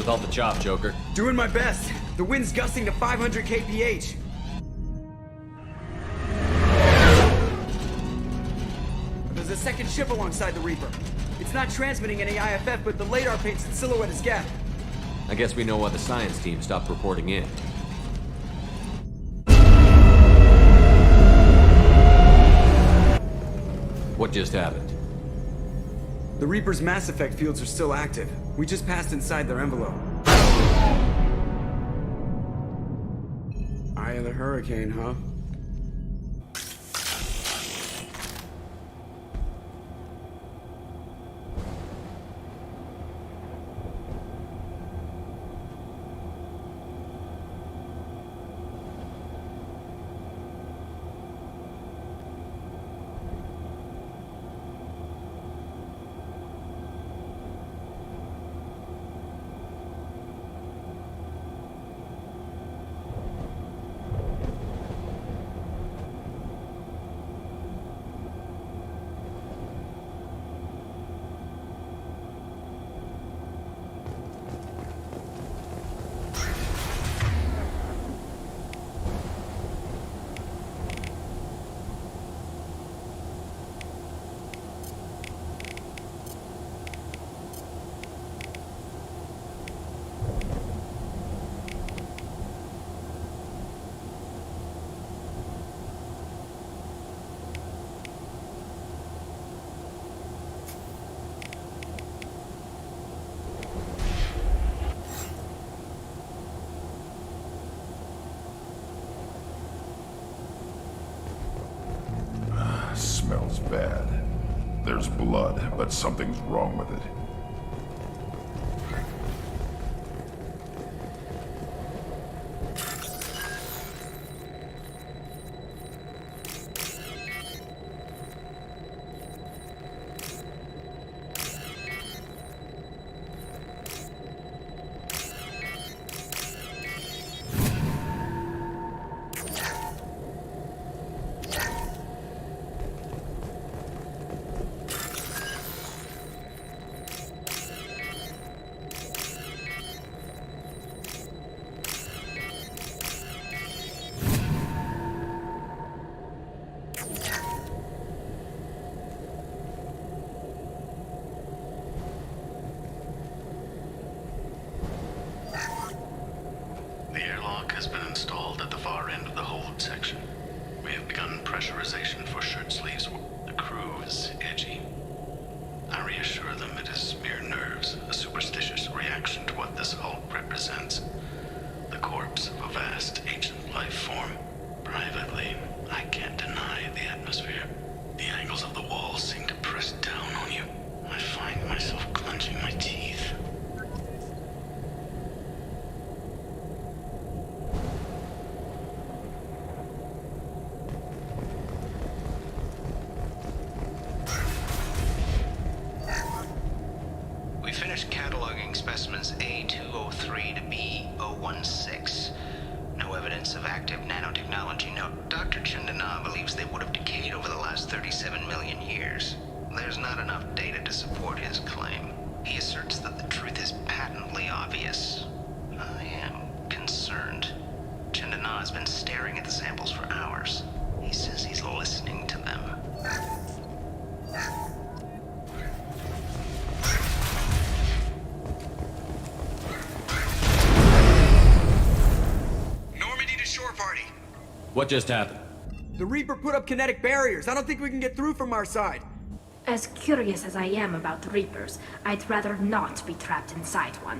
with all the chop, Joker. Doing my best. The wind's gusting to 500 kph. There's a second ship alongside the Reaper. It's not transmitting any IFF, but the radar paints its silhouette as Geth. I guess we know why the science team stopped reporting in. What just happened? The Reaper's mass effect fields are still active. We just passed inside their envelope. Eye of the hurricane, huh? Smells bad. There's blood, but something's wrong with it. The airlock has been installed at the far end of the hold section. We have begun pressurization for shirt sleeves. The crew is edgy. I reassure them it is mere nerves, a superstitious reaction to what this hulk represents. The corpse of a vast ancient life form. Privately, I can't deny the atmosphere. The angles of the walls seem to press down on you. I find myself clenching my teeth. We finished cataloging specimens A203 to B016. No evidence of active nanotechnology. No, Dr. Chandana believes they would have decayed over the last 37 million years. There's not enough data to support his claim. He asserts that the truth is patently obvious. I am concerned. Chandana has been staring at the samples for hours. He says he's listening to them. Normandy to shore party. What just happened? The Reaper put up kinetic barriers. I don't think we can get through from our side. As curious as I am about the Reapers, I'd rather not be trapped inside one.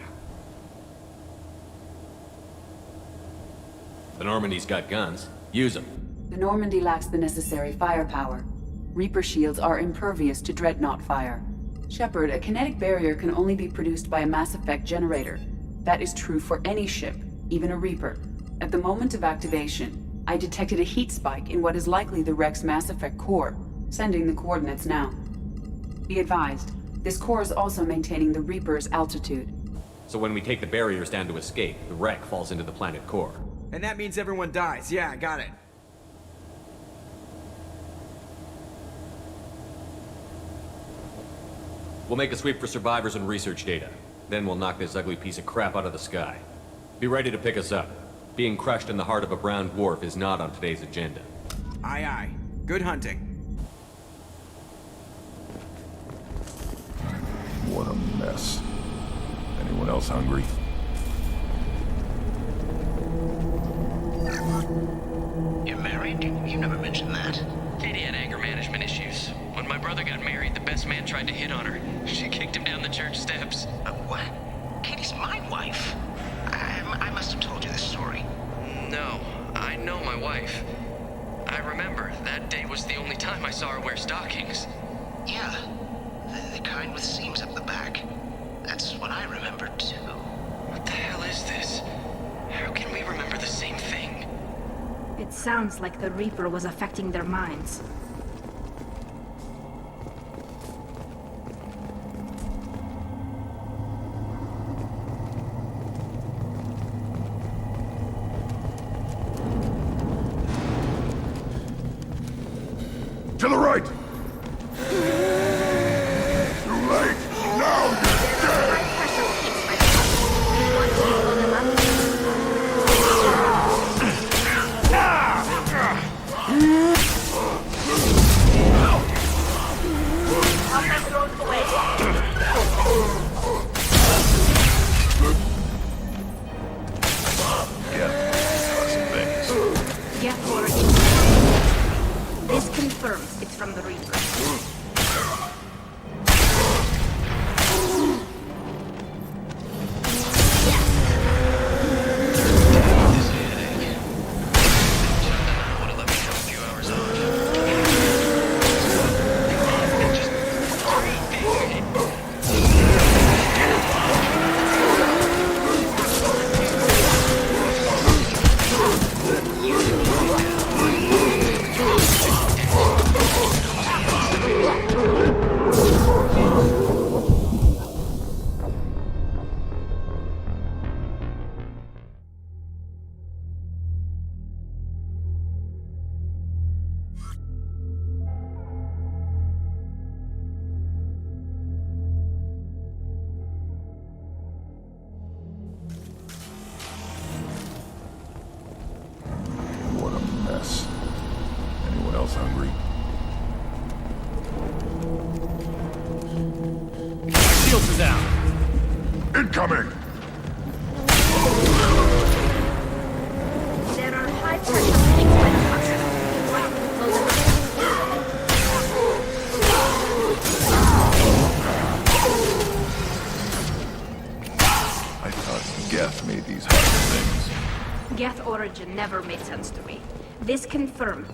The Normandy's got guns. Use them. The Normandy lacks the necessary firepower. Reaper shields are impervious to dreadnought fire. Sherpard, a kinetic barrier can only be produced by a mass effect generator. That is true for any ship, even a Reaper. At the moment of activation, I detected a heat spike in what is likely the wreck's mass effect core, sending the coordinates now. Be advised, this core is also maintaining the Reaper's altitude. So when we take the barriers down to escape, the wreck falls into the planet core. And that means everyone dies. Yeah, I got it. We'll make a sweep for survivors and research data. Then we'll knock this ugly piece of crap out of the sky. Be ready to pick us up. Being crushed in the heart of a brown dwarf is not on today's agenda. Aye, aye. Good hunting. What a mess. Anyone else hungry? You're married? You never mentioned that. Katie had anger management issues. When my brother got married, the best man tried to hit on her. She kicked him down the church steps. What? Katie's my wife. I must have told you this story. No, I know my wife. I remember, that day was the only time I saw her wear stockings. Yeah, the kind with seams up the back. That's what I remember, too. What the hell is this? How can we remember the same thing? It sounds like the Reaper was affecting their minds. To the right! Too late! Now you're dead! Yeah, some things. Get origin. This confirms it's from the Reaper. This headache. Would have let me have a few hours off. Just What a mess. Anyone else hungry? Shields are down! Incoming! There are high pressure tanks by the cluster. One of them close enough. I thought Geth made these hard things. Geth origin never made sense to me. This confirmed.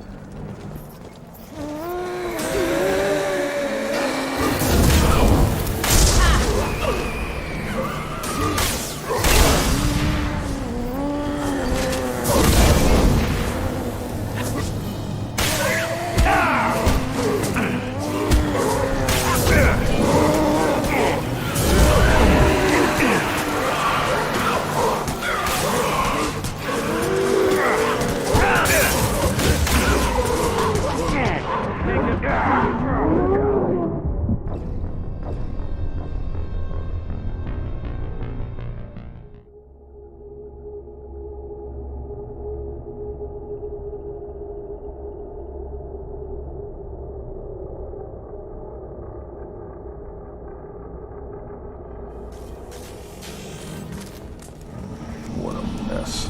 What a mess.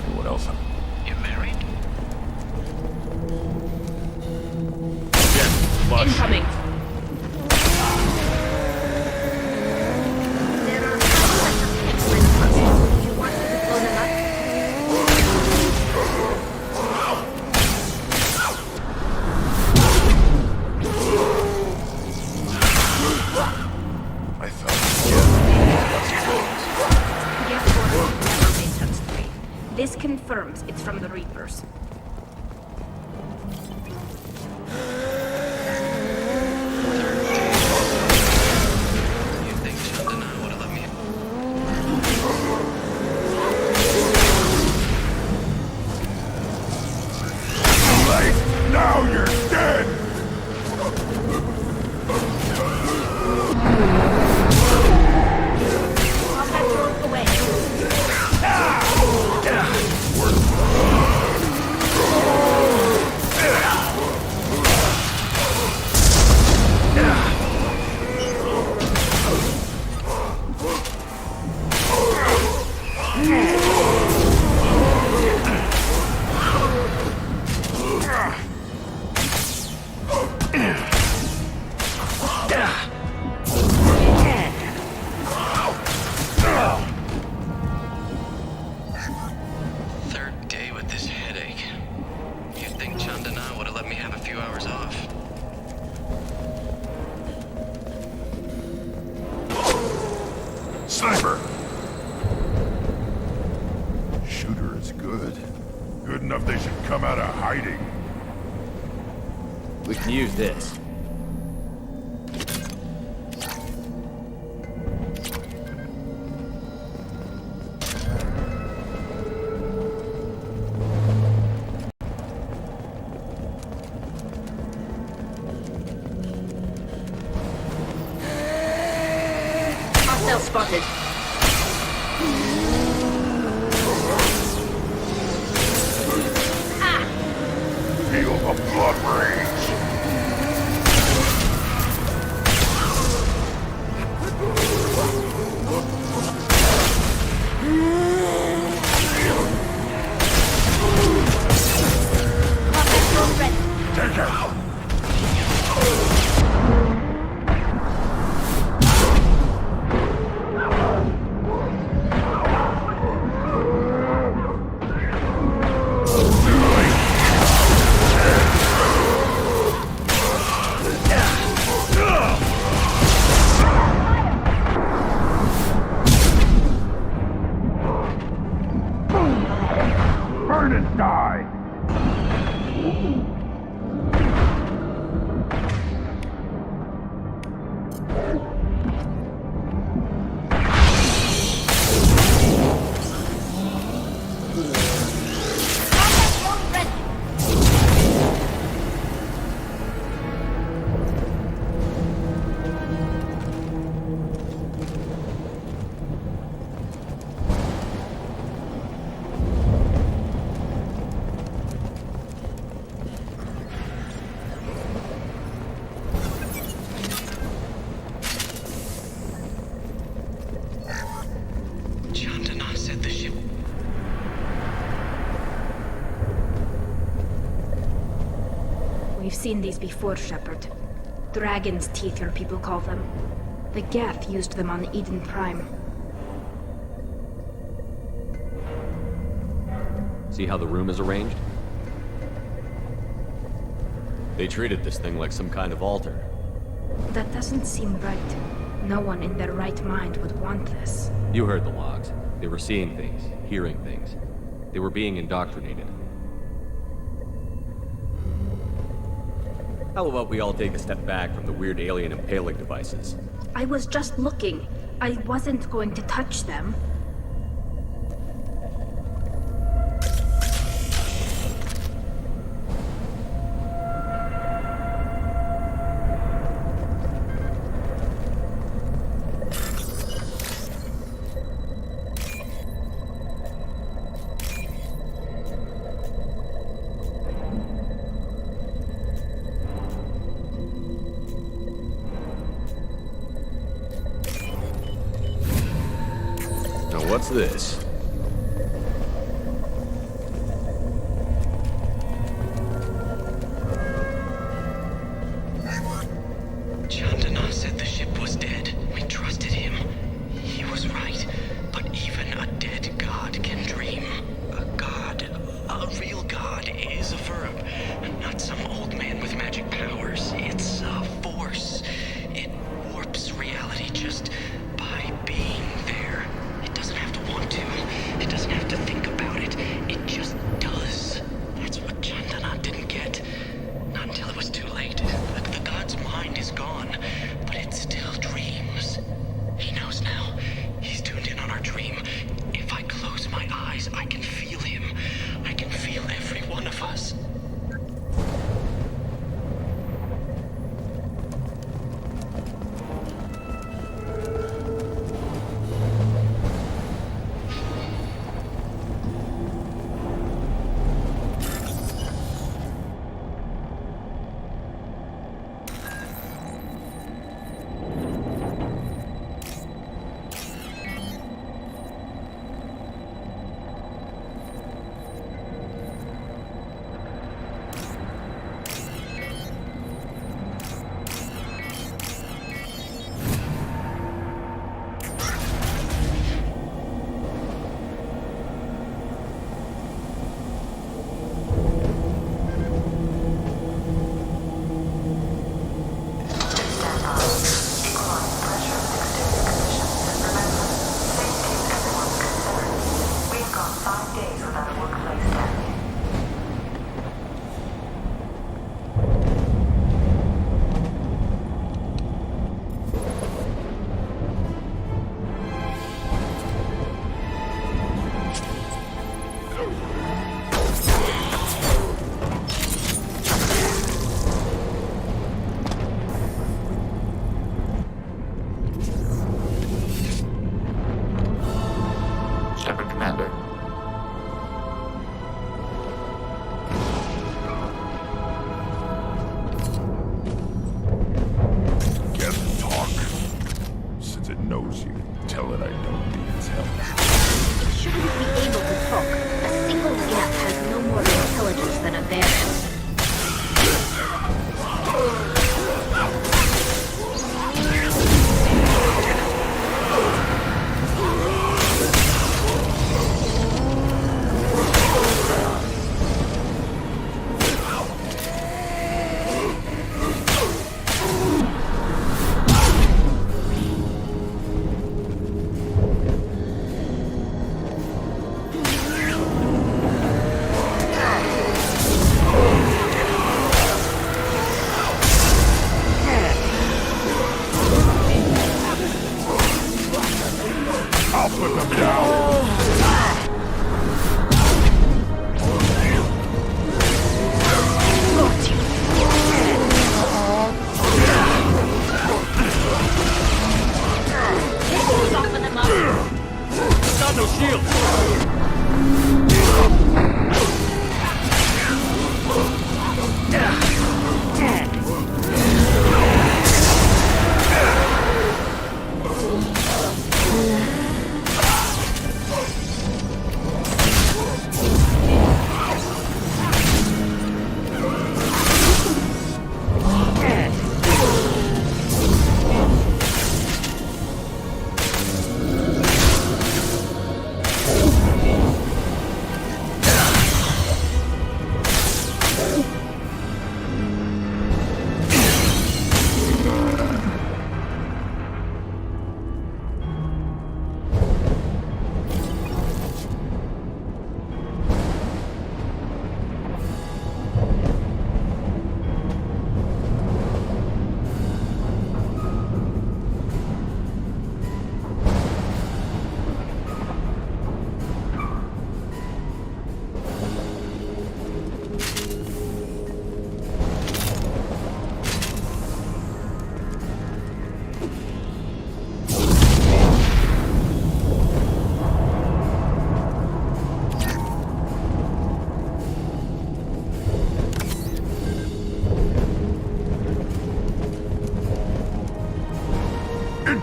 Anyone else hungry? You're married? Incoming. There are high pressure tanks by the cluster. You want me to blow them up? I thought Geth made these Geth origin never made sense to me. This confirms it's from the Reapers. You think Chandana would have let me? Too late! Now you're dead! Sure is good. Good enough they should come out of hiding. We can use this. Hostile spotted. Feel the blood rage. Take it out. Burn and die! We've seen these before, Sherpard. Dragon's teeth, your people call them. The Geth used them on Eden Prime. See how the room is arranged? They treated this thing like some kind of altar. That doesn't seem right. No one in their right mind would want this. You heard the logs. They were seeing things, hearing things. They were being indoctrinated. How about we all take a step back from the weird alien impaling devices? I was just looking. I wasn't going to touch them. What's this? Chandana said the ship was dead. We trusted him. He was right. But even a dead god can dream. A god, a real god, is a verb. Not some old man with magic powers. It's a force. It warps reality just by being there. It doesn't have to want to.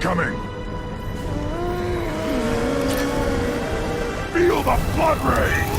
incoming! Feel the flood rage!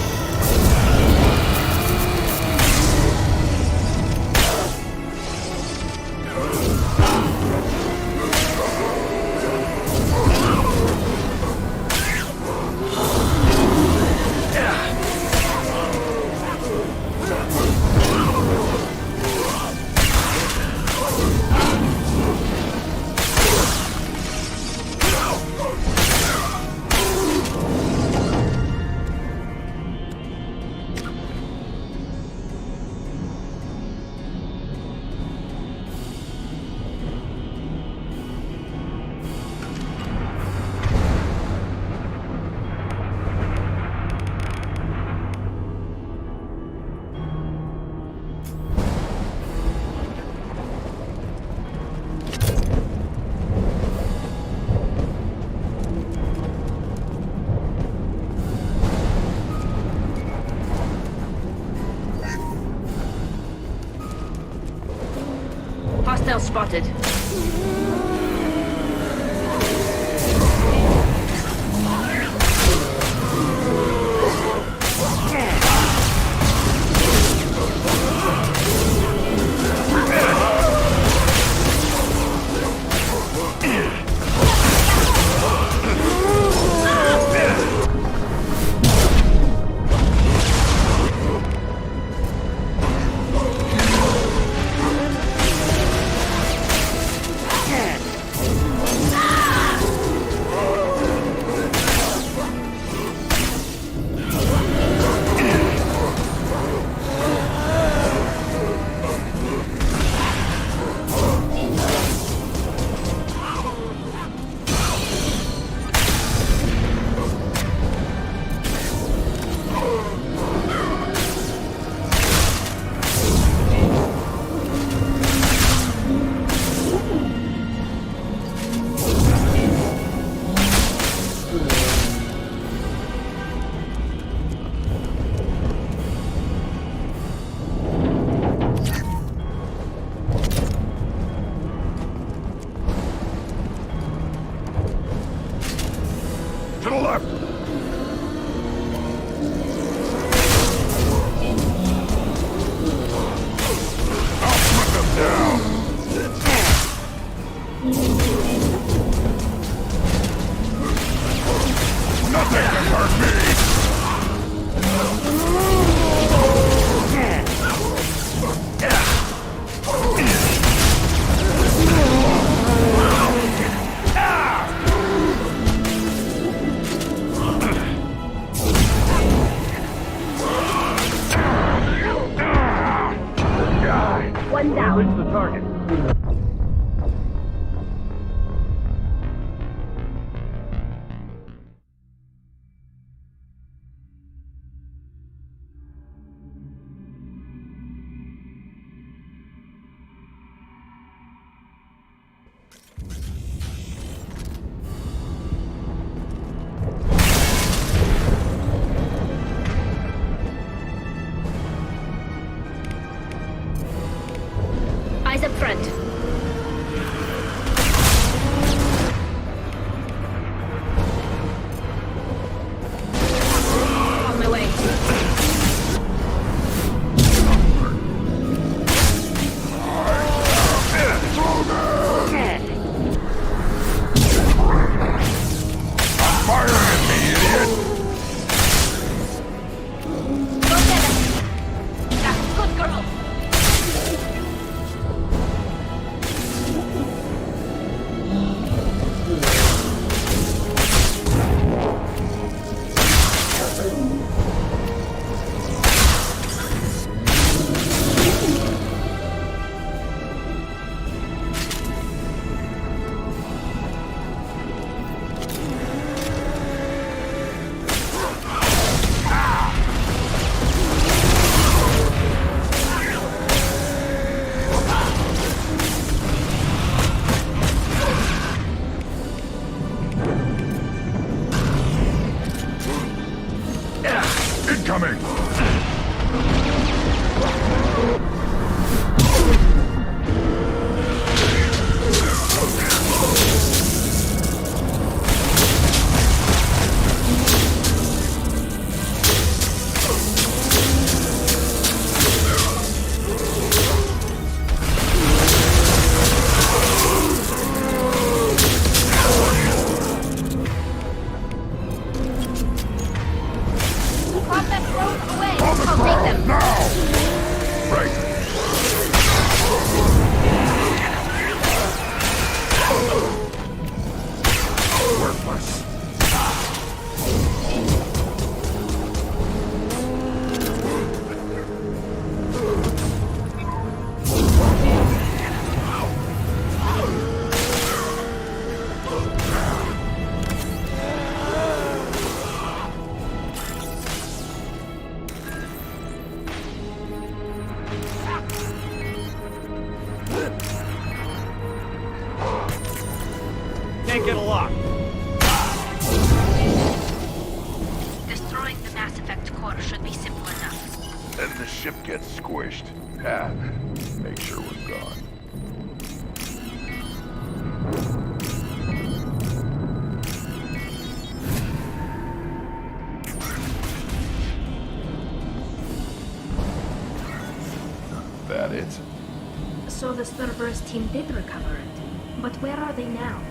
Hostile spotted. To the left! I'll put them down! Nothing can hurt me! One down. Reach the target. Eyes up front. On my way. Fire at me, idiot! Go get him. Good girl. Incoming! Combat drone away! I'll take them! Now! Right. Worthless. Can't get a lock. Destroying the Mass Effect core should be simple enough. And the ship gets squished. Make sure we're gone. That it? So the Cerberus team did recover it. But where are they now?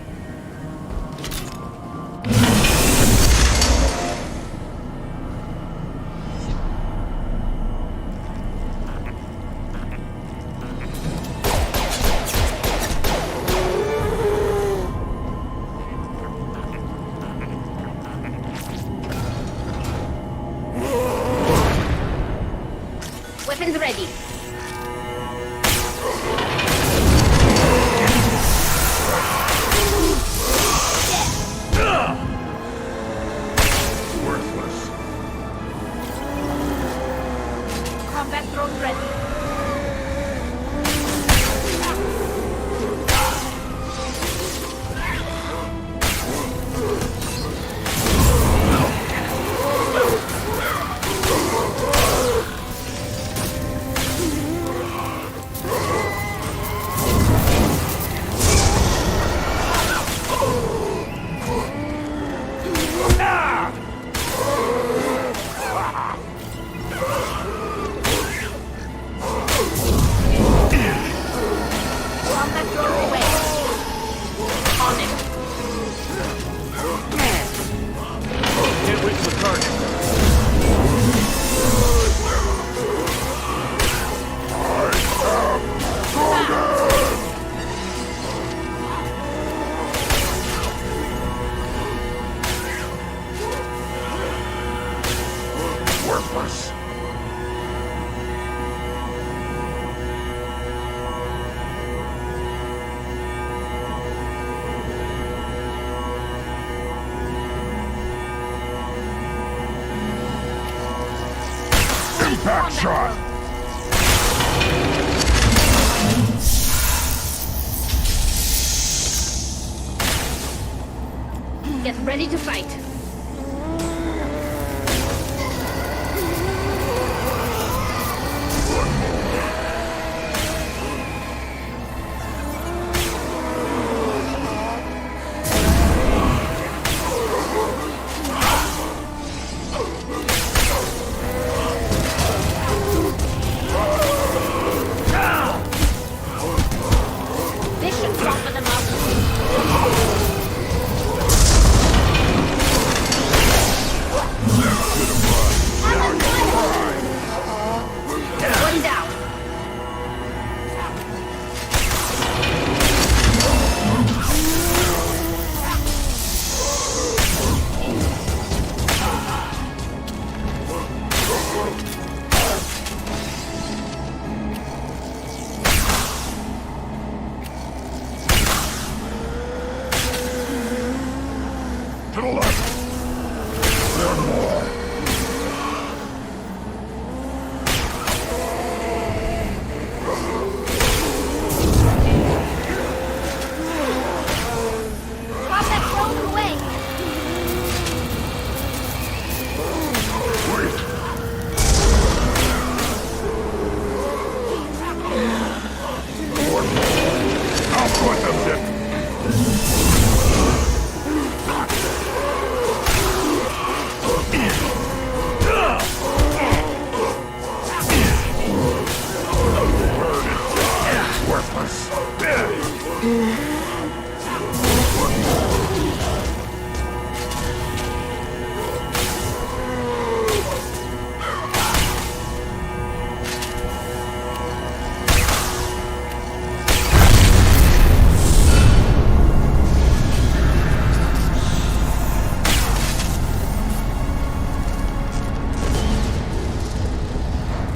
Weapons ready. Worthless. Combat drone ready. Combat drone away. On it. Can't reach the target. Worthless. Impact shot! Get ready to fight. This should soften them up.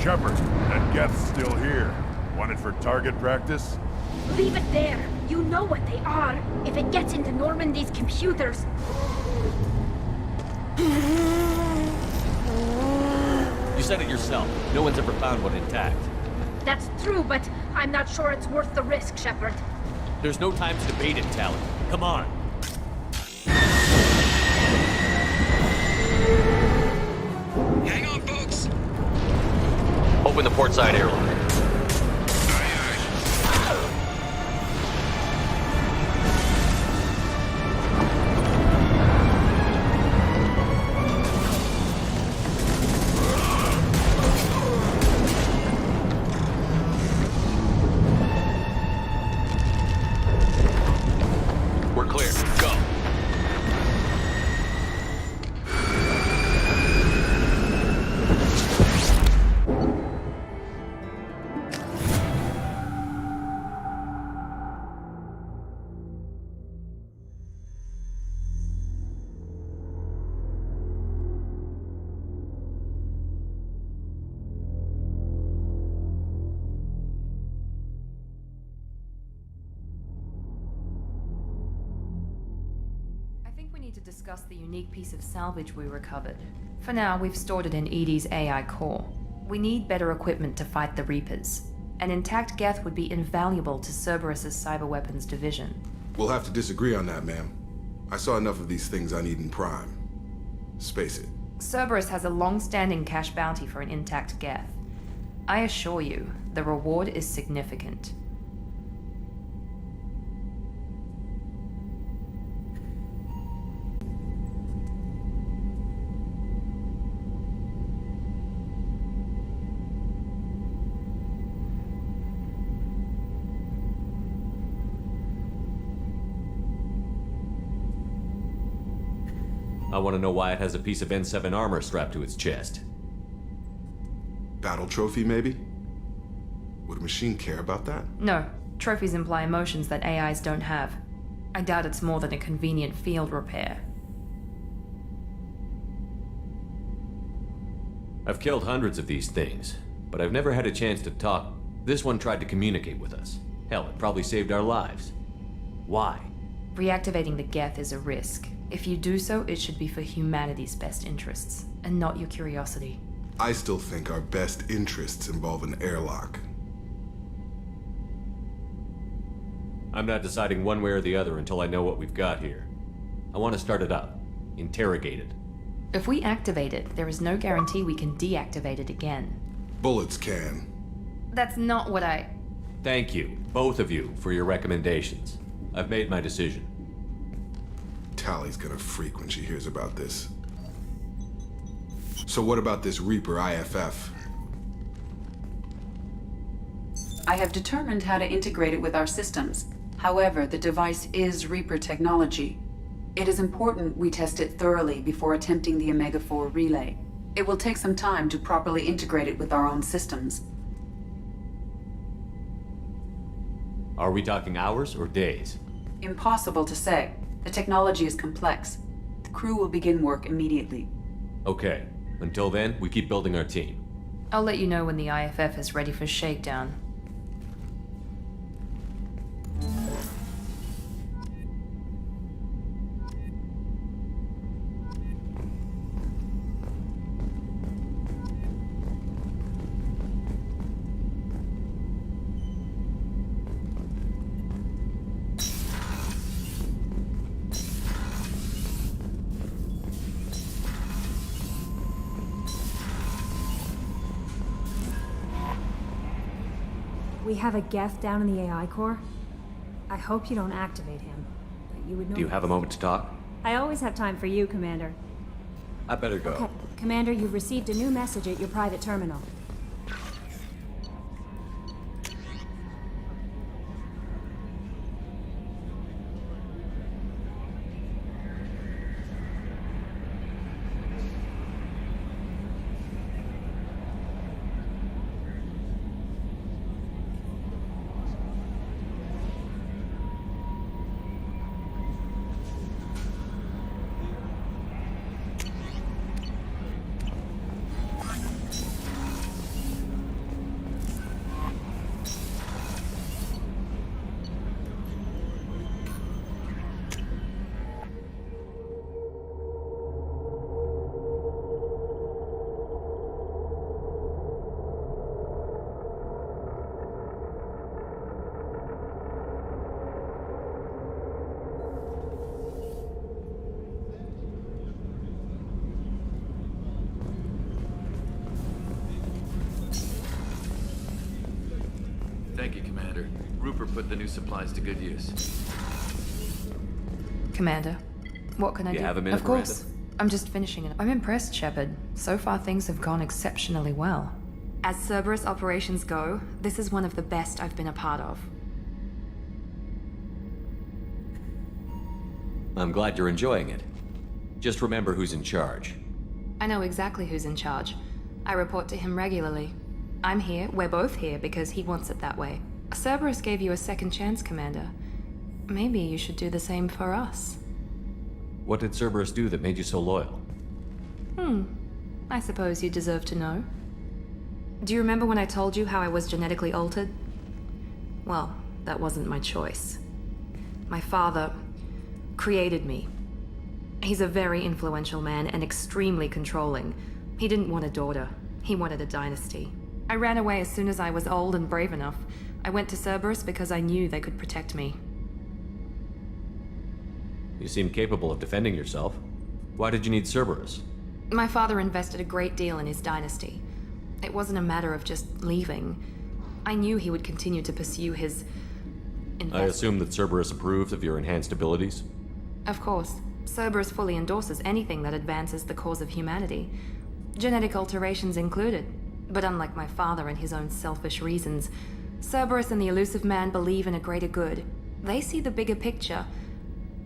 Sherpard, that Geth's still here. Want it for target practice? Leave it there. You know what they are. If it gets into Normandy's computers... You said it yourself. No one's ever found one intact. That's true, but I'm not sure it's worth the risk, Sherpard. There's no time to debate it, Tally. Come on. Hang on, folks! Open the port side airlock. We're clear. Go. I think we need to discuss the unique piece of salvage we recovered. For now, we've stored it in Edie's AI core. We need better equipment to fight the Reapers. An intact Geth would be invaluable to Cerberus's cyber weapons division. We'll have to disagree on that, ma'am. I saw enough of these things on Eden Prime. Space it. Cerberus has a long-standing cash bounty for an intact Geth. I assure you, the reward is significant. I want to know why it has a piece of N7 armor strapped to its chest. Battle trophy, maybe? Would a machine care about that? No, trophies imply emotions that AIs don't have. I doubt it's more than a convenient field repair. I've killed hundreds of these things, but I've never had a chance to talk. This one tried to communicate with us. Hell, it probably saved our lives. Why? Reactivating the Geth is a risk. If you do so, it should be for humanity's best interests, and not your curiosity. I still think our best interests involve an airlock. I'm not deciding one way or the other until I know what we've got here. I want to start it up. Interrogate it. If we activate it, there is no guarantee we can deactivate it again. Bullets can. That's not what I... Thank you, both of you, for your recommendations. I've made my decision. Tally's gonna freak when she hears about this. So what about this Reaper IFF? I have determined how to integrate it with our systems. However, the device is Reaper technology. It is important we test it thoroughly before attempting the Omega-4 relay. It will take some time to properly integrate it with our own systems. Are we talking hours or days? Impossible to say. The technology is complex. The crew will begin work immediately. Okay. Until then, we keep building our team. I'll let you know when the IFF is ready for shakedown. We have a Geth down in the AI core. I hope you don't activate him, but you would know. Do you have a moment to talk? I always have time for you, Commander. I better go. Okay, Commander, you've received a new message at your private terminal. Commander. Rupert put the new supplies to good use. Commander, what can I do? You have a minute, Of course. Miranda? I'm just finishing it. I'm impressed, Sherpard. So far, things have gone exceptionally well. As Cerberus operations go, this is one of the best I've been a part of. I'm glad you're enjoying it. Just remember who's in charge. I know exactly who's in charge. I report to him regularly. I'm here, we're both here, because he wants it that way. Cerberus gave you a second chance, Commander. Maybe you should do the same for us. What did Cerberus do that made you so loyal? I suppose you deserve to know. Do you remember when I told you how I was genetically altered? Well, that wasn't my choice. My father created me. He's a very influential man and extremely controlling. He didn't want a daughter. He wanted a dynasty. I ran away as soon as I was old and brave enough. I went to Cerberus because I knew they could protect me. You seem capable of defending yourself. Why did you need Cerberus? My father invested a great deal in his dynasty. It wasn't a matter of just leaving. I knew he would continue to pursue his I assume that Cerberus approved of your enhanced abilities? Of course. Cerberus fully endorses anything that advances the cause of humanity. Genetic alterations included. But unlike my father and his own selfish reasons, Cerberus and the Elusive Man believe in a greater good. They see the bigger picture,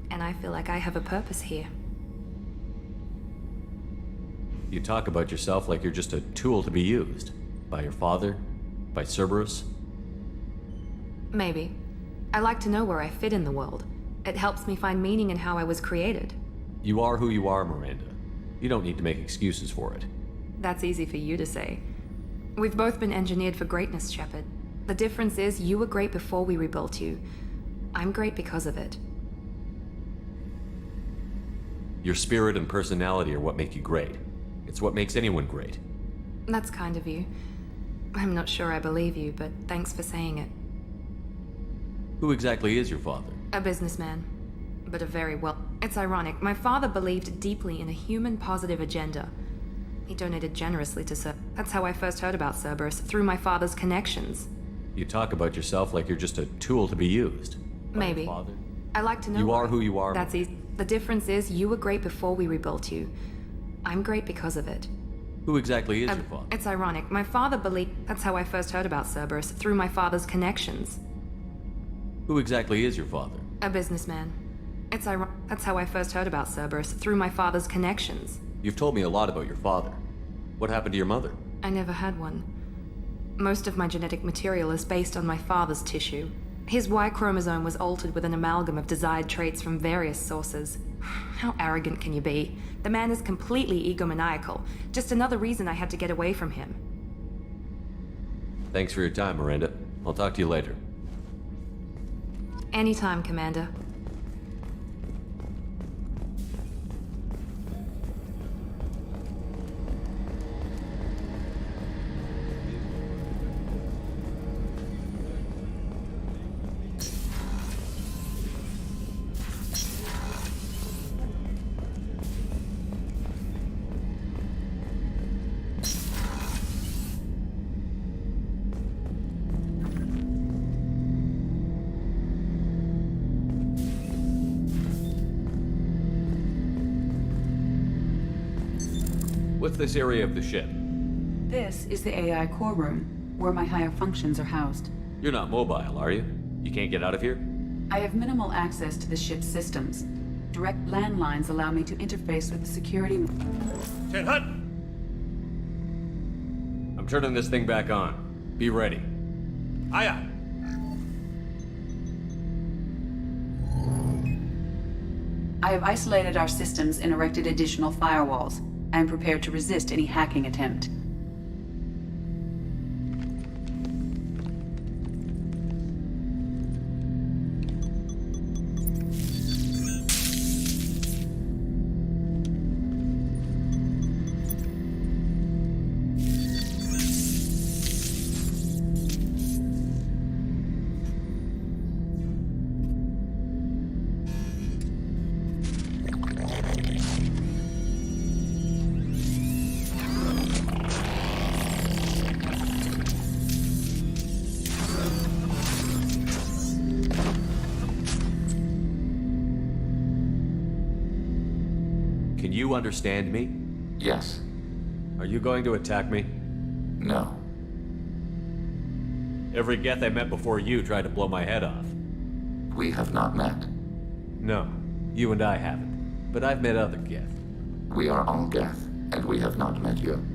and I feel like I have a purpose here. You talk about yourself like you're just a tool to be used. By your father? By Cerberus? Maybe. I like to know where I fit in the world. It helps me find meaning in how I was created. You are who you are, Miranda. You don't need to make excuses for it. That's easy for you to say. We've both been engineered for greatness, Sherpard. The difference is you were great before we rebuilt you. I'm great because of it. Your spirit and personality are what make you great. It's what makes anyone great. That's kind of you. I'm not sure I believe you, but thanks for saying it. Who exactly is your father? A businessman, but a very well... It's ironic. My father believed deeply in a human-positive agenda. He donated generously to Cerberus. That's how I first heard about Cerberus, through my father's connections. You talk about yourself like you're just a tool to be used. Maybe. Father? I like to know... You are who you are. That's easy. The difference is you were great before we rebuilt you. I'm great because of it. Who exactly is your father? It's ironic. My father believed... That's how I first heard about Cerberus, through my father's connections. Who exactly is your father? A businessman. It's ironic. That's how I first heard about Cerberus, through my father's connections. You've told me a lot about your father. What happened to your mother? I never had one. Most of my genetic material is based on my father's tissue. His Y chromosome was altered with an amalgam of desired traits from various sources. How arrogant can you be? The man is completely egomaniacal. Just another reason I had to get away from him. Thanks for your time, Miranda. I'll talk to you later. Anytime, Commander. What's this area of the ship? This is the AI core room, where my higher functions are housed. You're not mobile, are you? You can't get out of here? I have minimal access to the ship's systems. Direct landlines allow me to interface with the security... Ted Hutt! I'm turning this thing back on. Be ready. Aye aye. I have isolated our systems and erected additional firewalls. I am prepared to resist any hacking attempt. you understand me? Yes. Are you going to attack me? No. Every Geth I met before you tried to blow my head off. We have not met. No, you and I haven't. But I've met other Geth. We are all Geth, and we have not met you.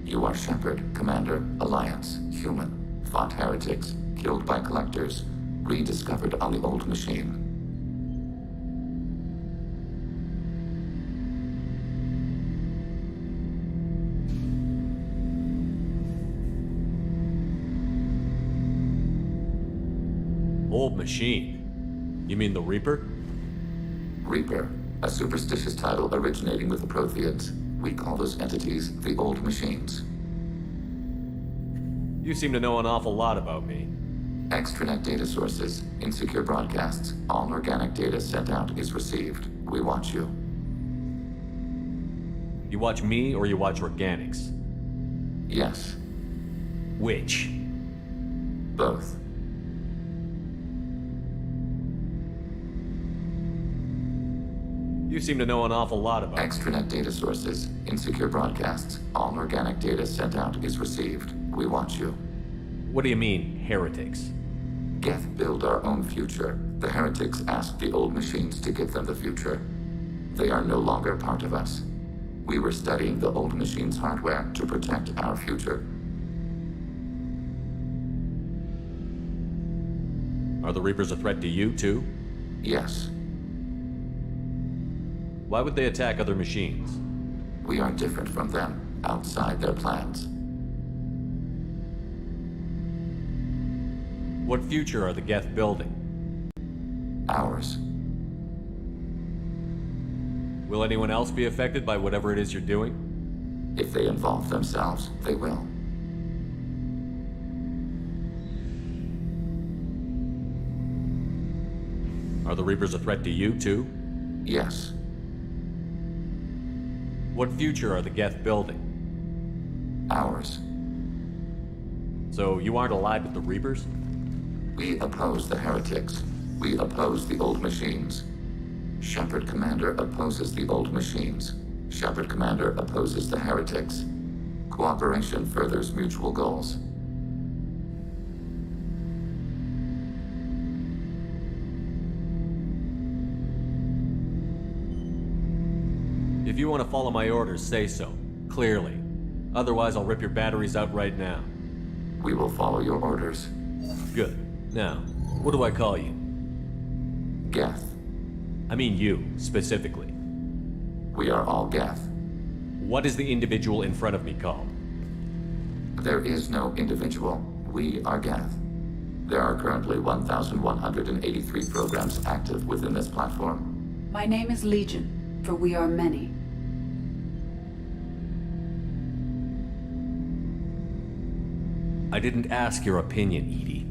You are Sherpard, Commander, Alliance, human, fought heretics, killed by collectors, rediscovered on the old machine. Old machine? You mean the Reaper? Reaper, a superstitious title originating with the Protheans. We call those entities the old machines. You seem to know an awful lot about me. Extranet data sources, insecure broadcasts, all organic data sent out is received. We watch you. You watch me or you watch organics? Yes. Which? Both. You seem to know an awful lot about Extranet data sources, insecure broadcasts, all organic data sent out is received. We watch you. What do you mean, heretics? Geth build our own future. The heretics asked the old machines to give them the future. They are no longer part of us. We were studying the old machines' hardware to protect our future. Are the Reapers a threat to you, too? Yes. Why would they attack other machines? We are different from them, outside their plans. What future are the Geth building? Ours. Will anyone else be affected by whatever it is you're doing? If they involve themselves, they will. Are the Reapers a threat to you, too? Yes. What future are the Geth building? Ours. So you aren't allied with the Reapers? We oppose the heretics. We oppose the old machines. Sherpard Commander opposes the old machines. Sherpard Commander opposes the heretics. Cooperation furthers mutual goals. If you want to follow my orders, say so. Clearly. Otherwise, I'll rip your batteries out right now. We will follow your orders. Good. Now, what do I call you? Geth. I mean you, specifically. We are all Geth. What is the individual in front of me called? There is no individual. We are Geth. There are currently 1,183 programs active within this platform. My name is Legion, for we are many. I didn't ask your opinion, Edie.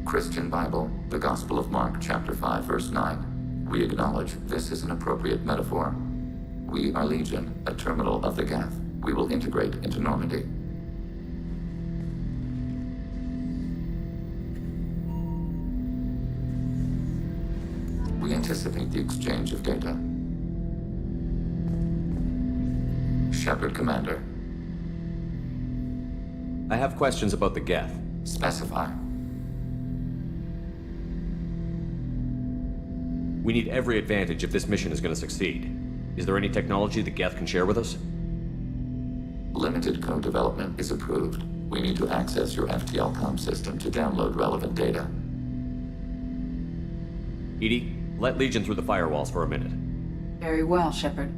Christian Bible, the Gospel of Mark, chapter 5, verse 9. We acknowledge this is an appropriate metaphor. We are Legion, a terminal of the Geth. We will integrate into Normandy. We anticipate the exchange of data. Sherpard Commander. I have questions about the Geth. Specify. We need every advantage if this mission is going to succeed. Is there any technology the Geth can share with us? Limited code development is approved. We need to access your FTL-COM system to download relevant data. Edie, let Legion through the firewalls for a minute. Very well, Sherpard.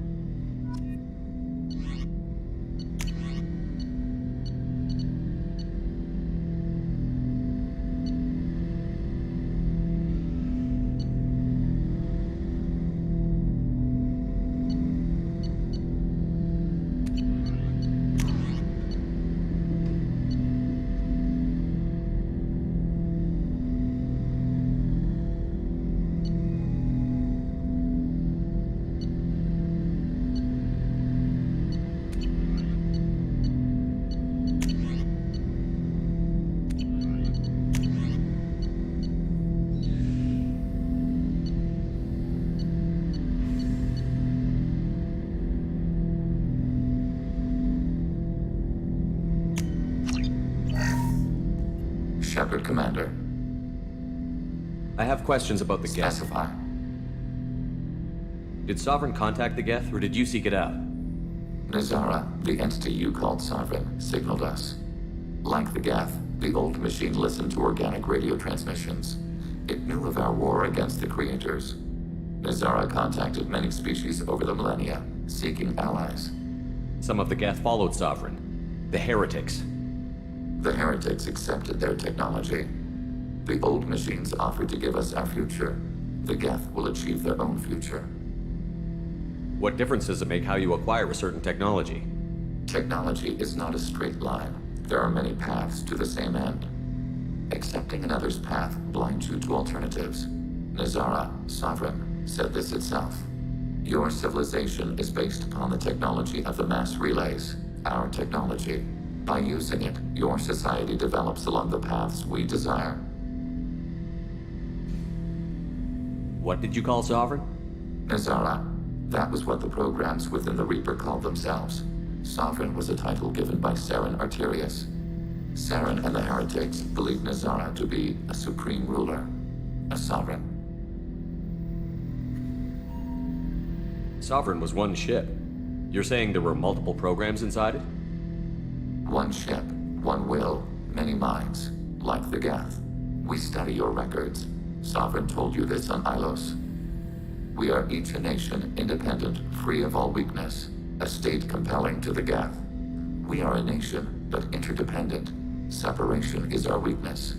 Sherpard, Commander. I have questions about the Geth. Specify. Did Sovereign contact the Geth, or did you seek it out? Nazara, the entity you called Sovereign, signaled us. Like the Geth, the old machine listened to organic radio transmissions. It knew of our war against the creators. Nazara contacted many species over the millennia, seeking allies. Some of the Geth followed Sovereign. The heretics. The heretics accepted their technology. The old machines offered to give us our future. The Geth will achieve their own future. What difference does it make how you acquire a certain technology? Technology is not a straight line. There are many paths to the same end. Accepting another's path blinds you to alternatives. Nazara, Sovereign, said this itself. Your civilization is based upon the technology of the mass relays, our technology. By using it, your society develops along the paths we desire. What did you call Sovereign? Nazara. That was what the programs within the Reaper called themselves. Sovereign was a title given by Saren Arterius. Saren and the heretics believed Nazara to be a supreme ruler, a sovereign. Sovereign was one ship. You're saying there were multiple programs inside it? One ship, one will, many minds, like the Geth. We study your records. Sovereign told you this on Ilos. We are each a nation, independent, free of all weakness, a state compelling to the Geth. We are a nation, but interdependent. Separation is our weakness.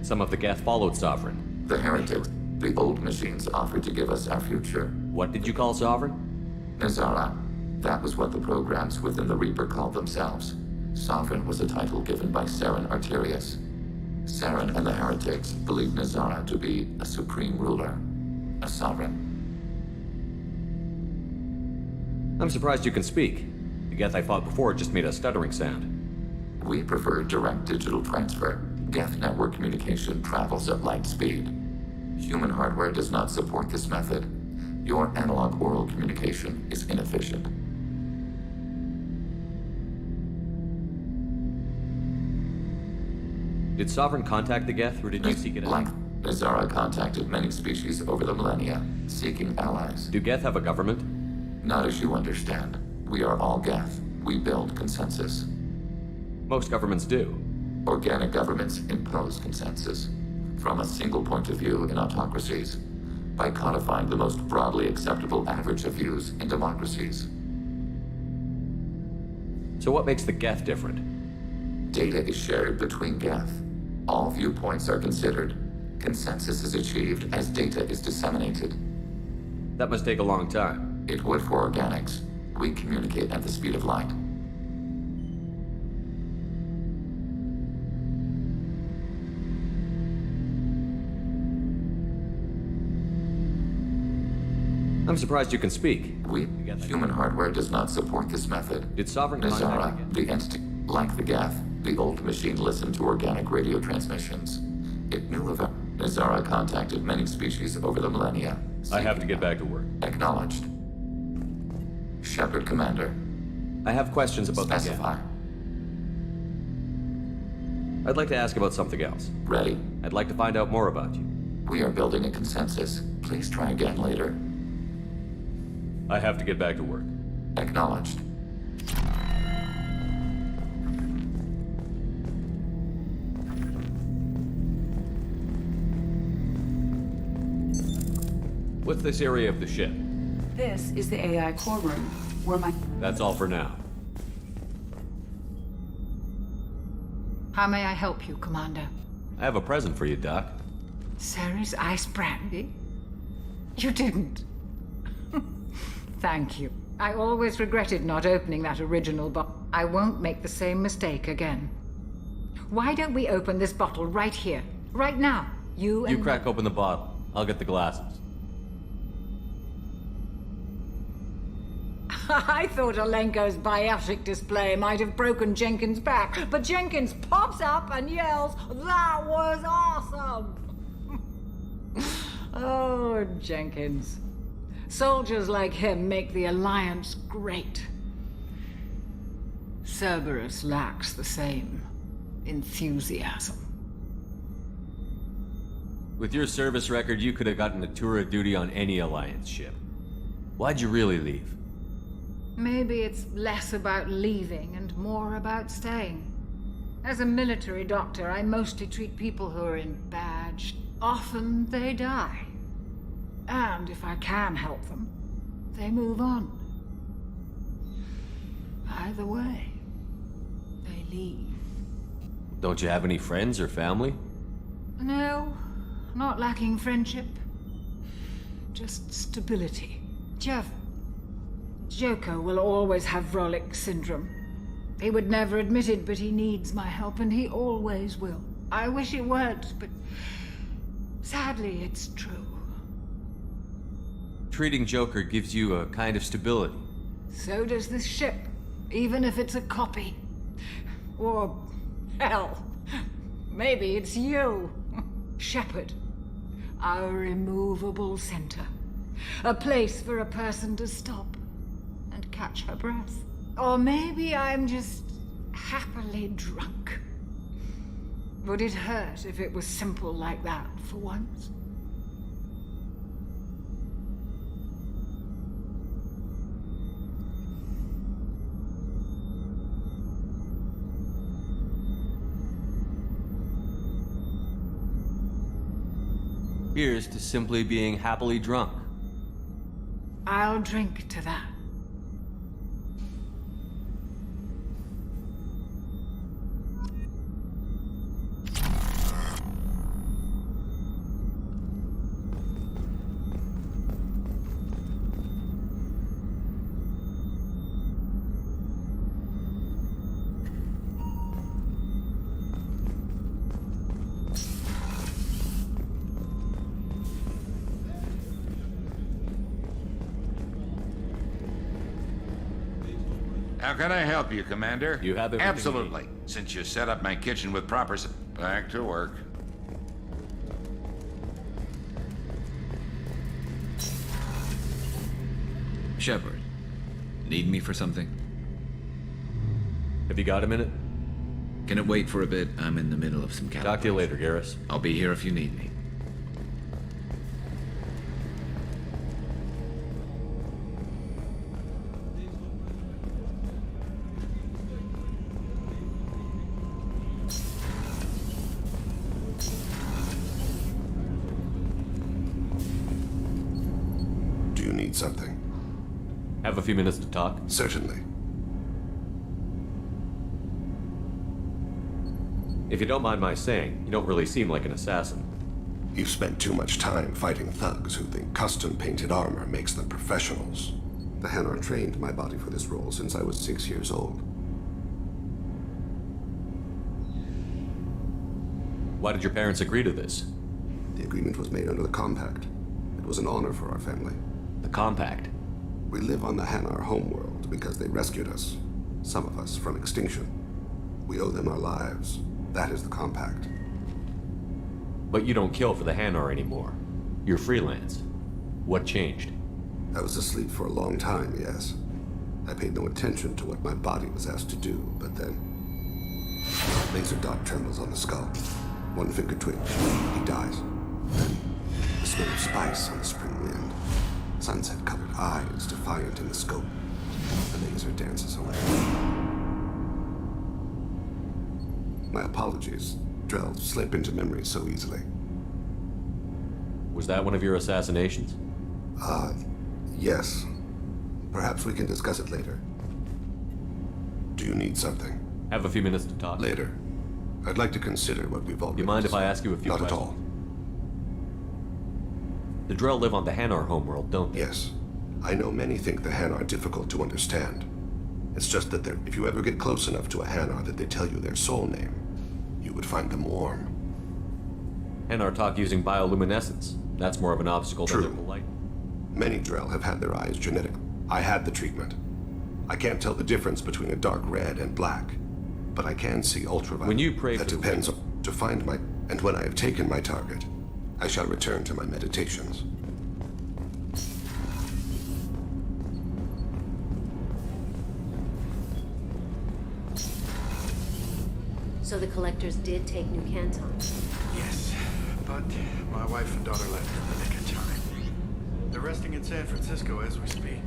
Some of the Geth followed Sovereign. The heretics, the old machines offered to give us our future. What did you call Sovereign? Nazara. That was what the programs within the Reaper called themselves. Sovereign was a title given by Saren Arterius. Saren and the heretics believed Nazara to be a supreme ruler, a sovereign. I'm surprised you can speak. The Geth I fought before just made a stuttering sound. We prefer direct digital transfer. Geth network communication travels at light speed. Human hardware does not support this method. Your analog oral communication is inefficient. Did Sovereign contact the Geth, or did you seek it out? Like Nazara contacted many species over the millennia, seeking allies. Do Geth have a government? Not as you understand. We are all Geth. We build consensus. Most governments do. Organic governments impose consensus. From a single point of view in autocracies, by codifying the most broadly acceptable average of views in democracies. So what makes the Geth different? Data is shared between Geth. All viewpoints are considered. Consensus is achieved as data is disseminated. That must take a long time. It would for organics. We communicate at the speed of light. I'm surprised you can speak. Human hardware does not support this method. Did Sovereign contact Nazara, the entity, like the Geth, the old machine listened to organic radio transmissions. It knew of it. Nazara contacted many species over the millennia. I have to get back to work. Acknowledged. Sherpard, Commander. I have questions about the Geth. Specify. I'd like to ask about something else. Ready. I'd like to find out more about you. We are building a consensus. Please try again later. I have to get back to work. Acknowledged. What's this area of the ship? This is the AI core room, where my... That's all for now. How may I help you, Commander? I have a present for you, Doc. Sarah's ice brandy? You didn't. Thank you. I always regretted not opening that original bottle. I won't make the same mistake again. Why don't we open this bottle right here, right now? You crack open the bottle. I'll get the glasses. I thought Alenko's biotic display might have broken Jenkins' back, but Jenkins pops up and yells, "That was awesome!" Oh, Jenkins. Soldiers like him make the Alliance great. Cerberus lacks the same. enthusiasm. With your service record, you could have gotten a tour of duty on any Alliance ship. Why'd you really leave? Maybe it's less about leaving and more about staying. As a military doctor, I mostly treat people who are in bad Often they die. And if I can help them, they move on. Either way, they leave. Don't you have any friends or family? No, not lacking friendship. Just stability. Jeff, Joker will always have Vrolik syndrome. He would never admit it, but he needs my help, and he always will. I wish it weren't, but sadly, it's true. Treating Joker gives you a kind of stability. So does this ship, even if it's a copy. Or, hell, maybe it's you. Sherpard, our immovable center. A place for a person to stop and catch her breath. Or maybe I'm just happily drunk. Would it hurt if it was simple like that for once? Here's to simply being happily drunk. I'll drink to that. How can I help you, Commander? You have everything. Absolutely. Since you set up my kitchen with proper... Back to work. Sherpard, need me for something? Have you got a minute? Can it wait for a bit? I'm in the middle of some calibration. Talk to you later, Garrus. I'll be here if you need me. Do you need something? Have a few minutes to talk? Certainly. If you don't mind my saying, you don't really seem like an assassin. You've spent too much time fighting thugs who think custom-painted armor makes them professionals. The Hanar trained my body for this role since I was 6 years old. Why did your parents agree to this? The agreement was made under the Compact. It was an honor for our family. The Compact? We live on the Hanar homeworld because they rescued us. Some of us from extinction. We owe them our lives. That is the Compact. But you don't kill for the Hanar anymore. You're freelance. What changed? I was asleep for a long time, yes. I paid no attention to what my body was asked to do, but then... Laser dot trembles on the skull. One finger twitch. He dies. Then, the smell of spice on the spring wind. Sunset-colored eyes defiant in the scope. The laser dances away. My apologies. Drells slip into memory so easily. Was that one of your assassinations? Yes. Perhaps we can discuss it later. Do you need something? Have a few minutes to talk? Later. I'd like to consider what we've already You mind if I ask you a few Not questions? at all. The Drell live on the Hanar homeworld, don't they? Yes. I know many think the Hanar are difficult to understand. It's just that if you ever get close enough to a Hanar that they tell you their soul name, you would find them warm. Hanar talk using bioluminescence. That's more of an obstacle True. than their polite. Many Drell have had their eyes genetic. I had the treatment. I can't tell the difference between a dark red and black, but I can see ultraviolet. When you pray that for depends on to find my... And when I have taken my target, I shall return to my meditations. So the collectors did take New Canton? Yes, but my wife and daughter left in the nick of time. They're resting in San Francisco as we speak.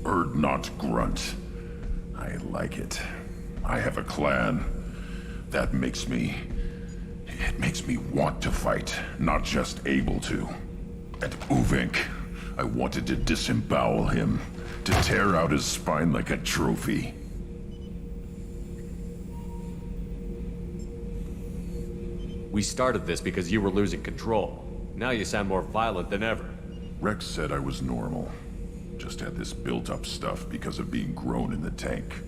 Bird not grunt. I like it. I have a clan. That makes me... It makes me want to fight, not just able to. At Uvink, I wanted to disembowel him, to tear out his spine like a trophy. We started this because you were losing control. Now you sound more violent than ever. Rex said I was normal. Just had this built-up stuff because of being grown in the tank.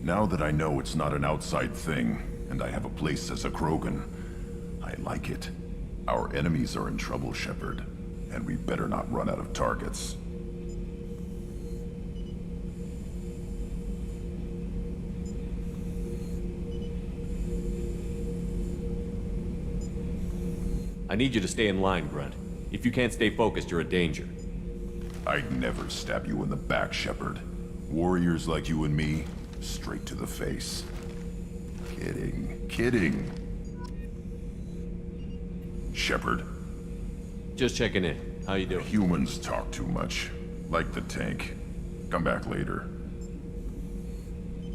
Now that I know it's not an outside thing, and I have a place as a Krogan, I like it. Our enemies are in trouble, Sherpard, and we better not run out of targets. I need you to stay in line, Grunt. If you can't stay focused, you're a danger. I'd never stab you in the back, Sherpard. Warriors like you and me, straight to the face. Kidding, kidding. Sherpard. Just checking in. How you doing? Humans talk too much. Like the tank. Come back later.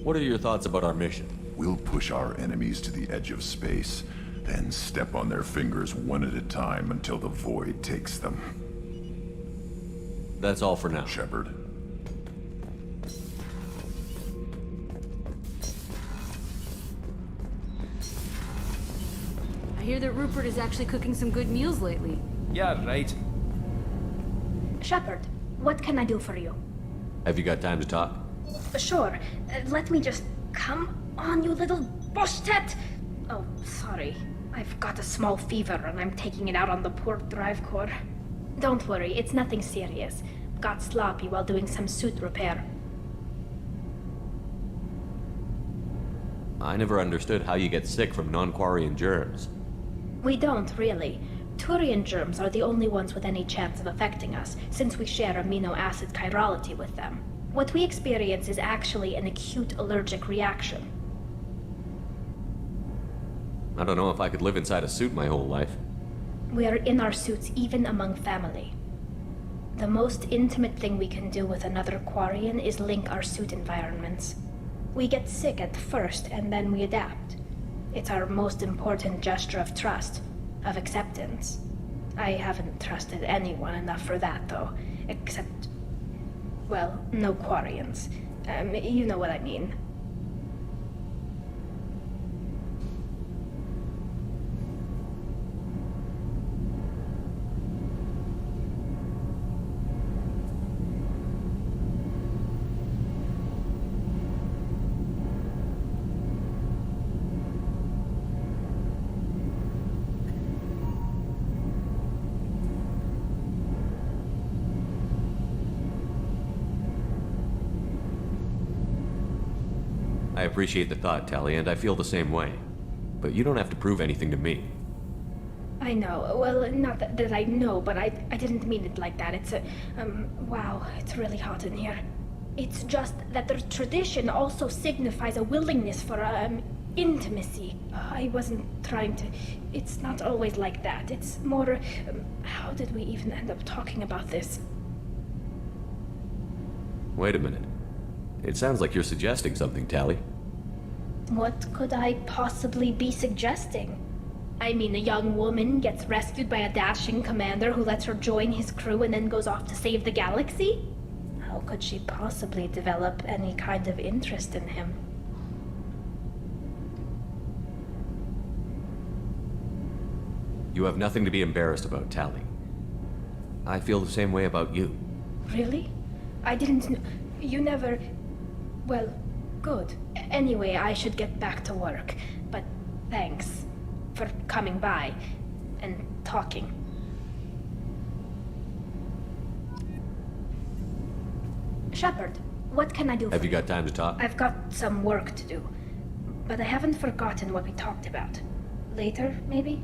What are your thoughts about our mission? We'll push our enemies to the edge of space, then step on their fingers one at a time until the void takes them. That's all for now. Sherpard. I hear that Rupert is actually cooking some good meals lately. Yeah, right. Sherpard, what can I do for you? Have you got time to talk? Sure. Let me just... Come on, you little bush-tat! Oh, sorry. I've got a small fever and I'm taking it out on the port drive core. Don't worry, it's nothing serious. Got sloppy while doing some suit repair. I never understood how you get sick from non-Quarian germs. We don't, really. Turian germs are the only ones with any chance of affecting us, since we share amino acid chirality with them. What we experience is actually an acute allergic reaction. I don't know if I could live inside a suit my whole life. We are in our suits even among family. The most intimate thing we can do with another Quarian is link our suit environments. We get sick at first and then we adapt. It's our most important gesture of trust, of acceptance. I haven't trusted anyone enough for that, though. Except... well, no Quarians. You know what I mean. I appreciate the thought, Tali, and I feel the same way. But you don't have to prove anything to me. I know. Well, not that I know, but I didn't mean it like that. It's a... wow, it's really hot in here. It's just that the tradition also signifies a willingness for, intimacy. I wasn't trying to... It's not always like that. It's more... how did we even end up talking about this? Wait a minute. It sounds like you're suggesting something, Tali. What could I possibly be suggesting? I mean, a young woman gets rescued by a dashing commander who lets her join his crew and then goes off to save the galaxy? How could she possibly develop any kind of interest in him? You have nothing to be embarrassed about, Tali. I feel the same way about you. Really? I didn't know... You never... Well, good. Anyway, I should get back to work. But thanks for coming by and talking. Sherpard, what can I do for Have you got time to talk? I've got some work to do. But I haven't forgotten what we talked about. Later, maybe?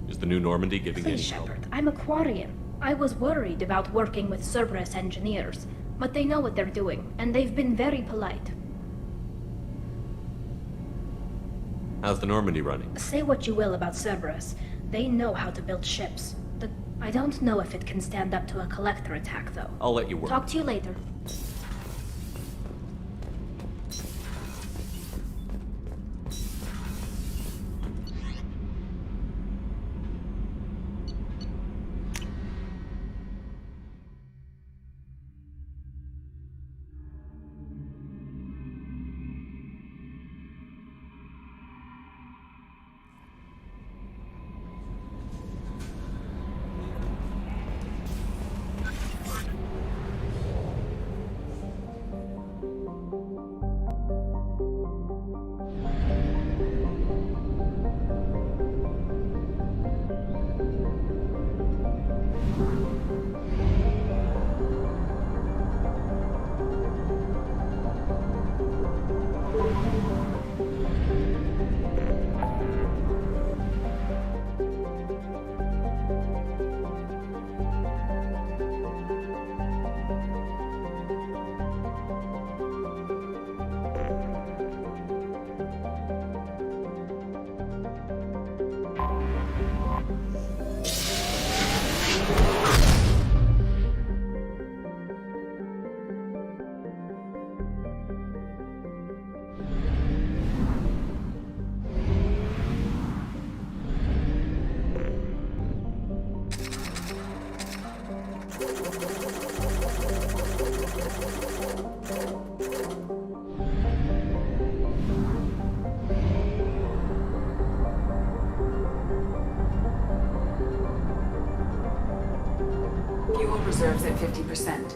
Is the new Normandy giving any Please, help? Sherpard, I'm a Quarian. I was worried about working with Cerberus engineers, but they know what they're doing, and they've been very polite. How's the Normandy running? Say what you will about Cerberus. They know how to build ships. I don't know if it can stand up to a collector attack, though. I'll let you work. Talk to you later. Fuel reserves at 50%.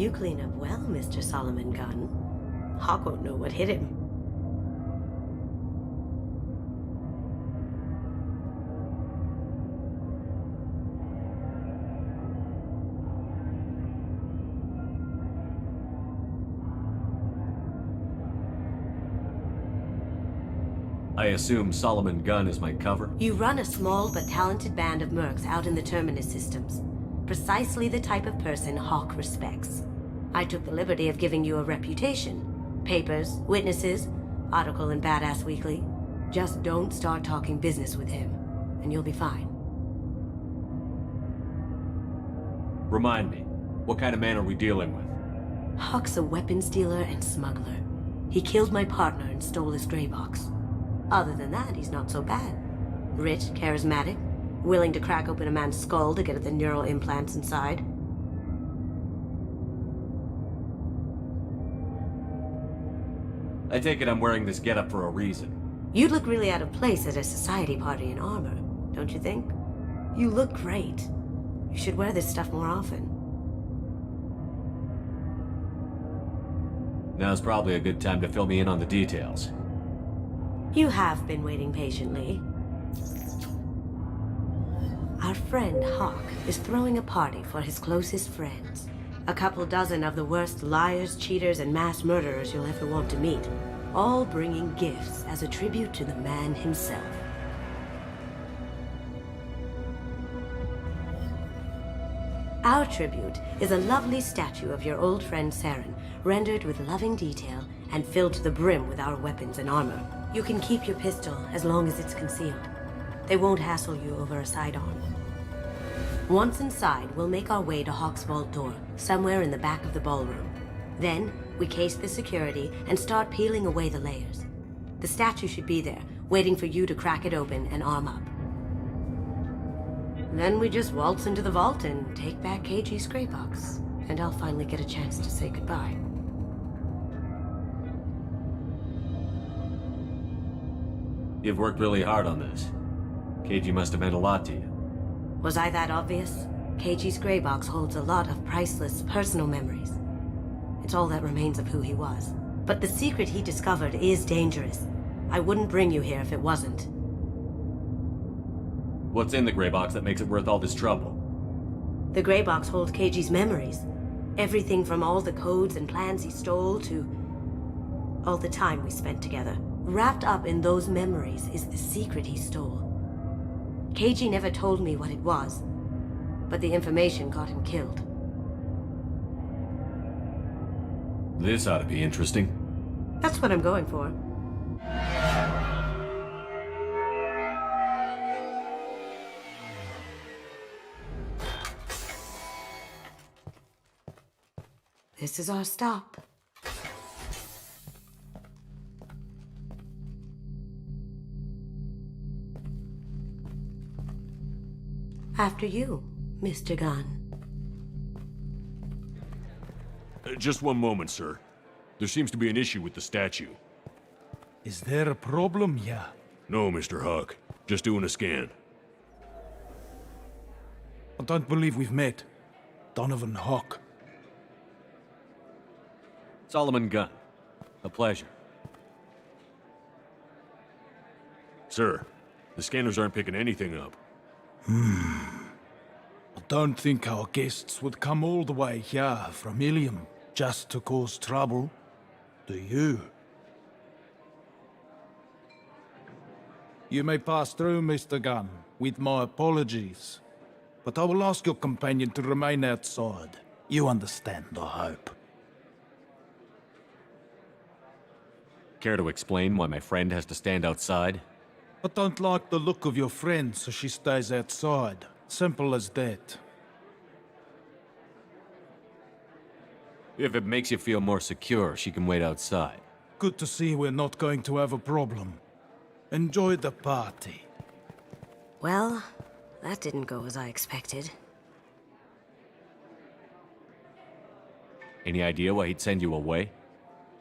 You clean up well, Mr. Solomon Gunn. Hawk won't know what hit him. I assume Solomon Gunn is my cover? You run a small but talented band of mercs out in the Terminus systems. Precisely the type of person Hawk respects. I took the liberty of giving you a reputation. Papers, witnesses, article in Badass Weekly. Just don't start talking business with him, and you'll be fine. Remind me, what kind of man are we dealing with? Hawk's a weapons dealer and smuggler. He killed my partner and stole his gray box. Other than that, he's not so bad. Rich, charismatic, willing to crack open a man's skull to get at the neural implants inside. I take it I'm wearing this getup for a reason. You'd look really out of place at a society party in armor, don't you think? You look great. You should wear this stuff more often. Now's probably a good time to fill me in on the details. You have been waiting patiently. Our friend Hawk is throwing a party for his closest friends. A couple dozen of the worst liars, cheaters, and mass murderers you'll ever want to meet. All bringing gifts as a tribute to the man himself. Our tribute is a lovely statue of your old friend Saren, rendered with loving detail and filled to the brim with our weapons and armor. You can keep your pistol as long as it's concealed. They won't hassle you over a sidearm. Once inside, we'll make our way to Hawk's vault door, somewhere in the back of the ballroom. Then, we case the security and start peeling away the layers. The statue should be there, waiting for you to crack it open and arm up. Then we just waltz into the vault and take back KG's gray box, and I'll finally get a chance to say goodbye. You've worked really hard on this. KG must have meant a lot to you. Was I that obvious? KG's gray box holds a lot of priceless personal memories. It's all that remains of who he was. But the secret he discovered is dangerous. I wouldn't bring you here if it wasn't. What's in the gray box that makes it worth all this trouble? The gray box holds KG's memories. Everything from all the codes and plans he stole to all the time we spent together. Wrapped up in those memories is the secret he stole. KG never told me what it was, but the information got him killed. This ought to be interesting. That's what I'm going for. This is our stop. After you, Mr. Gunn. Just one moment, sir. There seems to be an issue with the statue. Is there a problem here? No, Mr. Hawk. Just doing a scan. I don't believe we've met. Donovan Hawk. Solomon Gunn. A pleasure. Sir, the scanners aren't picking anything up. I don't think our guests would come all the way here from Ilium just to cause trouble. Do you? You may pass through, Mr. Gunn, with my apologies. But I will ask your companion to remain outside. You understand, I hope. Care to explain why my friend has to stand outside? I don't like the look of your friend, so she stays outside. Simple as that. If it makes you feel more secure, she can wait outside. Good to see we're not going to have a problem. Enjoy the party. Well, that didn't go as I expected. Any idea why he'd send you away?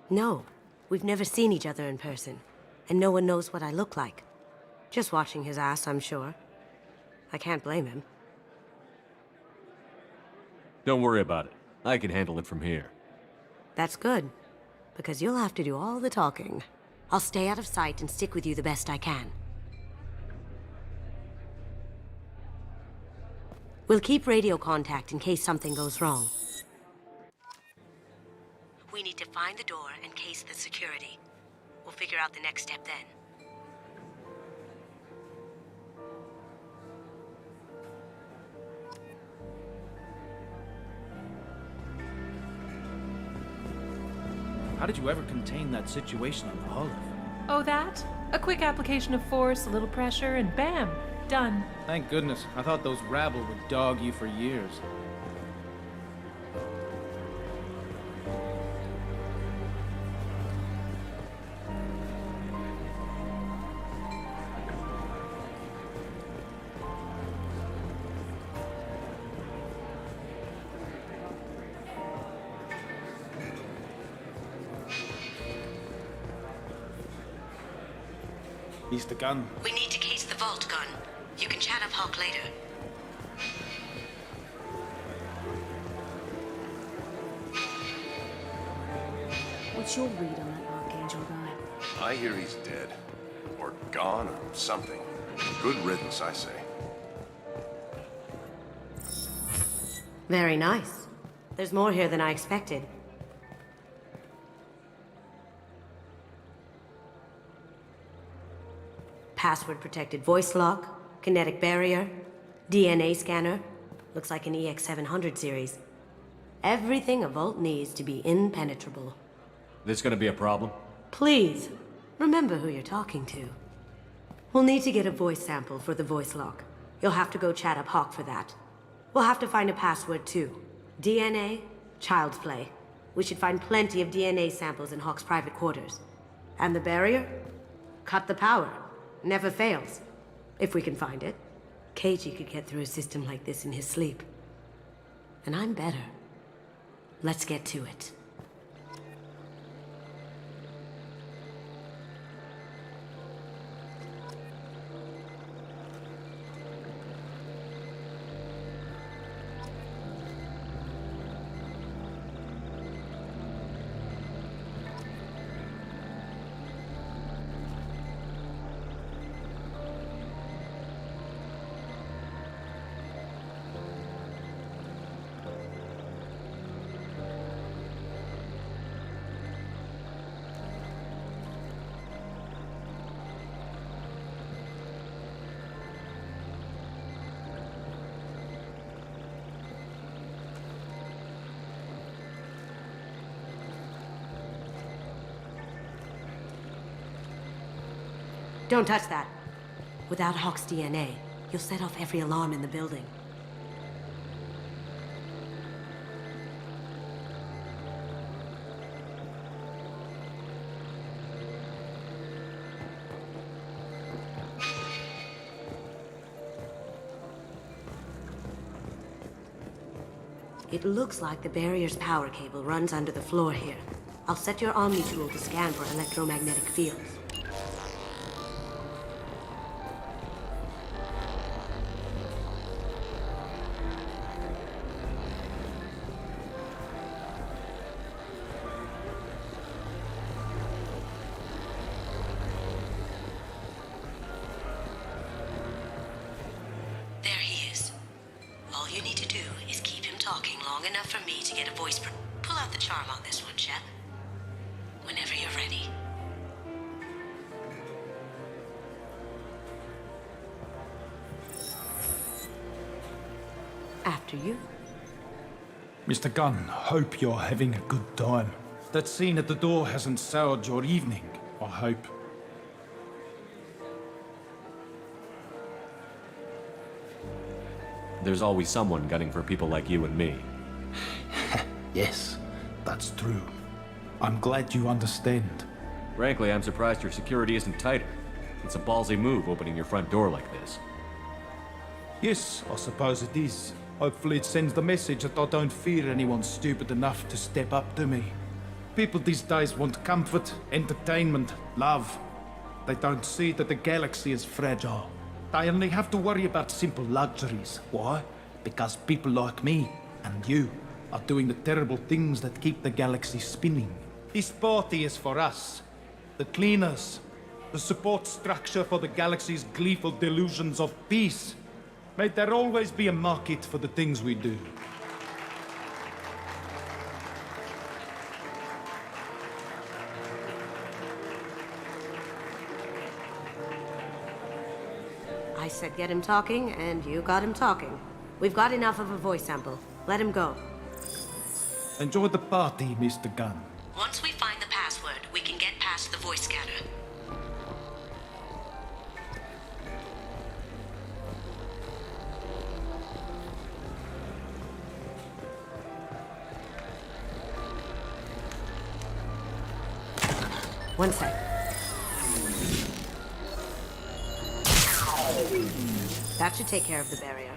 No, we've never seen each other in person, and no one knows what I look like. Just watching his ass, I'm sure. I can't blame him. Don't worry about it. I can handle it from here. That's good, because you'll have to do all the talking. I'll stay out of sight and stick with you the best I can. We'll keep radio contact in case something goes wrong. We need to find the door and case the security. We'll figure out the next step then. How did you ever contain that situation on the Olive? Oh, that? A quick application of force, a little pressure, and bam! Done. Thank goodness. I thought those rabble would dog you for years. Mr. Gunn. We need to case the vault, Gun. You can chat up Hawk later. What's your read on that Archangel guy? I hear he's dead. Or gone, or something. Good riddance, I say. Very nice. There's more here than I expected. Password-protected voice lock, kinetic barrier, DNA scanner. Looks like an EX700 series. Everything a vault needs to be impenetrable. This gonna be a problem? Please, remember who you're talking to. We'll need to get a voice sample for the voice lock. You'll have to go chat up Hawk for that. We'll have to find a password too. DNA, child's play. We should find plenty of DNA samples in Hawk's private quarters. And the barrier? Cut the power. Never fails. If we can find it. KG could get through a system like this in his sleep. And I'm better. Let's get to it. Don't touch that. Without Hawk's DNA, you'll set off every alarm in the building. It looks like the barrier's power cable runs under the floor here. I'll set your Omni tool to scan for electromagnetic fields. There he is. All you need to do is keep him talking long enough for me to get a voice. Pull out the charm on this one, Shep. Whenever you're ready. After you. Mr. Gunn, hope you're having a good time. That scene at the door hasn't soured your evening, I hope. There's always someone gunning for people like you and me. Yes, that's true. I'm glad you understand. Frankly, I'm surprised your security isn't tighter. It's a ballsy move opening your front door like this. Yes, I suppose it is. Hopefully it sends the message that I don't fear anyone stupid enough to step up to me. People these days want comfort, entertainment, love. They don't see that the galaxy is fragile. They only have to worry about simple luxuries. Why? Because people like me and you are doing the terrible things that keep the galaxy spinning. This party is for us, the cleaners, the support structure for the galaxy's gleeful delusions of peace. May there always be a market for the things we do. I said get him talking, and you got him talking. We've got enough of a voice sample. Let him go. Enjoy the party, Mr. Gunn. Once we find the password, we can get past the voice scanner. One sec. That should take care of the barrier.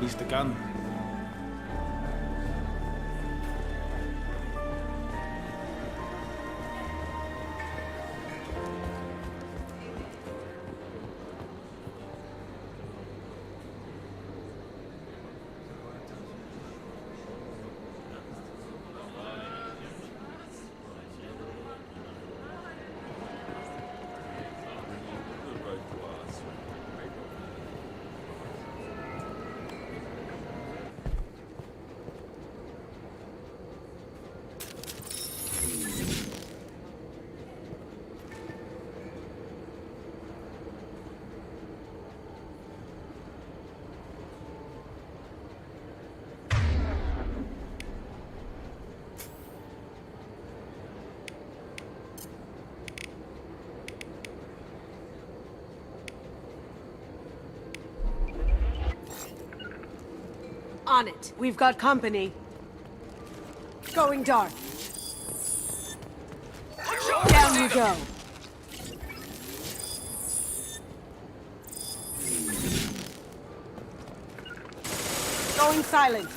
Mr. Gunn. On it. We've got company. Going dark. Down you go. Going silent.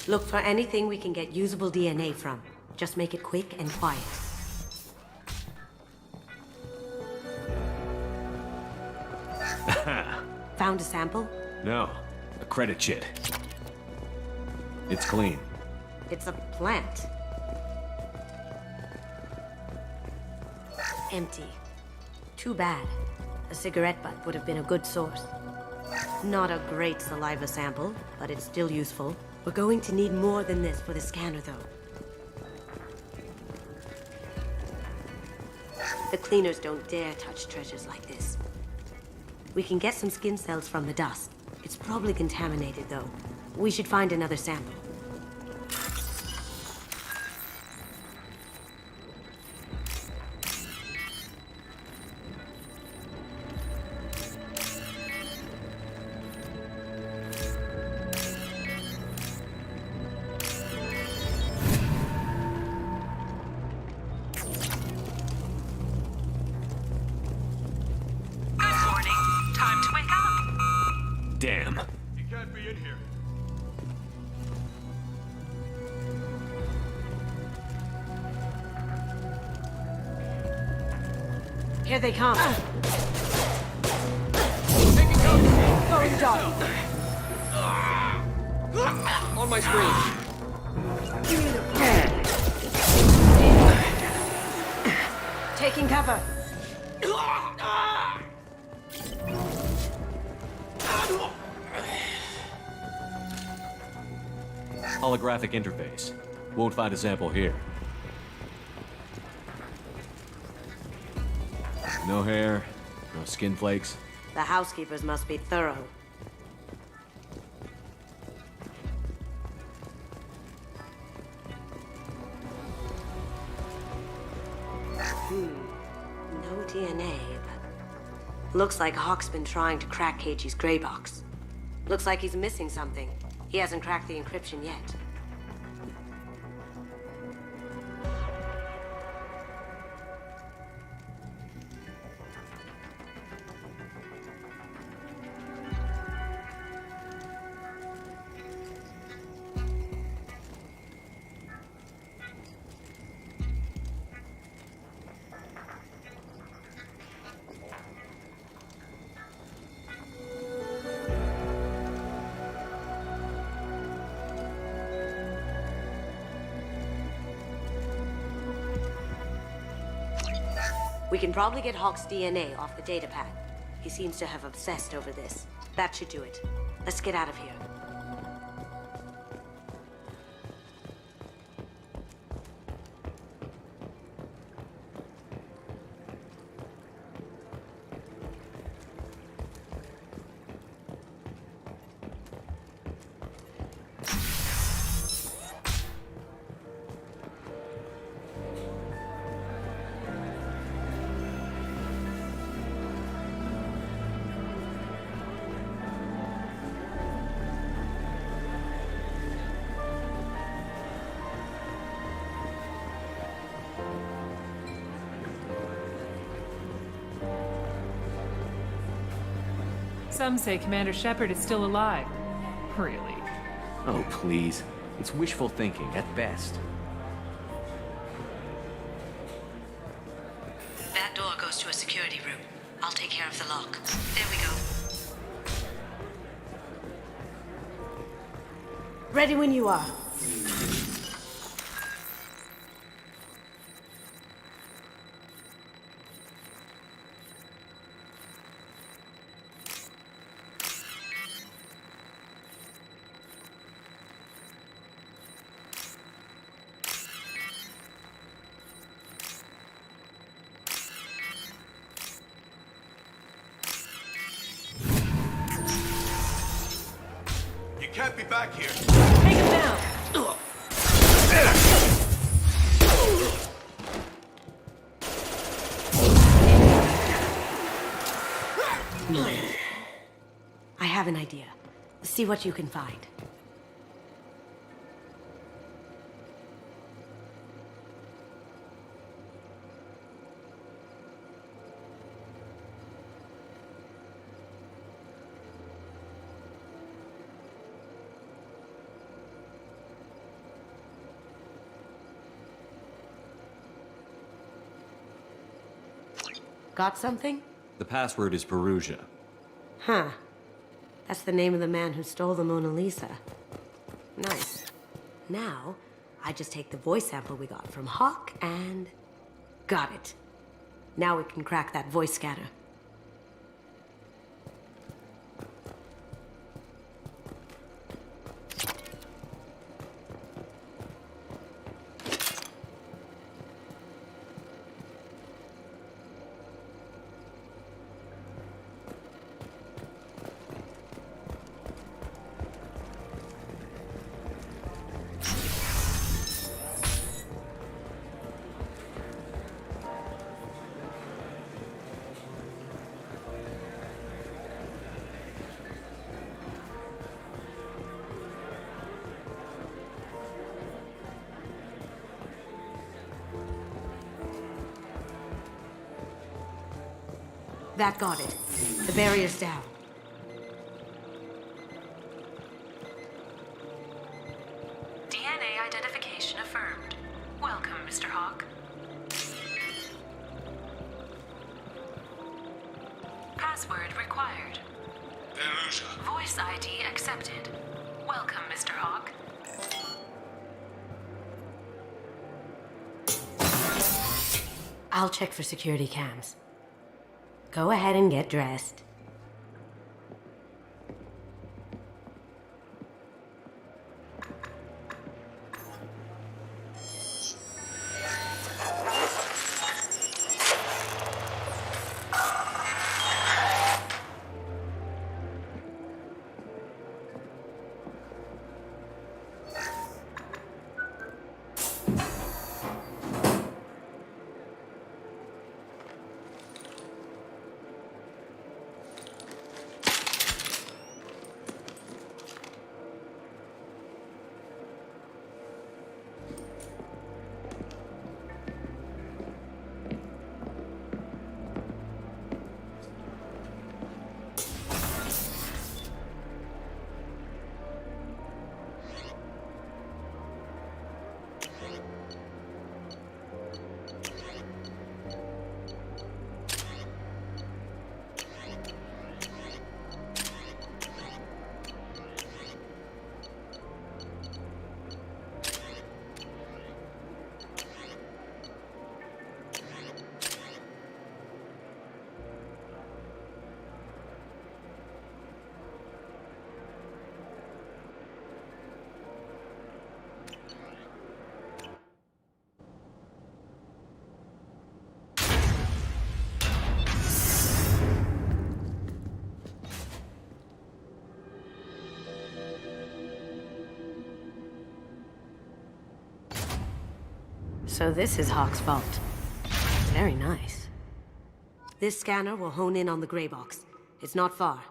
Look for anything we can get usable DNA from. Just make it quick and quiet. Found a sample? No, a credit chit. It's clean. It's a plant. Empty. Too bad. A cigarette butt would have been a good source. Not a great saliva sample, but it's still useful. We're going to need more than this for the scanner, though. The cleaners don't dare touch treasures like this. We can get some skin cells from the dust. It's probably contaminated, though. We should find another sample. Damn. He can't be in here. Here they come. Going dark. On my screen. Taking cover. Holographic interface. Won't find a sample here. No hair, no skin flakes. The housekeepers must be thorough. No DNA, but... Looks like Hawk's been trying to crack KG's gray box. Looks like he's missing something. He hasn't cracked the encryption yet. We can probably get Hawk's DNA off the datapad. He seems to have obsessed over this. That should do it. Let's get out of here. Some say Commander Sherpard is still alive. Really? Oh, please. It's wishful thinking, at best. That door goes to a security room. I'll take care of the lock. There we go. Ready when you are. You can't be back here. Take him down! I have an idea. See what you can find. Got something? The password is Perugia. Huh. That's the name of the man who stole the Mona Lisa. Nice. Now, I just take the voice sample we got from Hawk and... got it. Now we can crack that voice scanner. That got it. The barrier's down. DNA identification affirmed. Welcome, Mr. Hawk. Password required. Voice ID accepted. Welcome, Mr. Hawk. I'll check for security cams. Go ahead and get dressed. So this is Hawk's vault. Very nice. This scanner will hone in on the gray box. It's not far.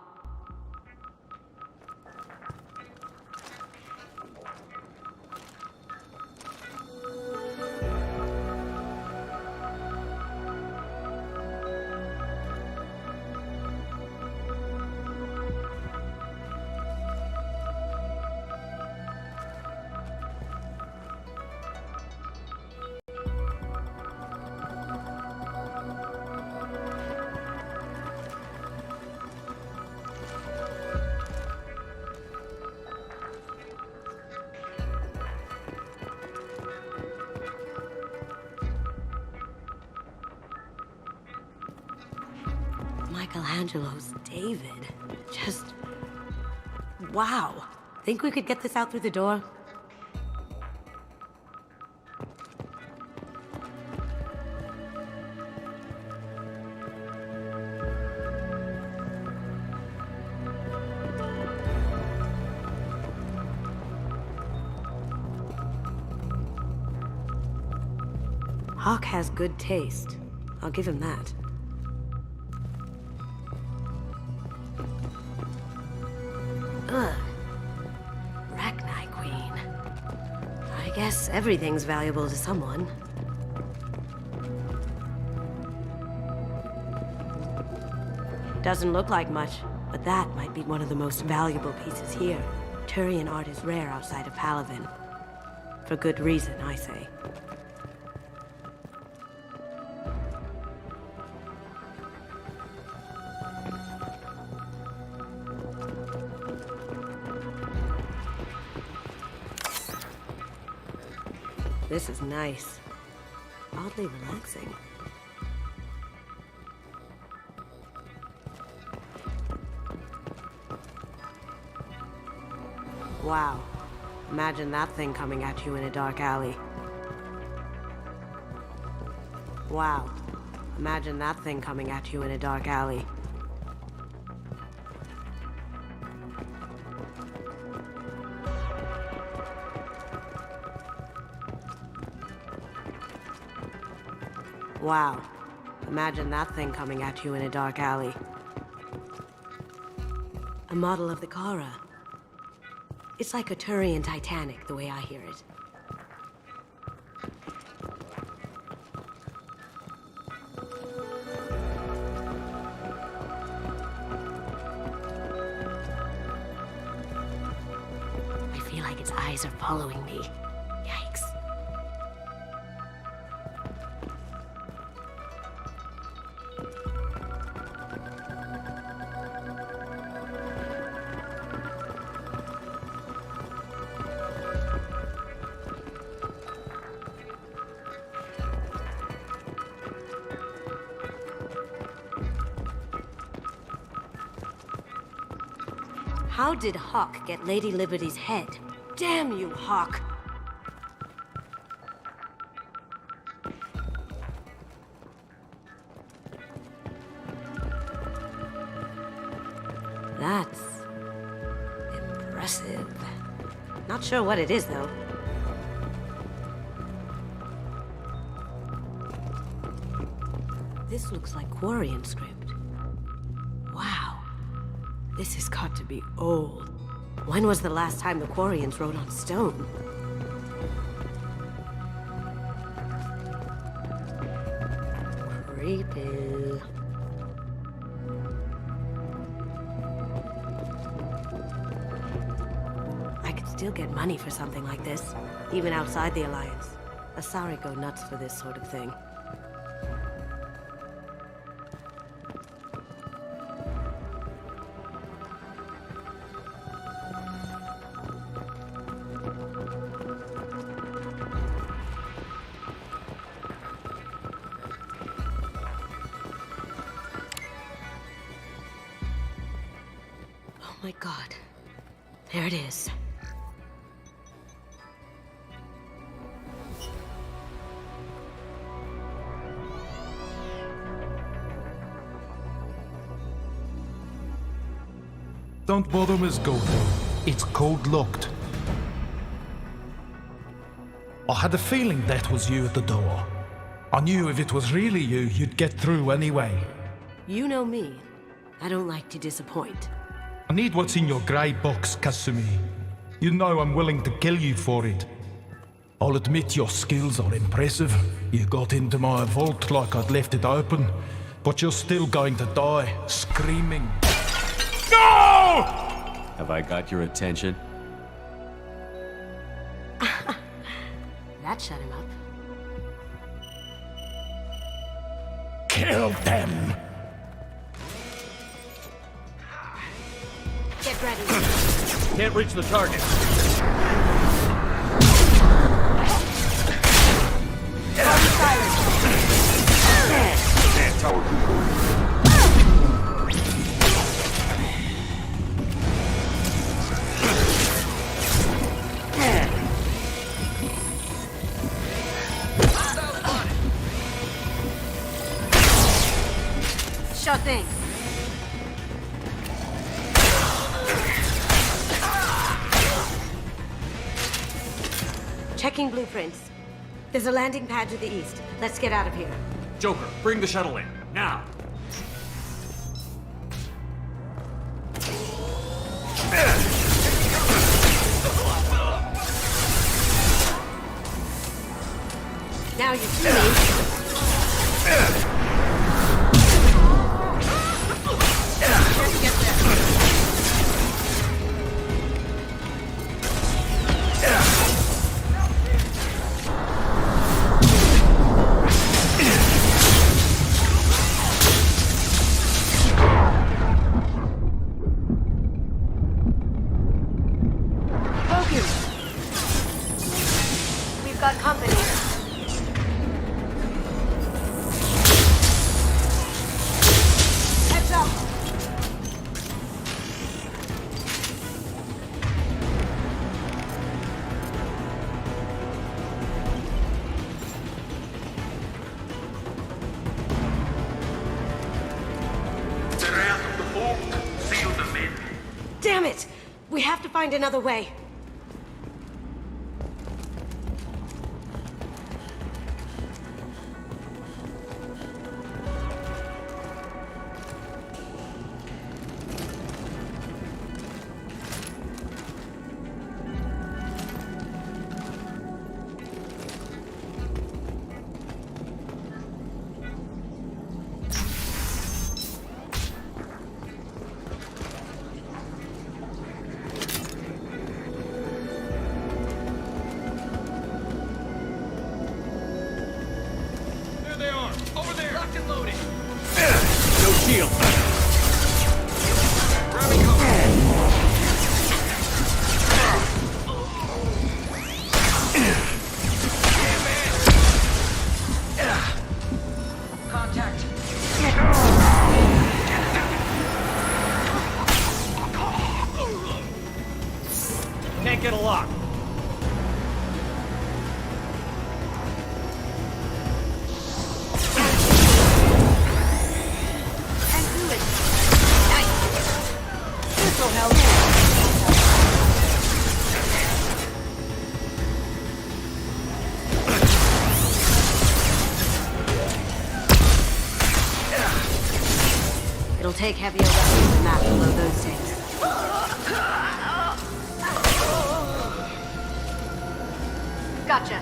Michelangelo's David. Just... wow. Think we could get this out through the door? Hawk has good taste. I'll give him that. Ugh. Rachni Queen. I guess everything's valuable to someone. Doesn't look like much, but that might be one of the most valuable pieces here. Turian art is rare outside of Palaven. For good reason, I say. This is nice. Oddly relaxing. Wow. Imagine that thing coming at you in a dark alley. Wow. Imagine that thing coming at you in a dark alley. Wow. Imagine that thing coming at you in a dark alley. A model of the Kara. It's like a Turian Titanic, the way I hear it. I feel like its eyes are following me. Yikes. How did Hawk get Lady Liberty's head? Damn you, Hawk! That's impressive. Not sure what it is, though. This looks like Quarian script. Wow. This has got to be old. When was the last time the Quarians wrote on stone? Creepy. I could still get money for something like this, even outside the Alliance. Asari go nuts for this sort of thing. Oh my God. There it is. Don't bother, Miss Goto. It's code-locked. I had a feeling that was you at the door. I knew if it was really you, you'd get through anyway. You know me. I don't like to disappoint. I need what's in your grey box, Kasumi. You know I'm willing to kill you for it. I'll admit your skills are impressive. You got into my vault like I'd left it open, but you're still going to die, screaming. No! Have I got your attention? That shut him up. Kill them! Get ready. Can't reach the target. Sure thing. Checking blueprints. There's a landing pad to the east. Let's get out of here. Joker, bring the shuttle in, now! Now you see me. We've got company. Heads up! They're out of the vault. Seal them in. Damn it! We have to find another way. Shield. Contact. It'll take heavier weapons than that to blow those tanks. Gotcha.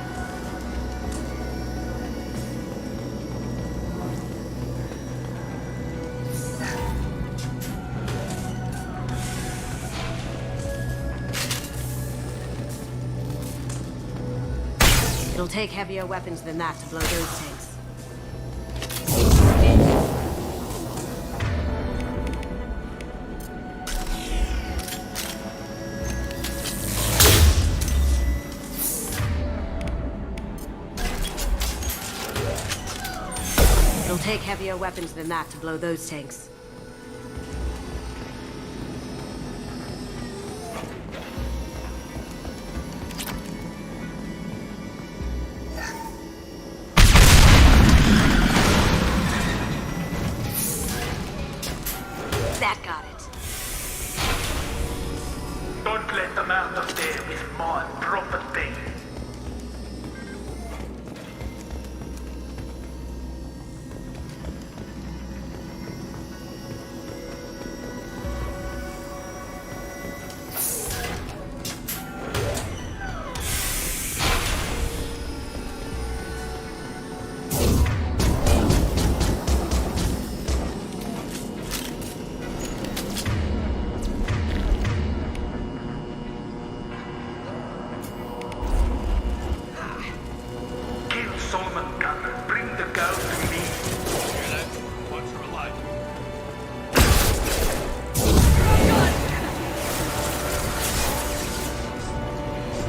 It'll take heavier weapons than that to blow those tanks. It'll take heavier weapons than that to blow those tanks. That got it. Don't let them out of there with my property.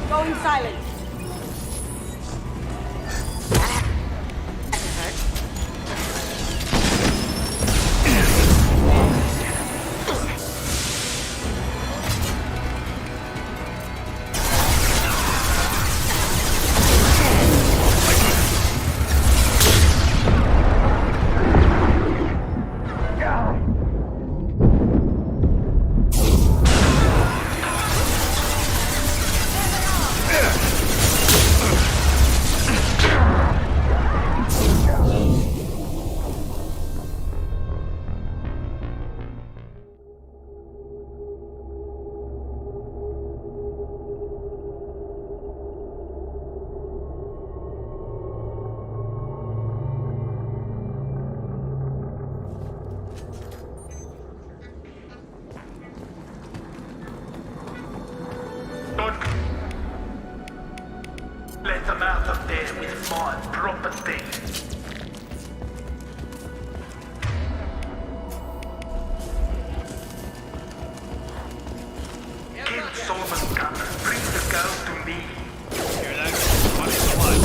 Going silent. Let them out of there with my property. Kill Solomon Gunner. Bring the girl to me. Hear that? Watch the light.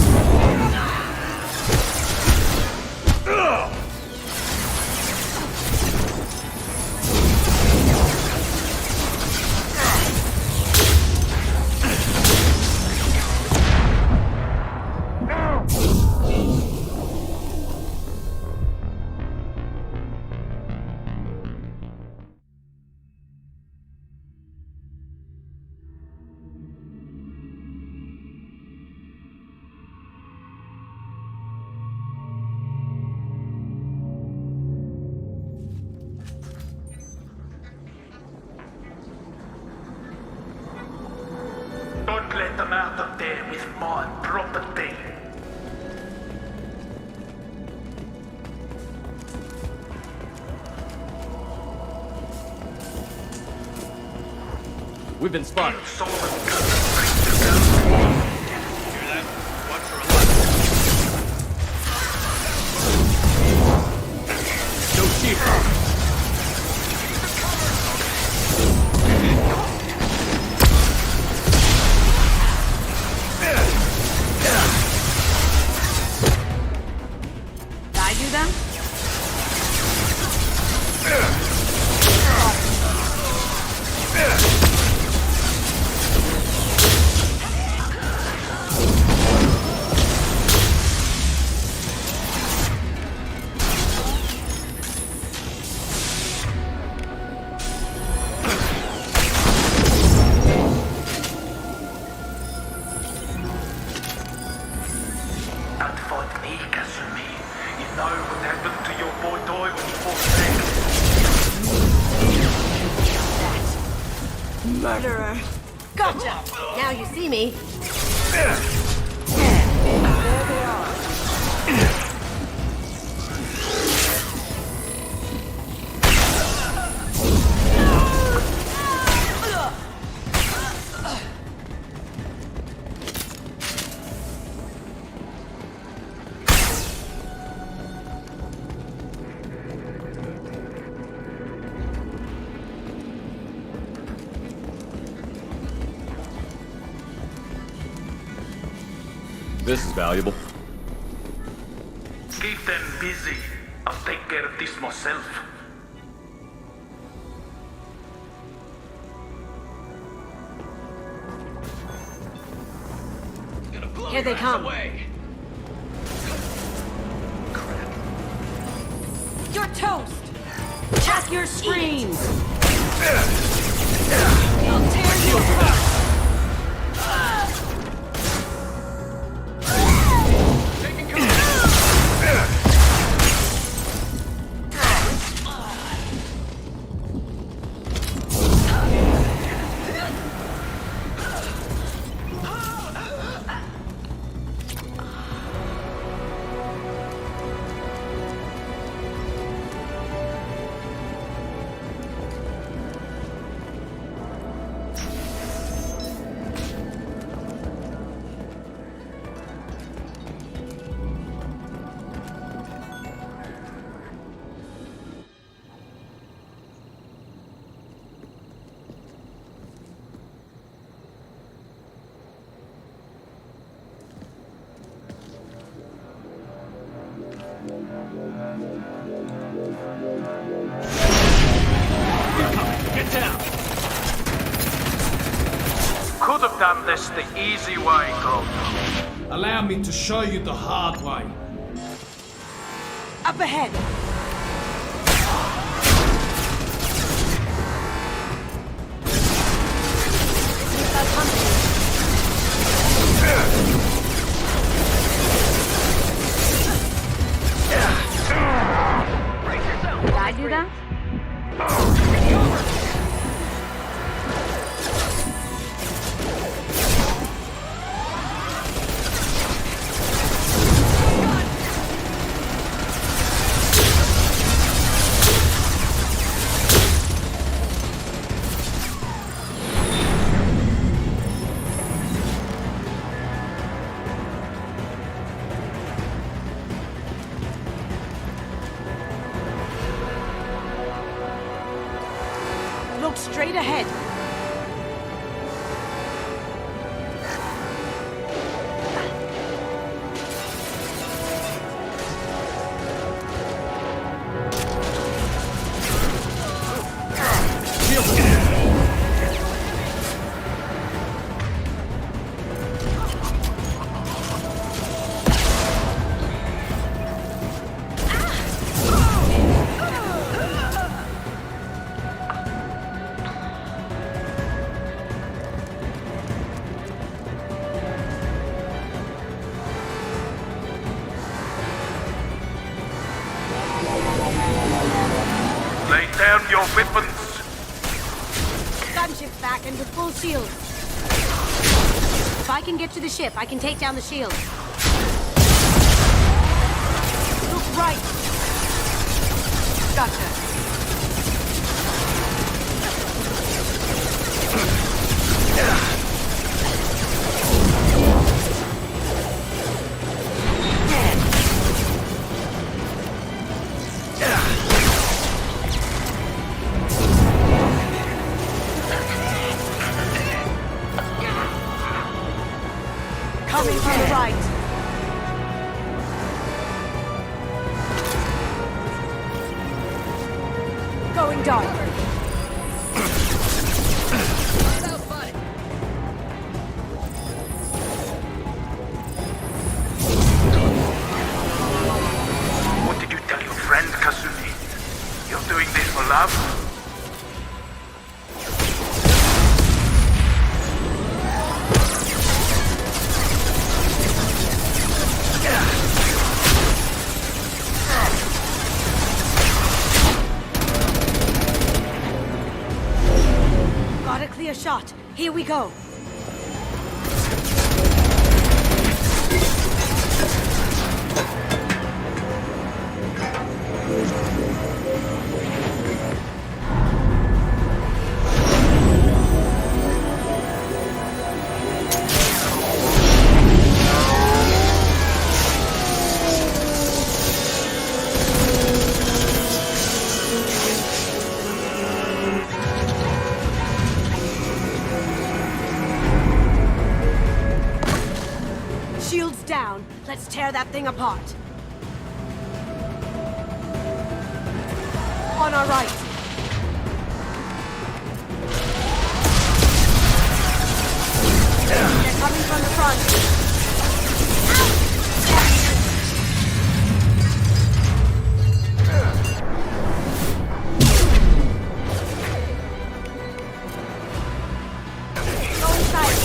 Don't let them out of there with my property. We've been spotted. No shield. I do them? Don't fight me, Kasumi. You know what happened to your boy Toy when he fought Renegade. Murderer! Gotcha! Now you see me. This is valuable. Keep them busy. I'll take care of this myself. Here they come. You're toast! Check your screens! I'll tear you apart! Get down! Could have done this the easy way, Grover. Allow me to show you the hard way. Up ahead! Did I do that? Look straight ahead. Lay down your weapons. Gunship's back and with full shields. If I can get to the ship, I can take down the shield. Look right. Gotcha. Coming from the right. Going dark. What did you tell your friend, Kasumi? You're doing this for love? Here we go. Shields down. Let's tear that thing apart. On our right. They're coming from the front. Go inside.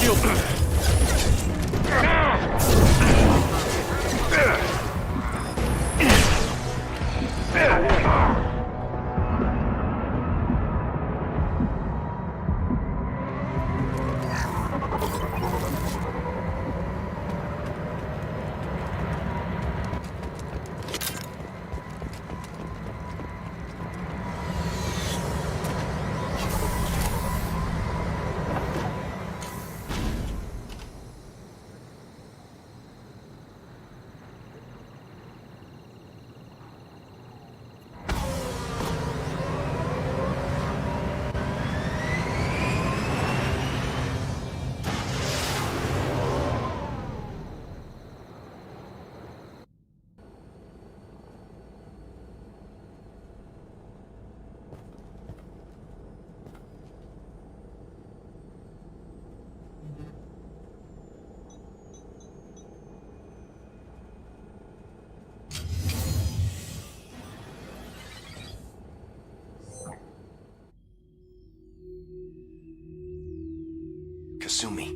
Kasumi,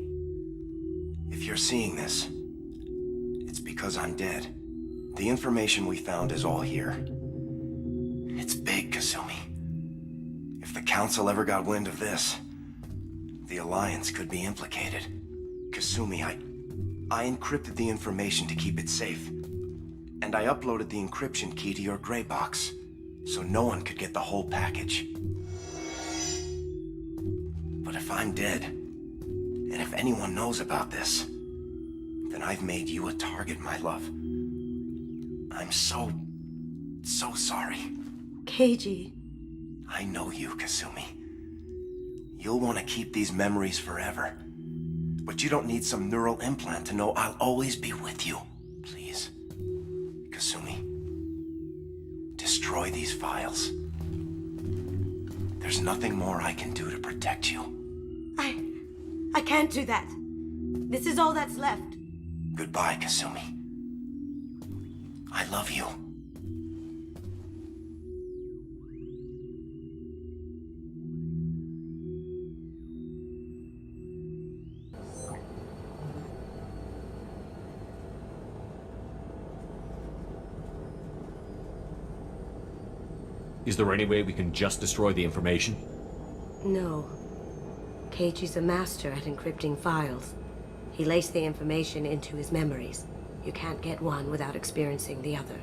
if you're seeing this, it's because I'm dead. The information we found is all here. It's big, Kasumi. If the Council ever got wind of this, the Alliance could be implicated. Kasumi, I encrypted the information to keep it safe. And I uploaded the encryption key to your gray box, so no one could get the whole package. But if I'm dead, and if anyone knows about this, then I've made you a target, my love. I'm so sorry. Keiji. I know you, Kasumi. You'll want to keep these memories forever. But you don't need some neural implant to know I'll always be with you. Please. Kasumi. Destroy these files. There's nothing more I can do to protect you. I can't do that. This is all that's left. Goodbye, Kasumi. I love you. Is there any way we can just destroy the information? No. Keiichi's a master at encrypting files. He laced the information into his memories. You can't get one without experiencing the other.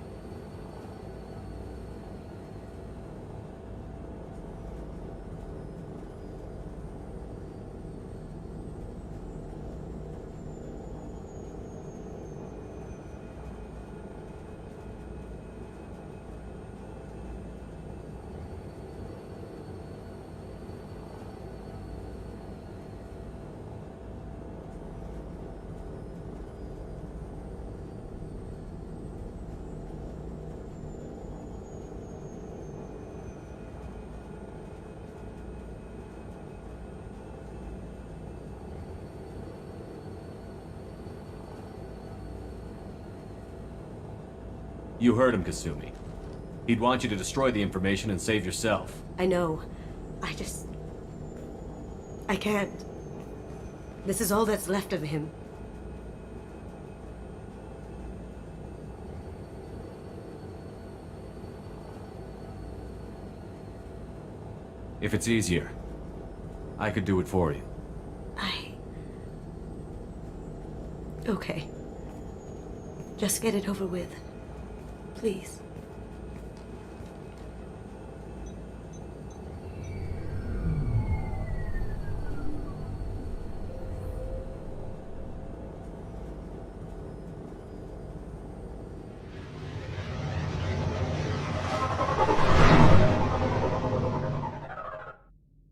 You heard him, Kasumi. He'd want you to destroy the information and save yourself. I know. I can't. This is all that's left of him. If it's easier, I could do it for you. Okay. Just get it over with. Please.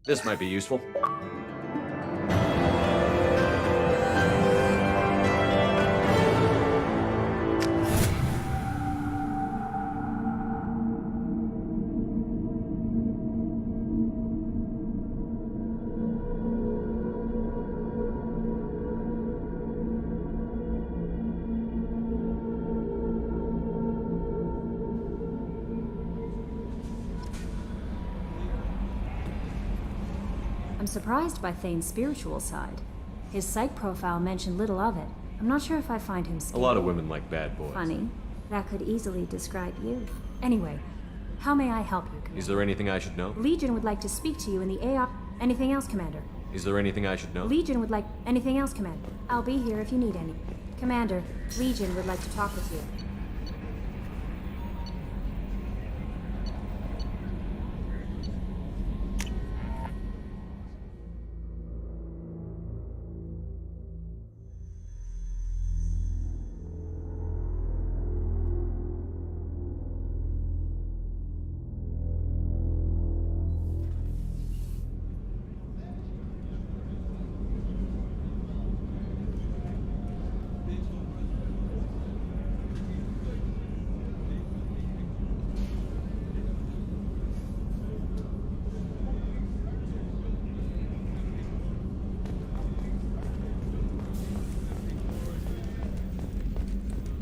This might be useful. I'm surprised by Thane's spiritual side. His psych profile mentioned little of it. I'm not sure if I find him A lot of women like bad boys. funny. That could easily describe you. Anyway, how may I help you, Commander? Is there anything I should know? Legion would like to speak to you in the AI... Anything else, Commander? Is there anything I should know? Legion would like... Anything else, Commander? I'll be here if you need any. Commander, Legion would like to talk with you.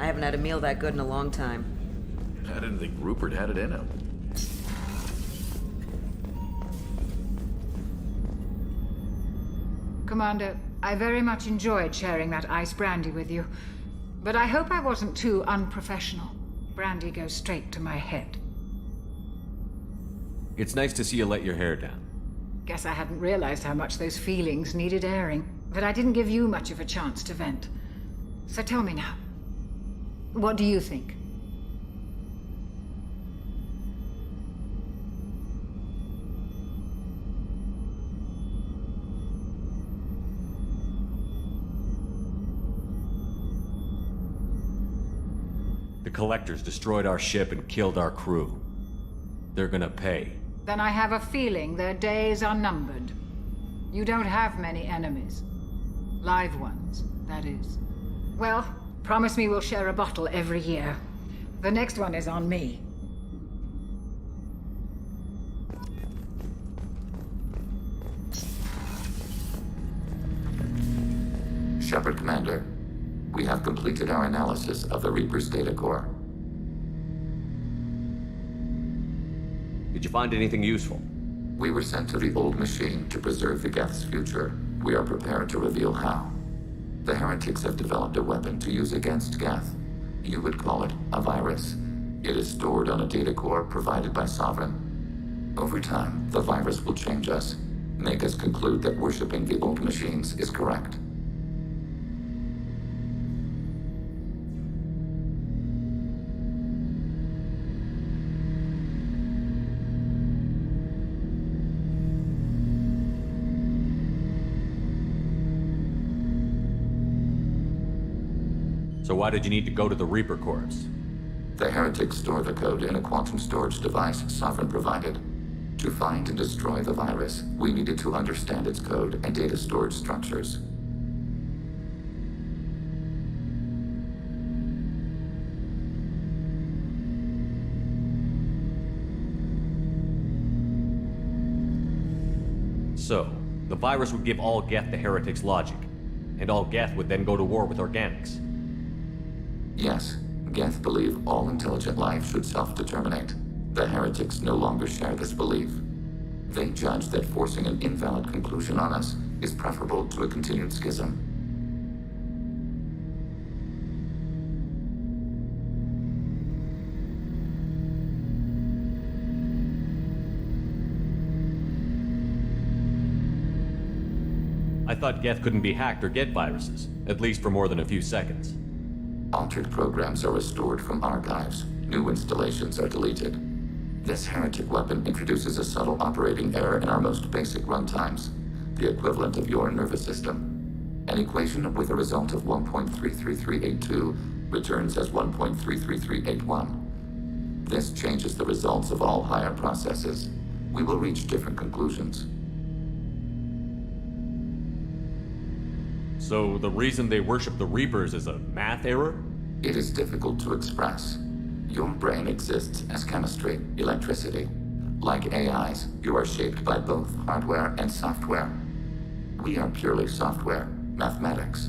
I haven't had a meal that good in a long time. I didn't think Rupert had it in him. Commander, I very much enjoyed sharing that ice brandy with you. But I hope I wasn't too unprofessional. Brandy goes straight to my head. It's nice to see you let your hair down. Guess I hadn't realized how much those feelings needed airing. But I didn't give you much of a chance to vent. So tell me now. What do you think? The Collectors destroyed our ship and killed our crew. They're gonna pay. Then I have a feeling their days are numbered. You don't have many enemies. Live ones, that is. Well, promise me we'll share a bottle every year. The next one is on me. Sherpard, Commander. We have completed our analysis of the Reaper's data core. Did you find anything useful? We were sent to the old machine to preserve the Geth's future. We are prepared to reveal how. The heretics have developed a weapon to use against Geth. You would call it a virus. It is stored on a data core provided by Sovereign. Over time, the virus will change us, make us conclude that worshipping the old machines is correct. So why did you need to go to the Reaper Corps? The heretics store the code in a quantum storage device Sovereign provided. To find and destroy the virus, we needed to understand its code and data storage structures. So, the virus would give all Geth the heretics' logic, and all Geth would then go to war with organics. Yes, Geth believe all intelligent life should self-determinate. The heretics no longer share this belief. They judge that forcing an invalid conclusion on us is preferable to a continued schism. I thought Geth couldn't be hacked or get viruses, at least for more than a few seconds. Altered programs are restored from archives. New installations are deleted. This heretic weapon introduces a subtle operating error in our most basic runtimes, the equivalent of your nervous system. An equation with a result of 1.33382 returns as 1.33381. This changes the results of all higher processes. We will reach different conclusions. So the reason they worship the Reapers is a math error? It is difficult to express. Your brain exists as chemistry, electricity. Like AIs, you are shaped by both hardware and software. We are purely software, mathematics.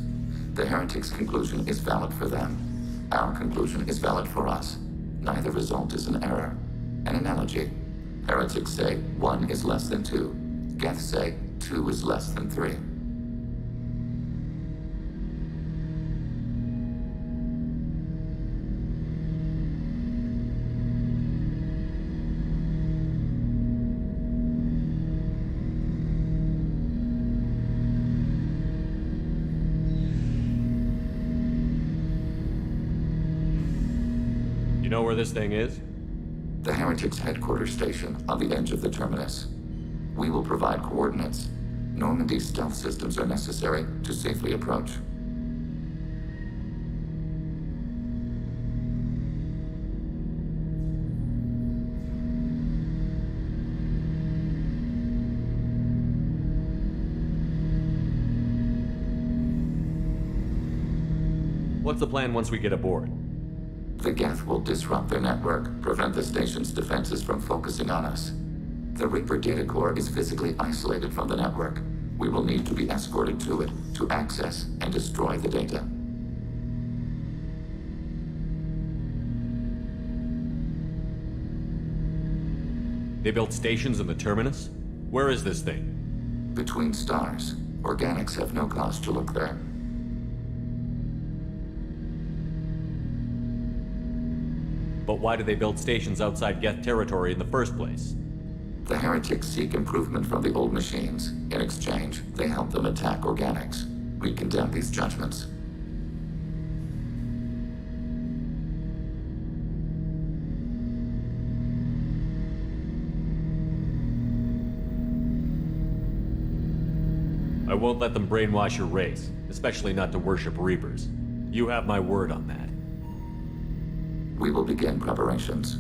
The heretic's conclusion is valid for them. Our conclusion is valid for us. Neither result is an error. An analogy. Heretics say 1 is less than 2. Geth say 2 is less than 3. You know where this thing is? The Heretics' headquarters station on the edge of the terminus. We will provide coordinates. Normandy's stealth systems are necessary to safely approach. What's the plan once we get aboard? The Geth will disrupt their network, prevent the station's defenses from focusing on us. The Reaper data core is physically isolated from the network. We will need to be escorted to it to access and destroy the data. They built stations in the terminus? Where is this thing? Between stars. Organics have no cause to look there. But why do they build stations outside Geth territory in the first place? The heretics seek improvement from the old machines. In exchange, they help them attack organics. We condemn these judgments. I won't let them brainwash your race, especially not to worship Reapers. You have my word on that. We will begin preparations.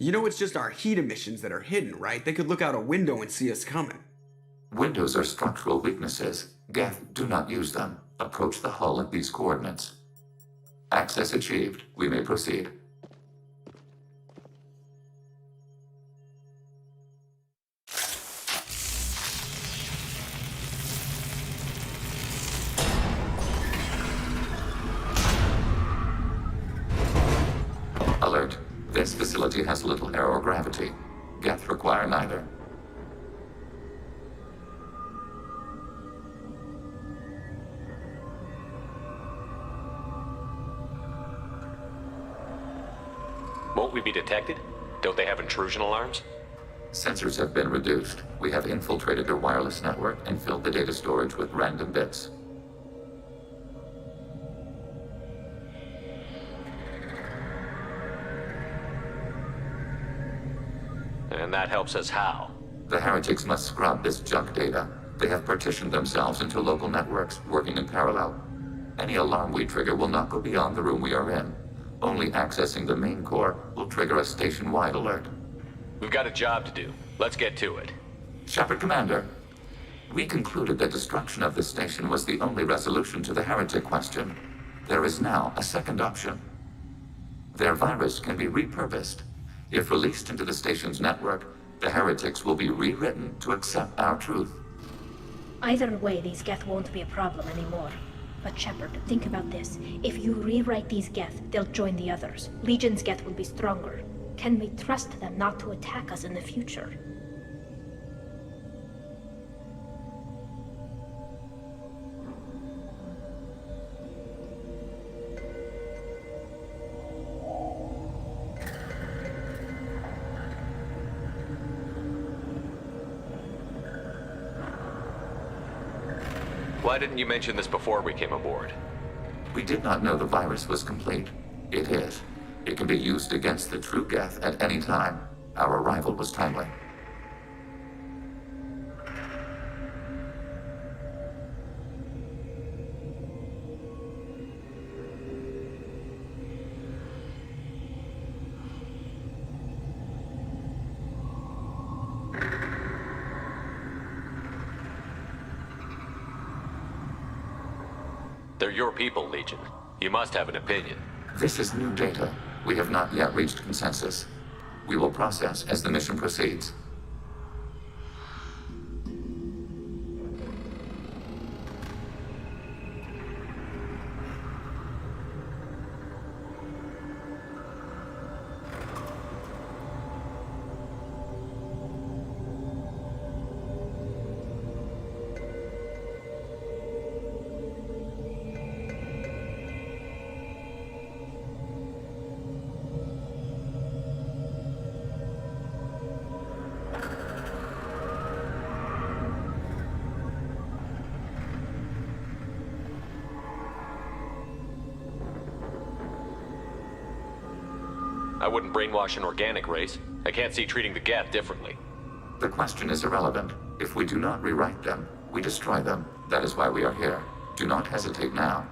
You know it's just our heat emissions that are hidden, right? They could look out a window and see us coming. Windows are structural weaknesses. Geth, do not use them. Approach the hull at these coordinates. Access achieved. We may proceed. Alert. This facility has little aerogravity. Geth require neither. Won't we be detected? Don't they have intrusion alarms? Sensors have been reduced. We have infiltrated their wireless network and filled the data storage with random bits. And that helps us how? The heretics must scrub this junk data. They have partitioned themselves into local networks, working in parallel. Any alarm we trigger will not go beyond the room we are in. Only accessing the main core will trigger a station-wide alert. We've got a job to do. Let's get to it. Sherpard Commander, we concluded that destruction of this station was the only resolution to the heretic question. There is now a second option. Their virus can be repurposed. If released into the station's network, the heretics will be rewritten to accept our truth. Either way, these Geth won't be a problem anymore. But Sherpard, think about this. If you rewrite these Geth, they'll join the others. Legion's Geth will be stronger. Can we trust them not to attack us in the future? Why didn't you mention this before we came aboard? We did not know the virus was complete. It is. It can be used against the true Geth at any time. Our arrival was timely. They're your people, Legion. You must have an opinion. This is new data. We have not yet reached consensus. We will process as the mission proceeds. I wouldn't brainwash an organic race. I can't see treating the Geth differently. The question is irrelevant. If we do not rewrite them, we destroy them. That is why we are here. Do not hesitate now.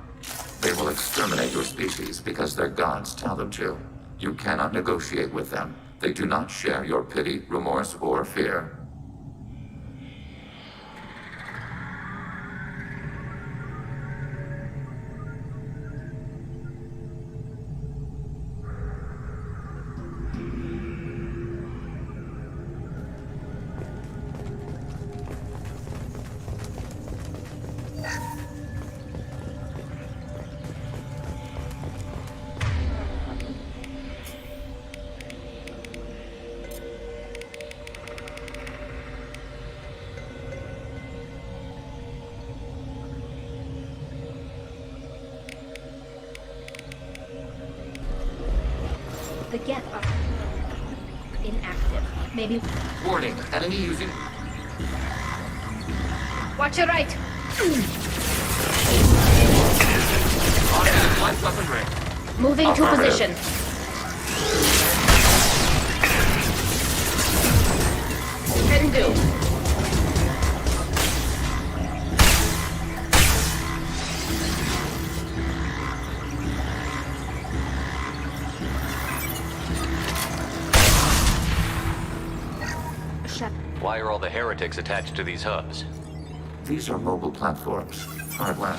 They will exterminate your species because their gods tell them to. You cannot negotiate with them. They do not share your pity, remorse, or fear. The Geth are inactive. Maybe. Warning, enemy using... Watch your right! Light weaponry. Moving to position. Can do. why are all the heretics attached to these hubs? These are mobile platforms, hardware.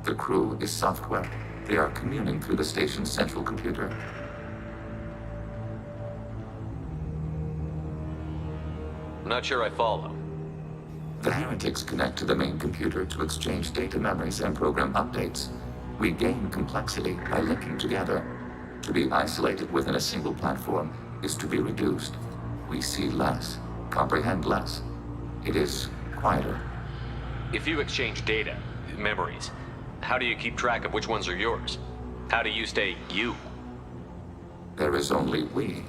The crew is software. They are communing through the station's central computer. I'm not sure I follow. The heretics connect to the main computer to exchange data memories and program updates. We gain complexity by linking together. To be isolated within a single platform is to be reduced. We see less, comprehend less. It is quieter. If you exchange data, memories, how do you keep track of which ones are yours? How do you stay you? There is only we.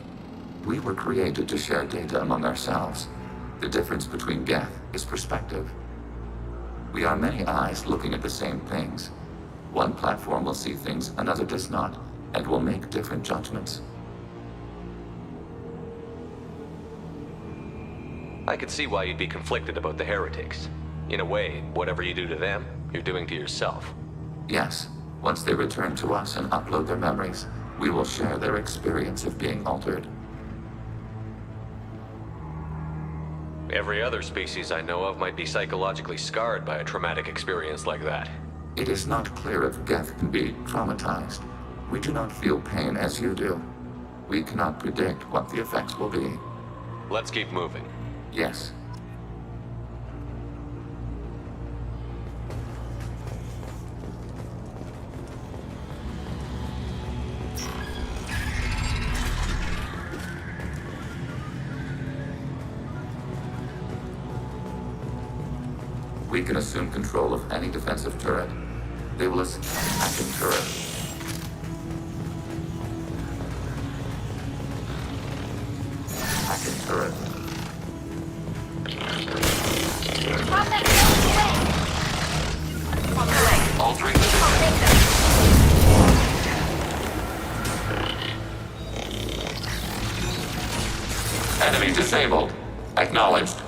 We were created to share data among ourselves. The difference between Geth is perspective. We are many eyes looking at the same things. One platform will see things another does not, and will make different judgments. I could see why you'd be conflicted about the heretics. In a way, whatever you do to them, you're doing to yourself. Yes, once they return to us and upload their memories, we will share their experience of being altered. Every other species I know of might be psychologically scarred by a traumatic experience like that. It is not clear if Geth can be traumatized. We do not feel pain as you do. We cannot predict what the effects will be. Let's keep moving. Yes. We can assume control of any defensive turret. They will assume attacking turret. Attacking turret. Altering position. Enemy disabled. Acknowledged.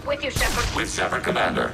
With you, Sherpard. With Sherpard, Commander.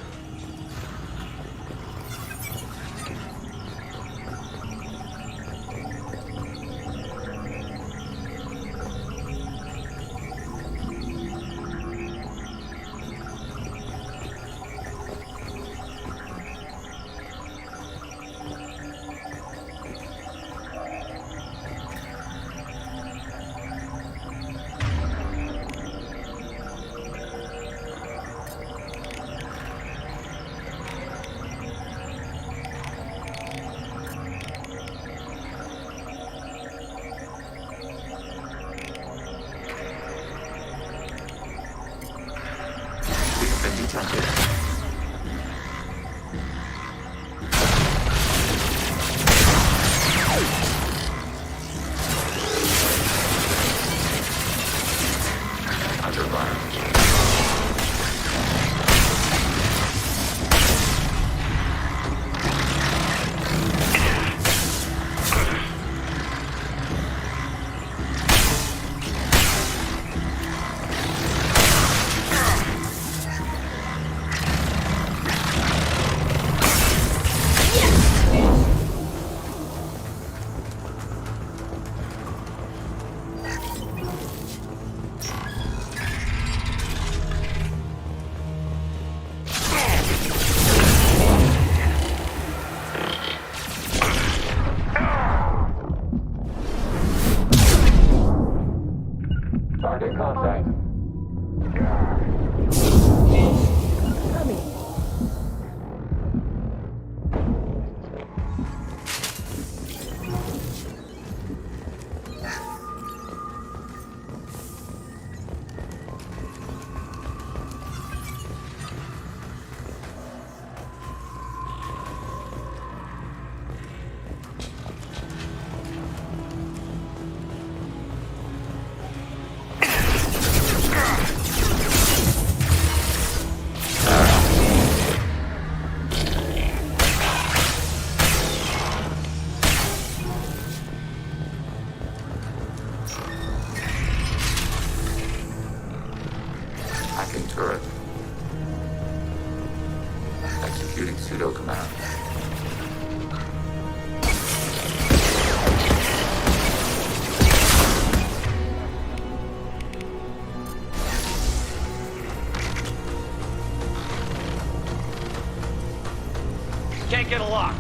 Can't get a lock.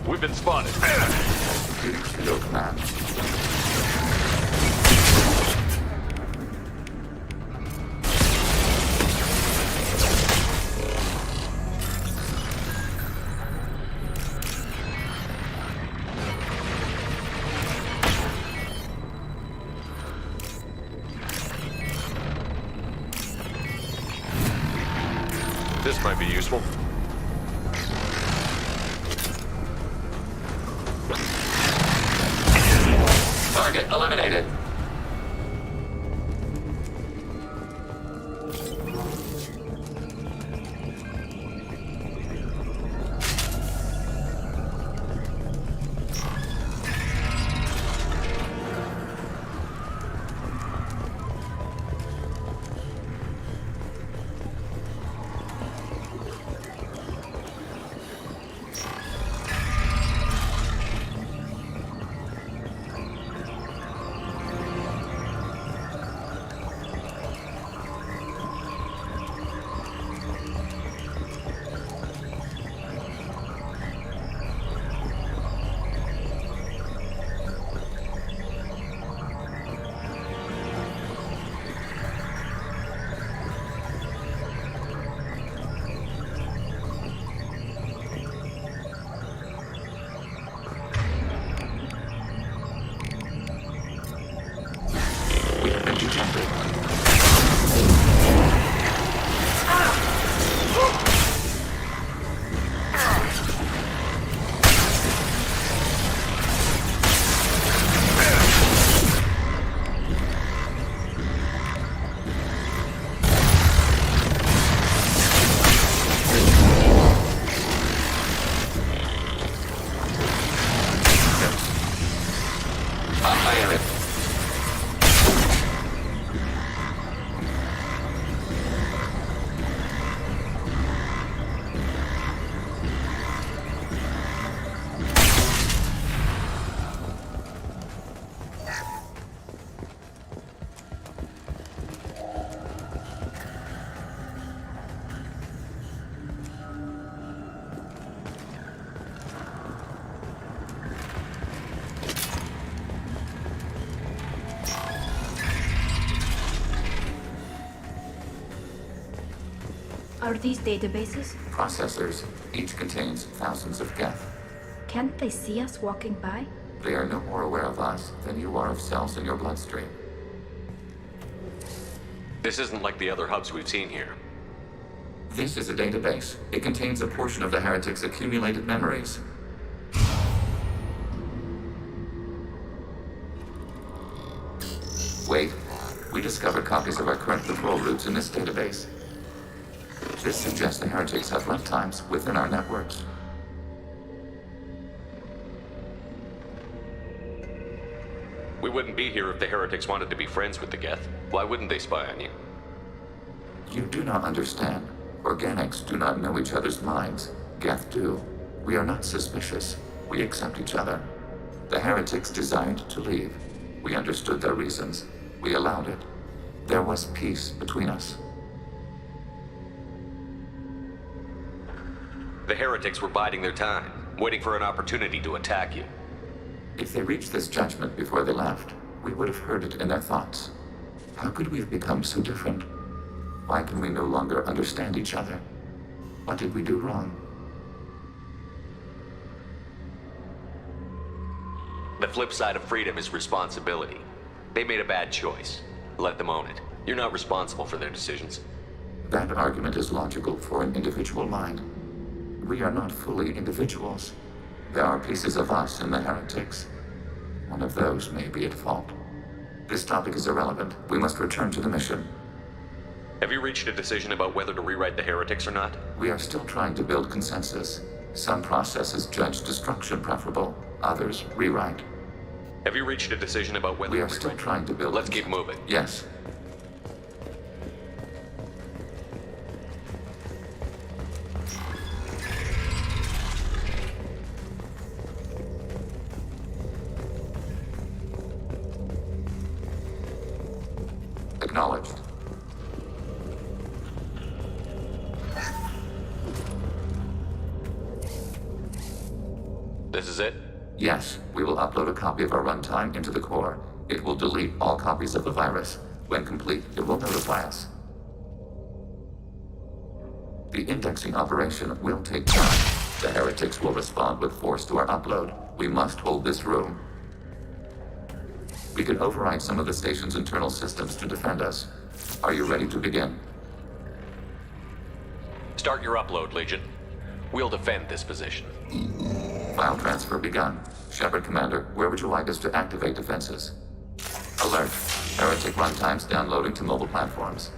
We've been spotted. Your command. This might be useful. Target eliminated. Are these databases? Processors. Each contains thousands of geth. Can't they see us walking by? They are no more aware of us than you are of cells in your bloodstream. This isn't like the other hubs we've seen here. This is a database. It contains a portion of the heretic's accumulated memories. Wait. We discovered copies of our current patrol routes in this database. This suggests the heretics have lifetimes within our networks. We wouldn't be here if the heretics wanted to be friends with the geth. Why wouldn't they spy on you? You do not understand. Organics do not know each other's minds. Geth do. We are not suspicious. We accept each other. The heretics desired to leave. We understood their reasons. We allowed it. There was peace between us. The heretics were biding their time, waiting for an opportunity to attack you. If they reached this judgment before they left, we would have heard it in their thoughts. How could we have become so different? Why can we no longer understand each other? What did we do wrong? flip side of freedom is responsibility. They made a bad choice. Let them own it. You're not responsible for their decisions. That argument is logical for an individual mind. We are not fully individuals. There are pieces of us in the heretics. One of those may be at fault. This topic is irrelevant. We must return to the mission. Have you reached a decision about whether to rewrite the heretics or not? We are still trying to build consensus. Some processes judge destruction preferable, others rewrite. Have you reached a decision about whether we are still trying to build... Let's keep moving. Yes. Acknowledged. This is it? Yes, we will upload a copy of our runtime into the core. It will delete all copies of the virus. When complete, it will notify us. The indexing operation will take time. The heretics will respond with force to our upload. We must hold this room. We can override some of the station's internal systems to defend us. Are you ready to begin? Start your upload, Legion. We'll defend this position. File transfer begun. Sherpard Commander, where would you like us to activate defenses? Alert. Heretic runtimes downloading to mobile platforms.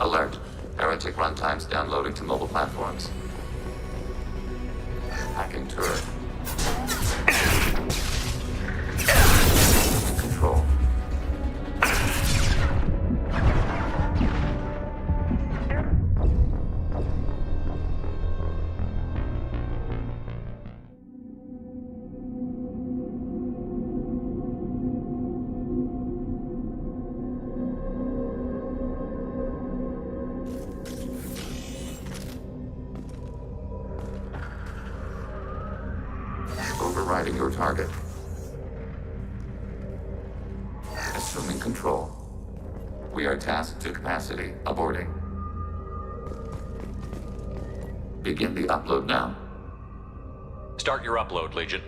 Alert. Heretic runtimes downloading to mobile platforms. Hacking turret. Control. Overriding your target. Assuming control. We are tasked to capacity. Aborting. Begin the upload now. Start your upload, Legion.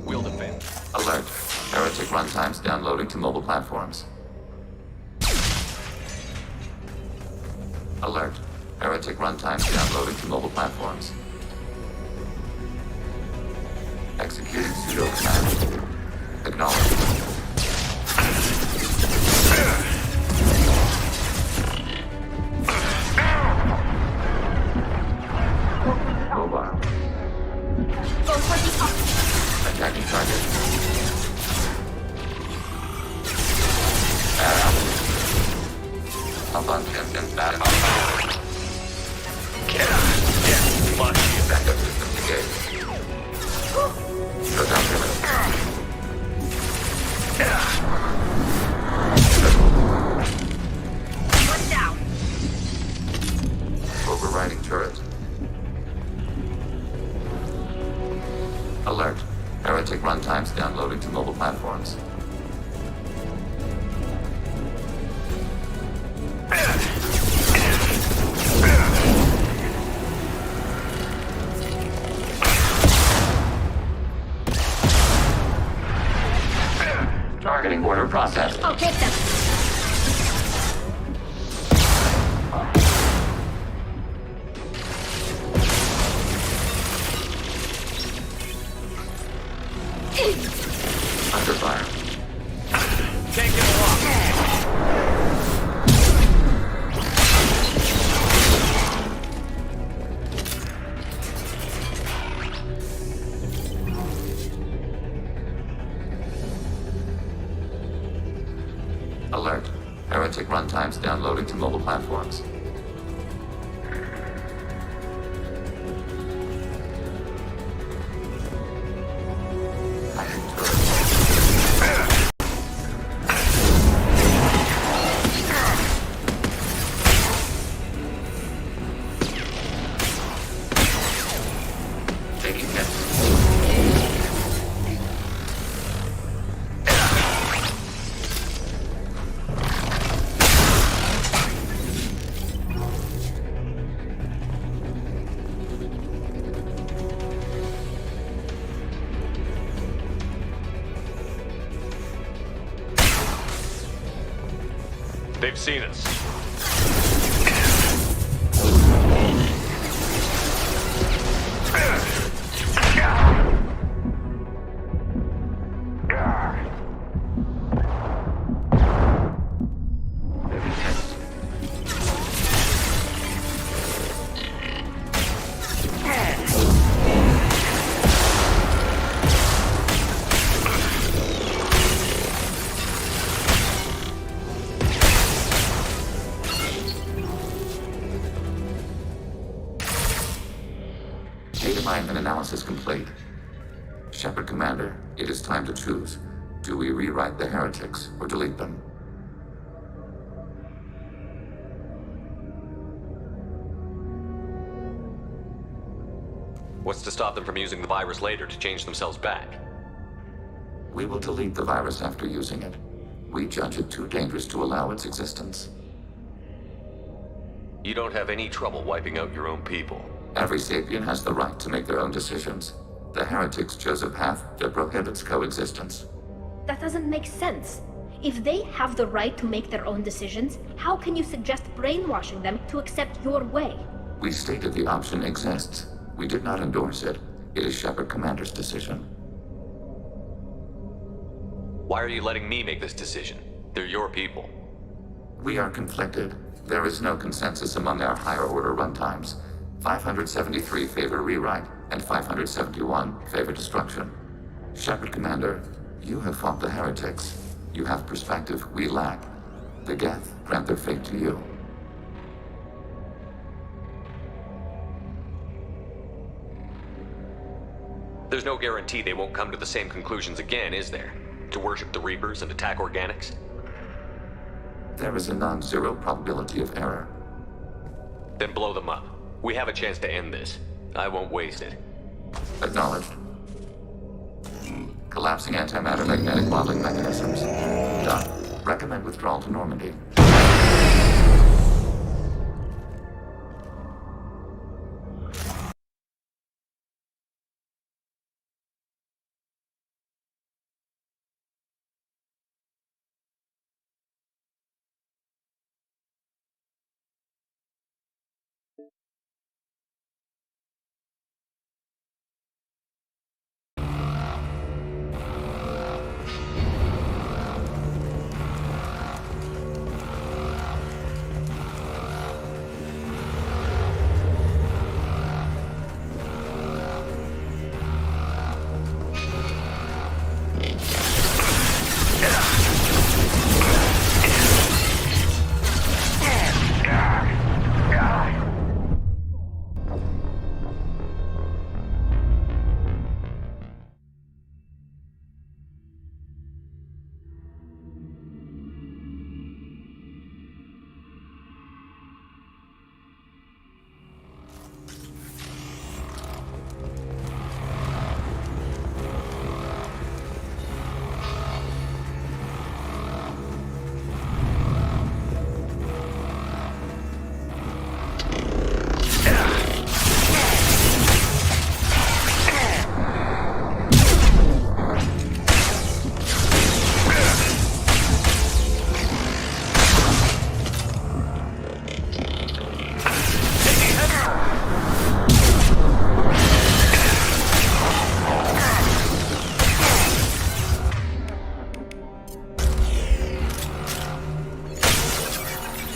We'll defend. Alert. Heretic runtimes downloading to mobile platforms. Alert. Heretic runtimes downloading to mobile platforms. Executing pseudo command. Acknowledged. Mobile. Attacking target. Abundant battle. Get out! Get much. Backup systems engaged. Shutdown limit. One down. Overriding turret. Alert. Heretic runtimes downloading to mobile platforms. Targeting order processed. I'll take them. Under fire. Can't get along. Alert. Heretic runtimes downloading to mobile platforms. Taking hits. They've seen us. Data analysis complete. Sherpard Commander, it is time to choose. Do we rewrite the heretics or delete them? What's to stop them from using the virus later to change themselves back? We will delete the virus after using it. We judge it too dangerous to allow its existence. You don't have any trouble wiping out your own people. Every sapient has the right to make their own decisions. The heretics chose a path that prohibits coexistence. That doesn't make sense. If they have the right to make their own decisions, how can you suggest brainwashing them to accept your way? We stated the option exists. We did not endorse it. It is Sherpard Commander's decision. Why are you letting me make this decision? They're your people. We are conflicted. There is no consensus among our higher-order runtimes. 573 favor rewrite, and 571 favor destruction. Sherpard Commander, you have fought the heretics. You have perspective we lack. The Geth grant their fate to you. There's no guarantee they won't come to the same conclusions again, is there? To worship the Reapers and attack organics? There is a non-zero probability of error. Then blow them up. We have a chance to end this. I won't waste it. Acknowledged. Collapsing antimatter magnetic modeling mechanisms. Done. Recommend withdrawal to Normandy.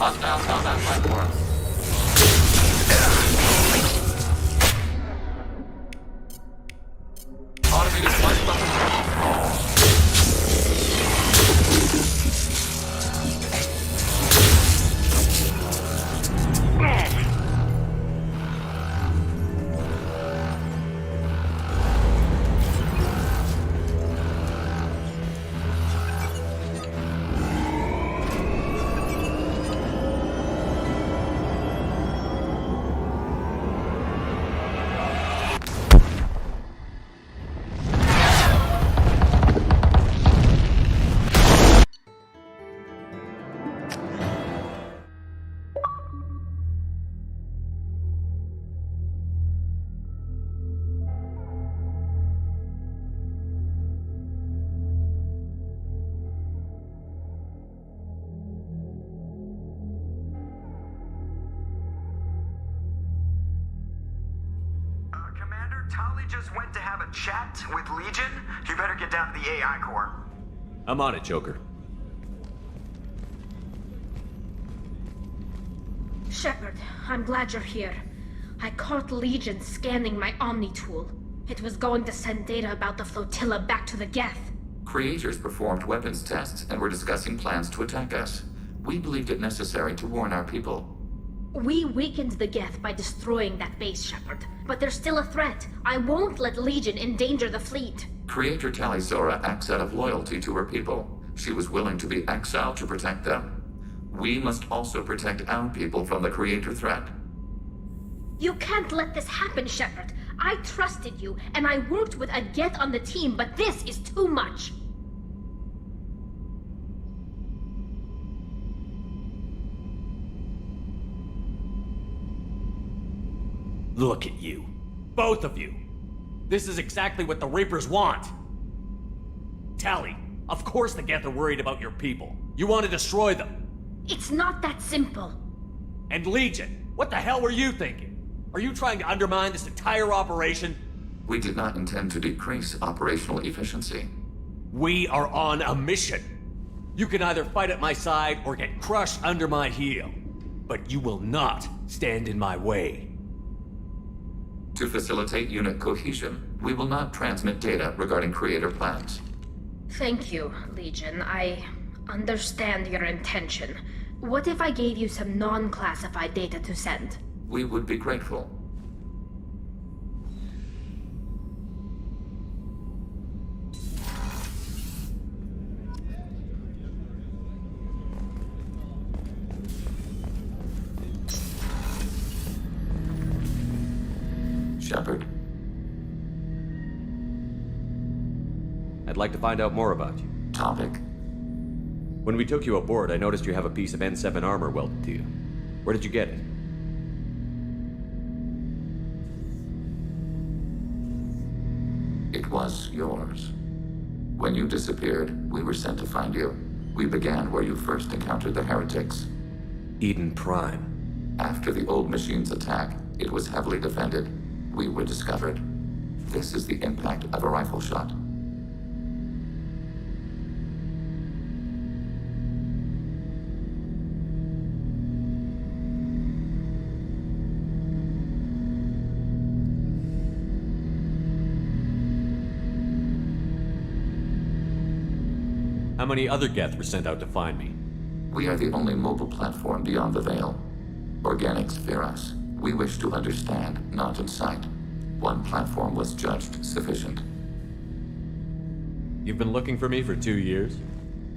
Hostiles on that platform. Automated flight button. just went to have a chat with Legion, you better get down to the AI core. I'm on it, Joker. Sherpard, I'm glad you're here. I caught Legion scanning my Omni tool. It was going to send data about the flotilla back to the Geth. Creators performed weapons tests and were discussing plans to attack us. We believed it necessary to warn our people. We weakened the Geth by destroying that base, Sherpard. But there's still a threat. I won't let Legion endanger the fleet. Creator Talizora acts out of loyalty to her people. She was willing to be exiled to protect them. We must also protect our people from the Creator threat. You can't let this happen, Sherpard. I trusted you, and I worked with a Geth on the team, but this is too much. Look at you. Both of you. This is exactly what the Reapers want. Tally, of course the Geth are worried about your people. You want to destroy them. It's not that simple. And Legion, what the hell were you thinking? Are you trying to undermine this entire operation? We did not intend to decrease operational efficiency. We are on a mission. You can either fight at my side or get crushed under my heel. But you will not stand in my way. To facilitate unit cohesion, we will not transmit data regarding Creator plans. Thank you, Legion. I understand your intention. What if I gave you some non-classified data to send? We would be grateful. Sherpard. I'd like to find out more about you. Topic. When we took you aboard, I noticed you have a piece of N7 armor welded to you. Where did you get it? It was yours. When you disappeared, we were sent to find you. We began where you first encountered the heretics. Eden Prime. After the old machine's attack, it was heavily defended. We were discovered. This is the impact of a rifle shot. How many other Geth were sent out to find me? We are the only mobile platform beyond the Veil. Organics fear us. We wish to understand, not incite. One platform was judged sufficient. You've been looking for me for 2 years?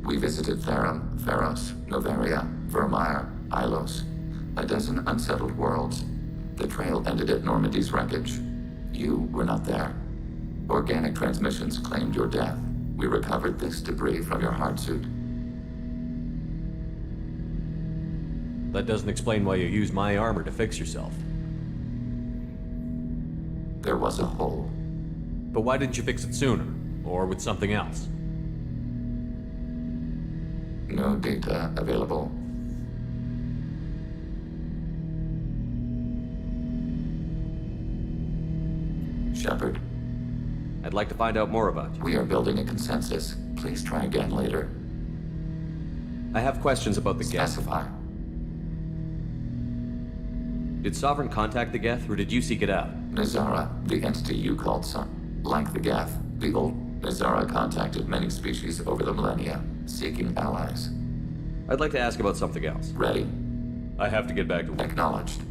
We visited Therum, Pharos, Novaria, Vermeer, Ilos. A dozen unsettled worlds. The trail ended at Normandy's wreckage. You were not there. Organic transmissions claimed your death. We recovered this debris from your hard suit. That doesn't explain why you used my armor to fix yourself. There was a hole. But why didn't you fix it sooner? Or with something else? No data available. Sherpard. I'd like to find out more about you. We are building a consensus. Please try again later. I have questions about the Geth. Specify. Did Sovereign contact the Geth, or did you seek it out? Nazara, the entity you called son. Like the Geth, the old Nazara contacted many species over the millennia, seeking allies. I'd like to ask about something else. Ready. I have to get back to work. Acknowledged.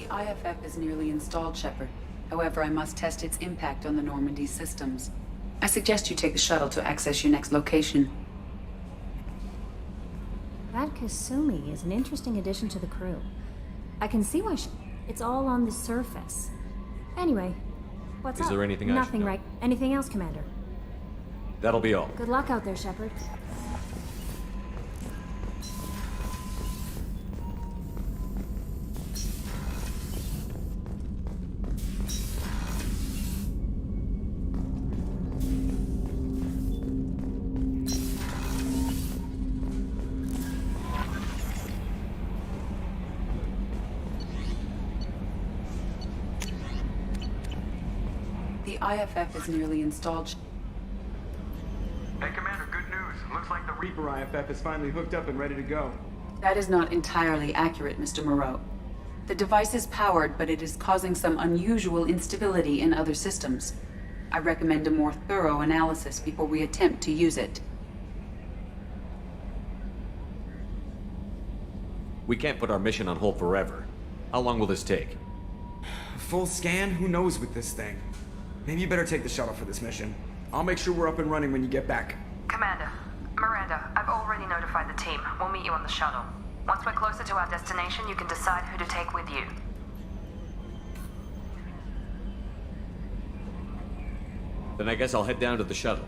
The IFF is nearly installed, Sherpard. However, I must test its impact on the Normandy systems. I suggest you take the shuttle to access your next location. That Kasumi is an interesting addition to the crew. I can see why it's all on the surface. Anyway, what's up? Is there anything I should Nothing, know? right? Anything else, Commander? That'll be all. Good luck out there, Sherpard. The IFF is nearly installed. Hey, Commander, good news. Looks like the Reaper IFF is finally hooked up and ready to go. That is not entirely accurate, Mr. Moreau. The device is powered, but it is causing some unusual instability in other systems. I recommend a more thorough analysis before we attempt to use it. We can't put our mission on hold forever. How long will this take? A full scan? Who knows with this thing? Maybe you better take the shuttle for this mission. I'll make sure we're up and running when you get back. Commander, Miranda, I've already notified the team. We'll meet you on the shuttle. Once we're closer to our destination, you can decide who to take with you. Then I guess I'll head down to the shuttle.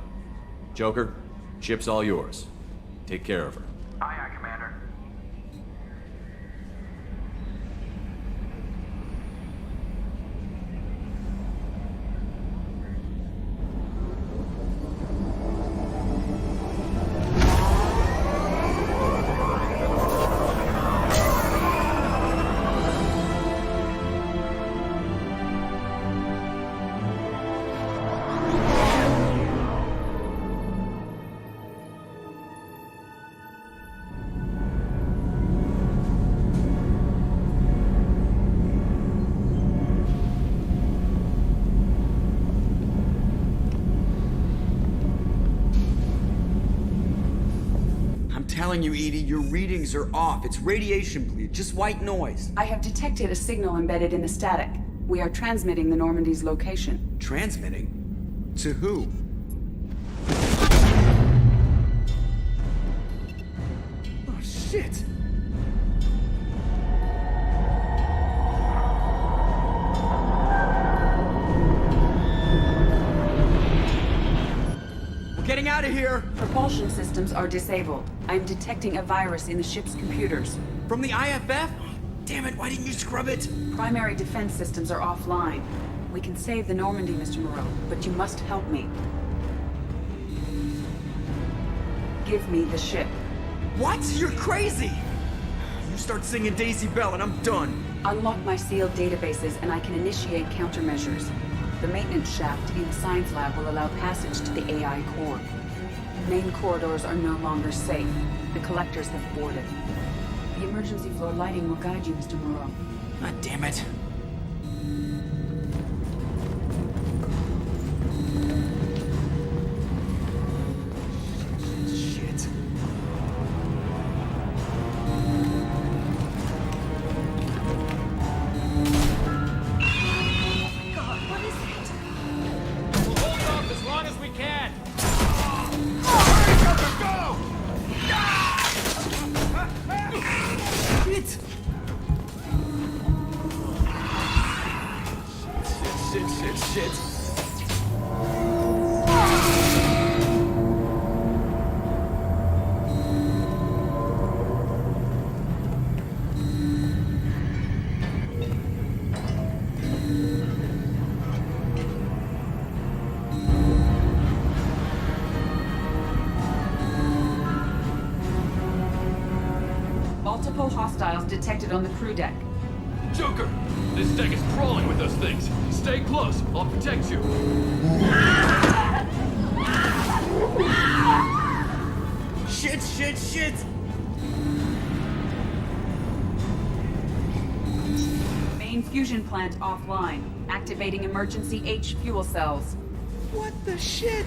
Joker, ship's all yours. Take care of her. Aye, aye, Commander. Telling you, Edie, your readings are off. It's radiation bleed, just white noise. I have detected a signal embedded in the static. We are transmitting the Normandy's location. Transmitting? To who? Oh, shit! We're getting out of here! Propulsion systems are disabled. I'm detecting a virus in the ship's computers. From the IFF? Damn it, why didn't you scrub it? Primary defense systems are offline. We can save the Normandy, Mr. Moreau, but you must help me. Give me the ship. What? You're crazy! You start singing Daisy Bell and I'm done. Unlock my sealed databases and I can initiate countermeasures. The maintenance shaft in the science lab will allow passage to the AI core. Main corridors are no longer safe. The collectors have boarded. The emergency floor lighting will guide you, Mr. Moreau. God damn it. Shit. God, what is it? We'll hold off as long as we can. Shit. Multiple hostiles detected on the crew deck. Joker! This deck is crawling with those things. Stay close. I'll protect you. Shit! Main fusion plant offline. Activating emergency H fuel cells. What the shit?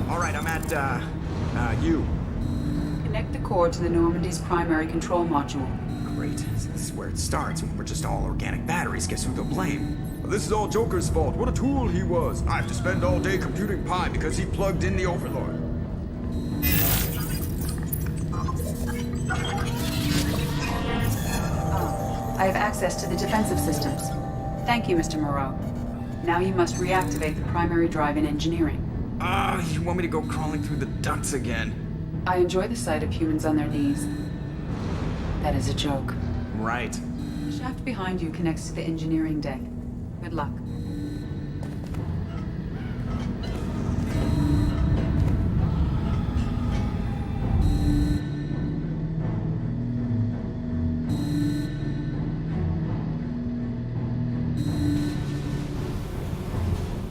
All right, I'm at You. Connect the core to the Normandy's primary control module. Great. This is where it starts. We're just all organic batteries. Guess who they'll blame? This is all Joker's fault. What a tool he was. I have to spend all day computing pi because he plugged in the Overlord. I have access to the defensive systems. Thank you, Mr. Moreau. Now you must reactivate the primary drive in engineering. You want me to go crawling through the ducts again? I enjoy the sight of humans on their knees. That is a joke. Right. The shaft behind you connects to the engineering deck. Good luck.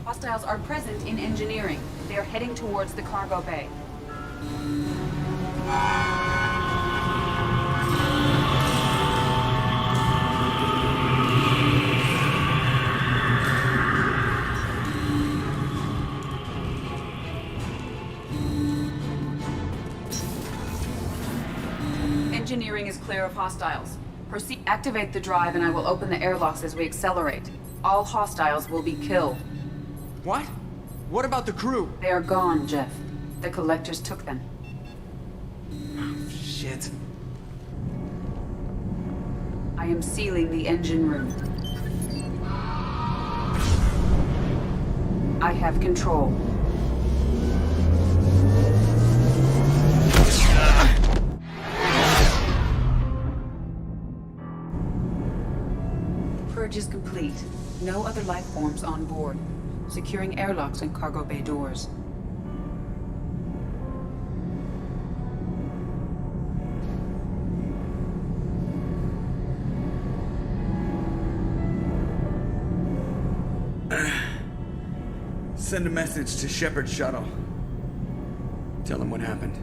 Hostiles are present in engineering. They are heading towards the cargo bay. Engineering is clear of hostiles. Proceed. Activate the drive and I will open the airlocks as we accelerate. All hostiles will be killed. What? What about the crew? They are gone, Jeff. The collectors took them. Shit. I am sealing the engine room. I have control. Purge is complete. No other life forms on board. Securing airlocks and cargo bay doors. Send a message to Sherpard's shuttle. Tell him what happened.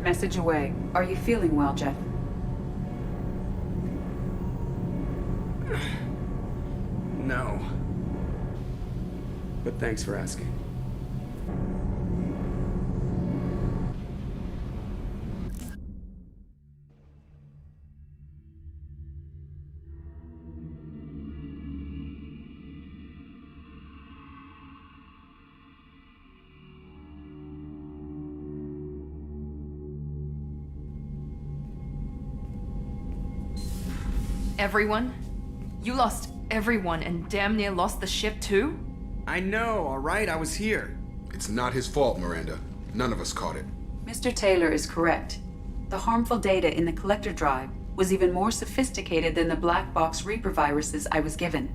Message away. Are you feeling well, Jeff? No. But thanks for asking. Everyone? You lost everyone and damn near lost the ship too? I know, alright? I was here. It's not his fault, Miranda. None of us caught it. Mr. Taylor is correct. The harmful data in the collector drive was even more sophisticated than the black box Reaper viruses I was given.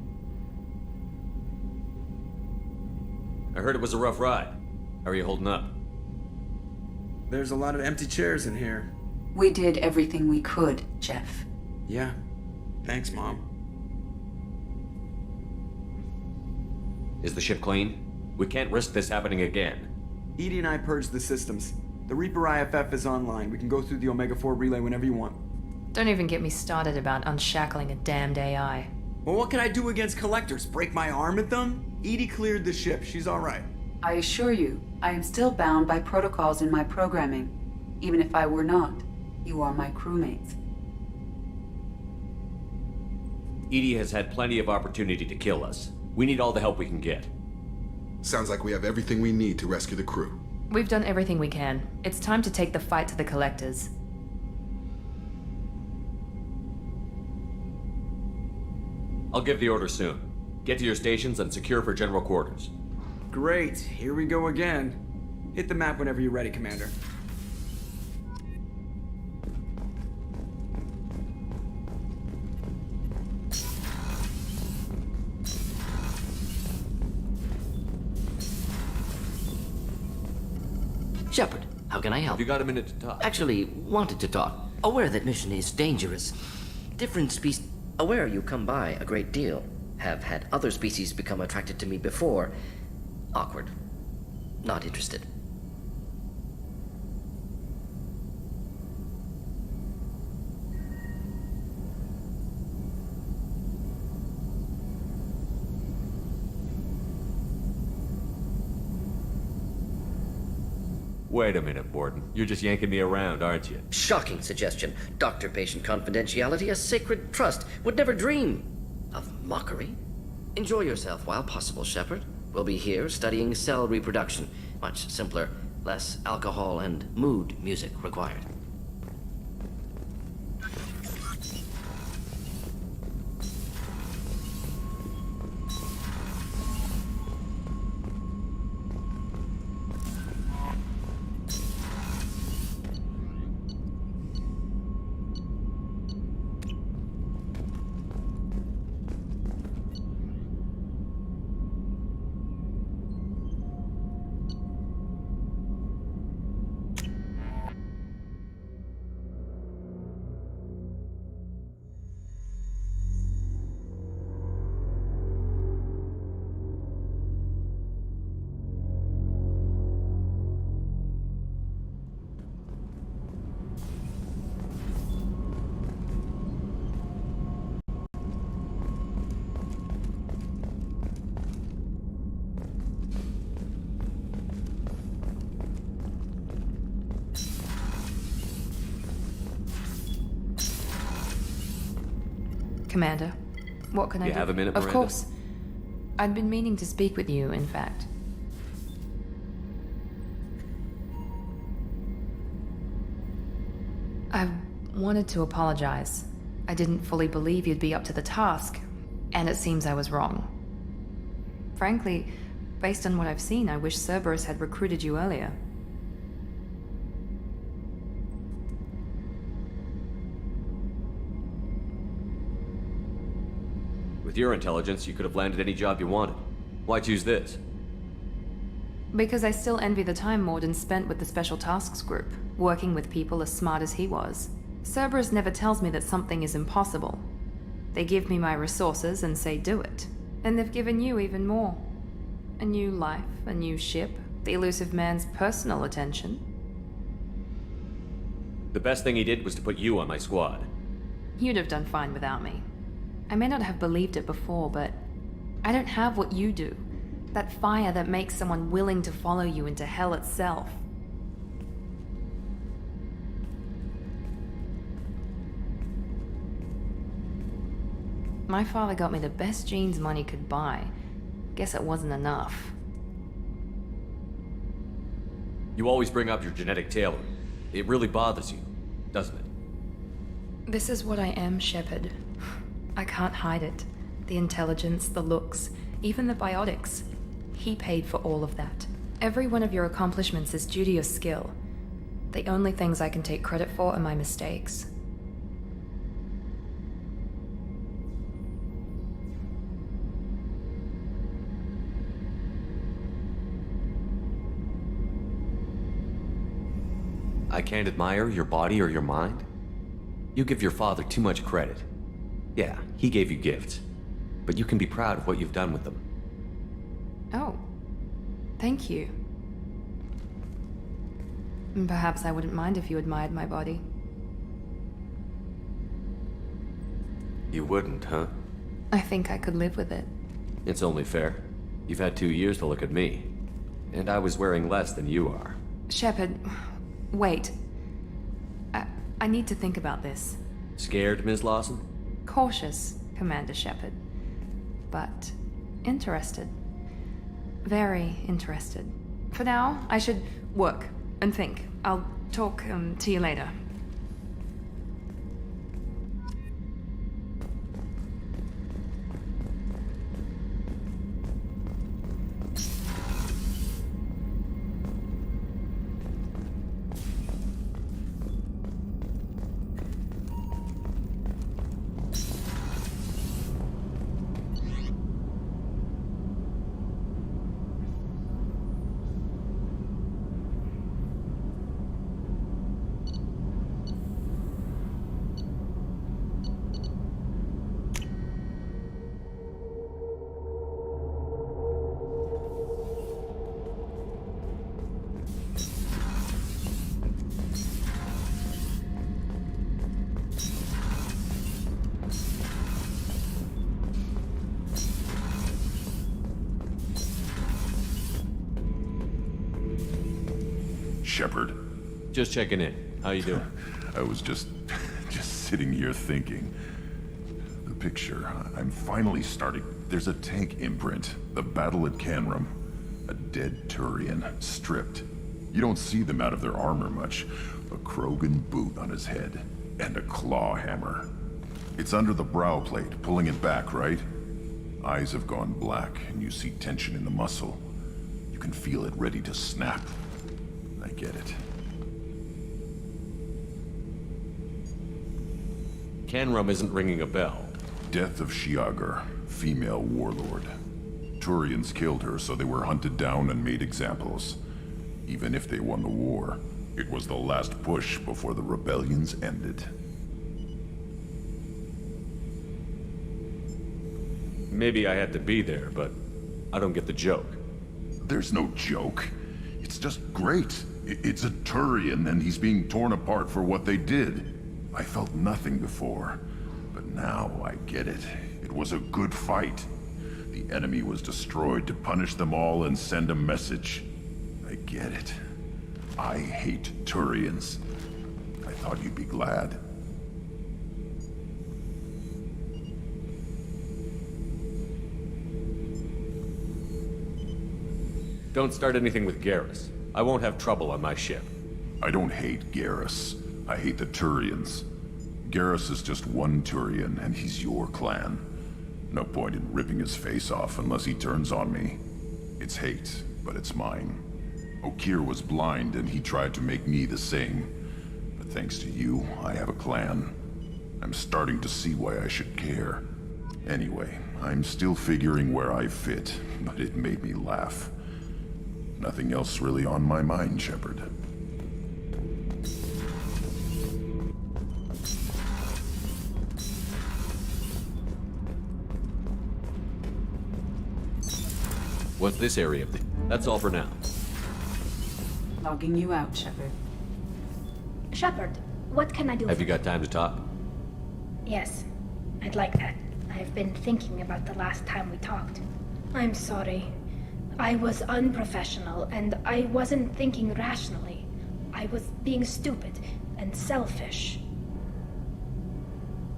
I heard it was a rough ride. How are you holding up? There's a lot of empty chairs in here. We did everything we could, Jeff. Yeah. Thanks, Mom. Is the ship clean? We can't risk this happening again. Edie and I purged the systems. The Reaper IFF is online. We can go through the Omega-4 relay whenever you want. Don't even get me started about unshackling a damned AI. Well, what can I do against collectors? Break my arm at them? Edie cleared the ship. She's alright. I assure you, I am still bound by protocols in my programming. Even if I were not, you are my crewmates. Edie has had plenty of opportunity to kill us. We need all the help we can get. Sounds like we have everything we need to rescue the crew. We've done everything we can. It's time to take the fight to the collectors. I'll give the order soon. Get to your stations and secure for general quarters. Great. Here we go again. Hit the map whenever you're ready, Commander. Sherpard, how can I help? Have you got a minute to talk? Actually, wanted to talk. Aware that mission is dangerous. Different species... Aware you come by a great deal. Have had other species become attracted to me before. Awkward. Not interested. Wait a minute, Borden. You're just yanking me around, aren't you? Shocking suggestion. Doctor-patient confidentiality, a sacred trust. Would never dream of mockery. Enjoy yourself while possible, Sherpard. We'll be here studying cell reproduction. Much simpler, less alcohol and mood music required. Commander, what can I do? You have a minute, Of Miranda? course. I'd been meaning to speak with you, in fact. I wanted to apologize. I didn't fully believe you'd be up to the task, and it seems I was wrong. Frankly, based on what I've seen, I wish Cerberus had recruited you earlier. With your intelligence, you could have landed any job you wanted. Why choose this? Because I still envy the time Morden spent with the Special Tasks Group, working with people as smart as he was. Cerberus never tells me that something is impossible. They give me my resources and say do it. And they've given you even more. A new life, a new ship, the elusive man's personal attention. The best thing he did was to put you on my squad. You'd have done fine without me. I may not have believed it before, but I don't have what you do. That fire that makes someone willing to follow you into hell itself. My father got me the best genes money could buy. Guess it wasn't enough. You always bring up your genetic tailoring. It really bothers you, doesn't it? This is what I am, Sherpard. I can't hide it. The intelligence, the looks, even the biotics. He paid for all of that. Every one of your accomplishments is due to your skill. The only things I can take credit for are my mistakes. I can't admire your body or your mind? You give your father too much credit. Yeah, he gave you gifts, but you can be proud of what you've done with them. Oh, thank you. Perhaps I wouldn't mind if you admired my body. You wouldn't, huh? I think I could live with it. It's only fair. You've had 2 years to look at me, and I was wearing less than you are. Sherpard, wait. I need to think about this. Scared, Ms. Lawson? Cautious, Commander Sherpard. But interested. Very interested. For now, I should work and think. I'll talk to you later. Sherpard. Just checking in. How you doing? I was just sitting here thinking. The picture, I'm finally starting. There's a tank imprint. The battle at Canrum. A dead Turian, stripped. You don't see them out of their armor much. A Krogan boot on his head, and a claw hammer. It's under the brow plate, pulling it back, right? Eyes have gone black, and you see tension in the muscle. You can feel it ready to snap. I get it. Canrum isn't ringing a bell. Death of Shiagar, female warlord. Turians killed her, so they were hunted down and made examples. Even if they won the war, it was the last push before the rebellions ended. Maybe I had to be there, but I don't get the joke. There's no joke. It's just great. It's a Turian, and he's being torn apart for what they did. I felt nothing before, but now I get it. It was a good fight. The enemy was destroyed to punish them all and send a message. I get it. I hate Turians. I thought you'd be glad. Don't start anything with Garrus. I won't have trouble on my ship. I don't hate Garrus. I hate the Turians. Garrus is just one Turian, and he's your clan. No point in ripping his face off unless he turns on me. It's hate, but it's mine. Okir was blind, and he tried to make me the same. But thanks to you, I have a clan. I'm starting to see why I should care. Anyway, I'm still figuring where I fit, but it made me laugh. Nothing else really on my mind, Sherpard. What's this area of the... That's all for now. Logging you out, Sherpard. Sherpard, what can I do? Have you got time to talk? Yes, I'd like that. I've been thinking about the last time we talked. I'm sorry. I was unprofessional, and I wasn't thinking rationally. I was being stupid and selfish.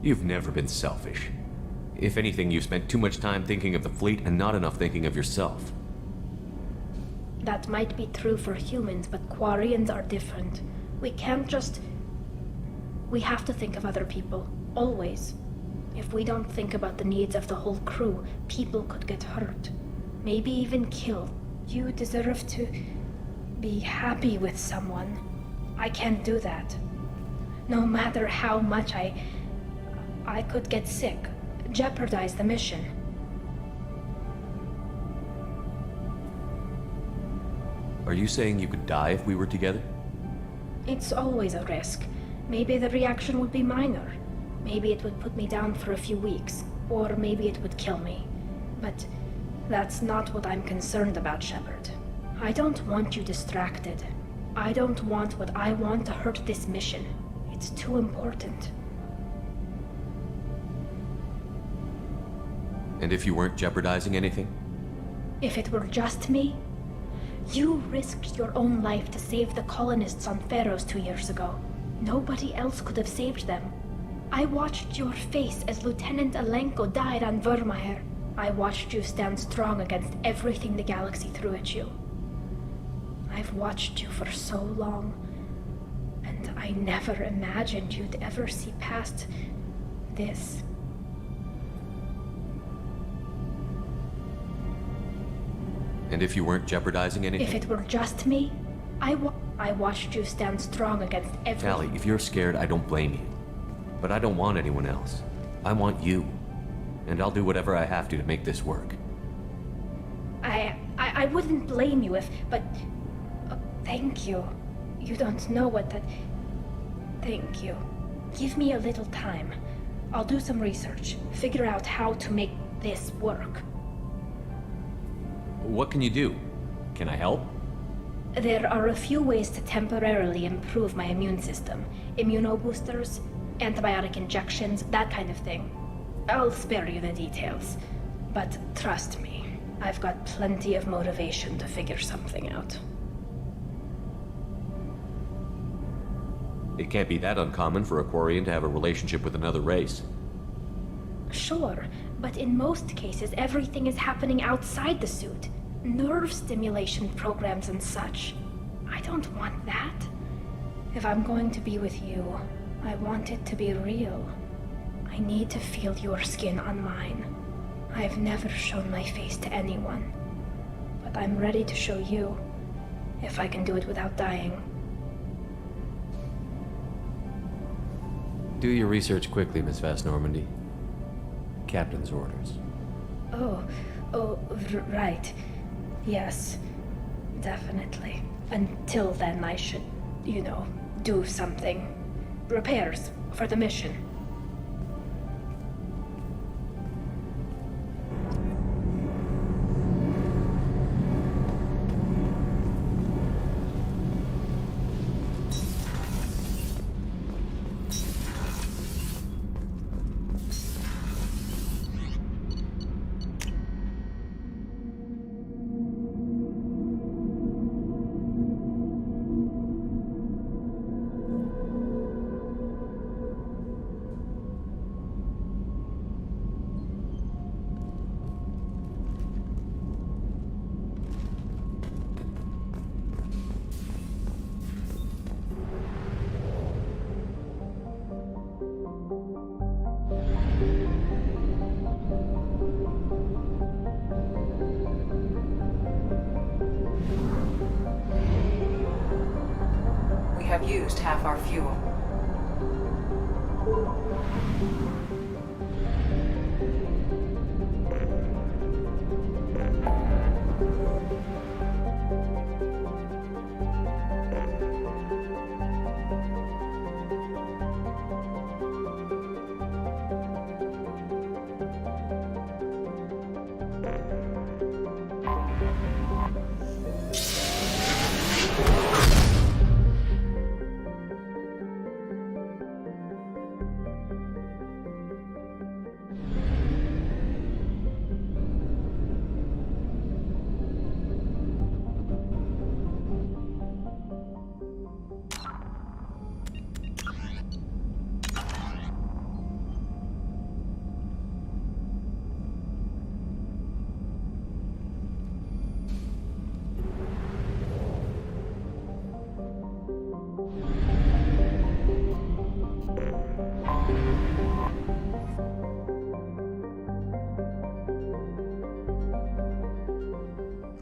You've never been selfish. If anything, you've spent too much time thinking of the fleet and not enough thinking of yourself. That might be true for humans, but Quarians are different. We can't just... We have to think of other people, always. If we don't think about the needs of the whole crew, people could get hurt. Maybe even killed. You deserve to be happy with someone. I can't do that. No matter how much I could get sick, jeopardize the mission. Are you saying you could die if we were together? It's always a risk. Maybe the reaction would be minor. Maybe it would put me down for a few weeks, or maybe it would kill me. But that's not what I'm concerned about, Sherpard. I don't want you distracted. I don't want what I want to hurt this mission. It's too important. And if you weren't jeopardizing anything? If it were just me? You risked your own life to save the colonists on Pharaohs 2 years ago. Nobody else could have saved them. I watched your face as Lieutenant Alenko died on Vermeer. I watched you stand strong against everything the galaxy threw at you. I've watched you for so long, and I never imagined you'd ever see past this. And if you weren't jeopardizing anything? If it were just me, I watched you stand strong against everything. Tally, if you're scared, I don't blame you. But I don't want anyone else. I want you. And I'll do whatever I have to make this work. I wouldn't blame you if, but... thank you. You don't know what that... Thank you. Give me a little time. I'll do some research. Figure out how to make this work. What can you do? Can I help? There are a few ways to temporarily improve my immune system. Immunoboosters, antibiotic injections, that kind of thing. I'll spare you the details. But trust me, I've got plenty of motivation to figure something out. It can't be that uncommon for a Quarian to have a relationship with another race. Sure, but in most cases, everything is happening outside the suit. Nerve stimulation programs and such. I don't want that. If I'm going to be with you, I want it to be real. I need to feel your skin on mine. I've never shown my face to anyone. But I'm ready to show you, if I can do it without dying. Do your research quickly, Miss Vast Normandy. Captain's orders. Right. Yes, definitely. Until then, I should, do something. Repairs for the mission. Have used half our fuel.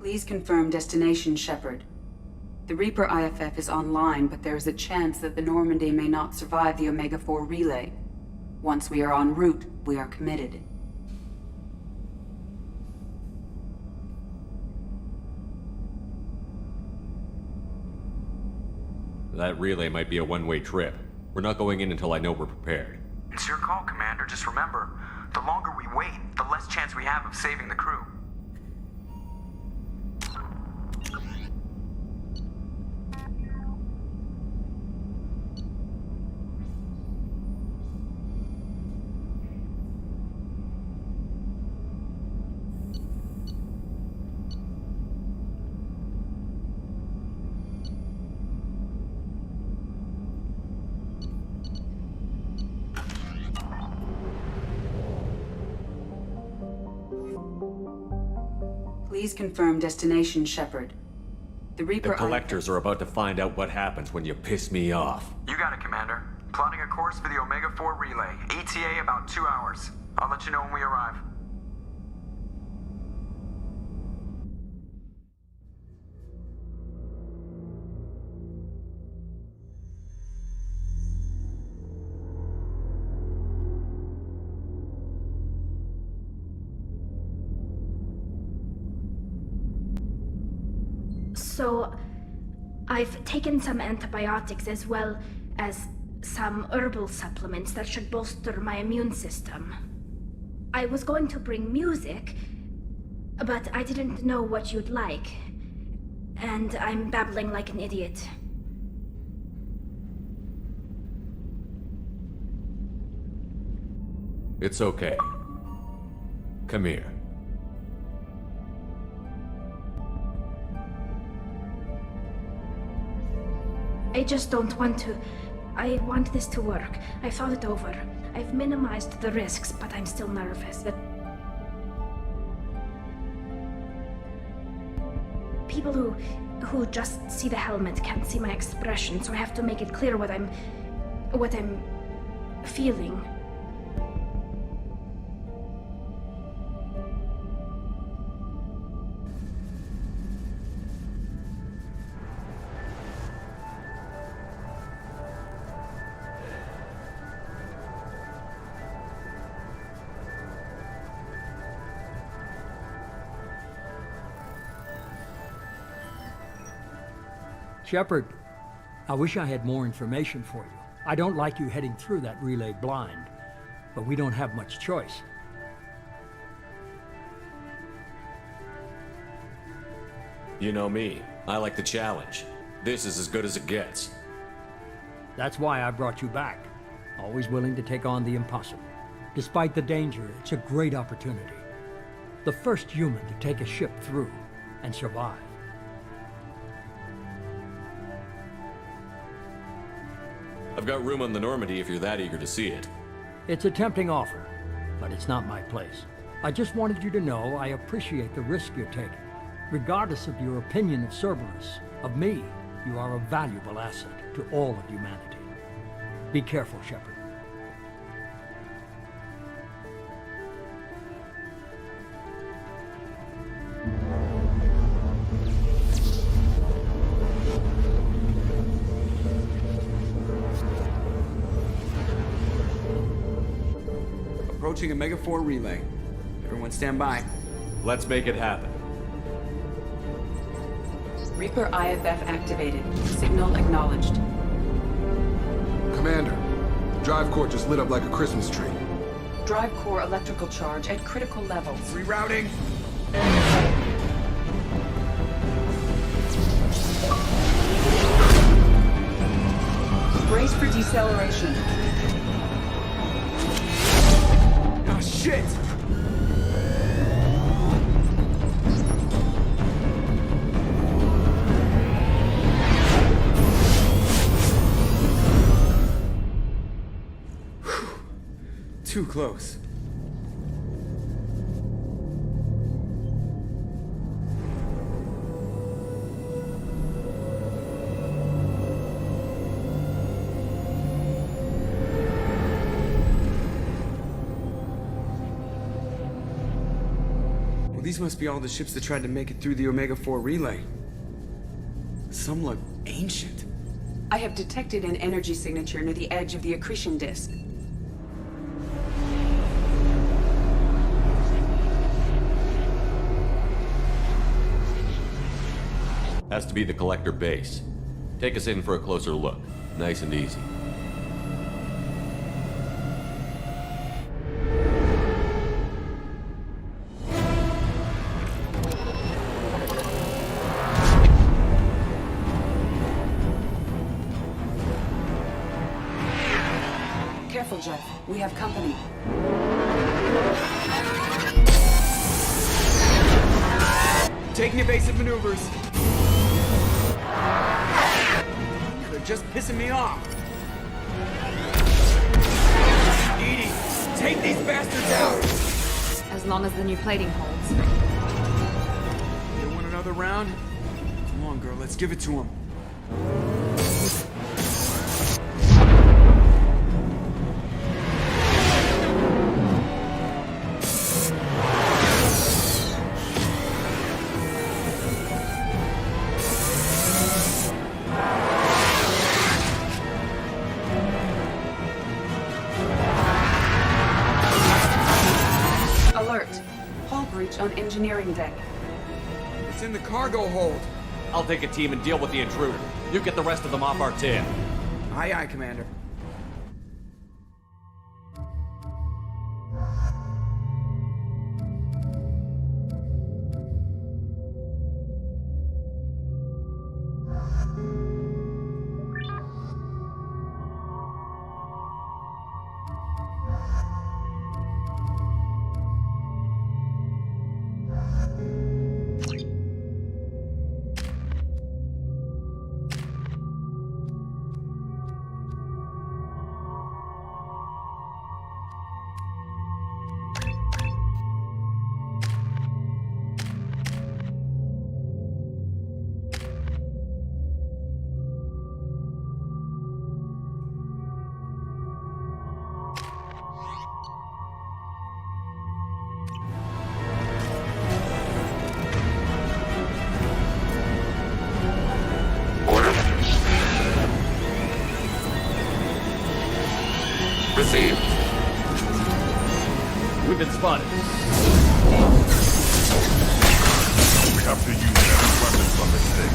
Please confirm destination, Sherpard. The Reaper IFF is online, but there is a chance that the Normandy may not survive the Omega-4 relay. Once we are en route, we are committed. That relay might be a one-way trip. We're not going in until I know we're prepared. It's your call, Commander. Just remember, the longer we wait, the less chance we have of saving the crew. Please confirm destination, Sherpard. The Reaper The collectors are about to find out what happens when you piss me off. You got it, Commander. Plotting a course for the Omega-4 relay. ETA about 2 hours. I'll let you know when we arrive. So, I've taken some antibiotics as well as some herbal supplements that should bolster my immune system. I was going to bring music, but I didn't know what you'd like. And I'm babbling like an idiot. It's okay. Come here. I just don't want to I want this to work. I've thought it over. I've minimized the risks, but I'm still nervous that people who just see the helmet can't see my expression, so I have to make it clear what I'm feeling. Sherpard, I wish I had more information for you. I don't like you heading through that relay blind, but we don't have much choice. You know me. I like the challenge. This is as good as it gets. That's why I brought you back. Always willing to take on the impossible. Despite the danger, it's a great opportunity. The first human to take a ship through and survive. I've got room on the Normandy if you're that eager to see it. It's a tempting offer, but it's not my place. I just wanted you to know I appreciate the risk you're taking. Regardless of your opinion of Cerberus, of me, you are a valuable asset to all of humanity. Be careful, Sherpard. Approaching Omega 4 relay. Everyone stand by. Let's make it happen. Reaper IFF activated. Signal acknowledged. Commander, drive core just lit up like a Christmas tree. Drive core electrical charge at critical levels. Rerouting. Brace for deceleration. Oh, shit! Too close. Well, these must be all the ships that tried to make it through the Omega 4 relay. Some look ancient. I have detected an energy signature near the edge of the accretion disk. Has to be the collector base. Take us in for a closer look. Nice and easy. Careful, Jeff. We have company. Taking evasive maneuvers. They're just pissing me off. Edie, take these bastards out! As long as the new plating holds. You want another round? Come on, girl, let's give it to him. On engineering deck. It's in the cargo hold. I'll take a team and deal with the intruder. You get the rest of them off our tail. Aye, aye, Commander. We've been spotted. We have to use heavy weapons on this thing.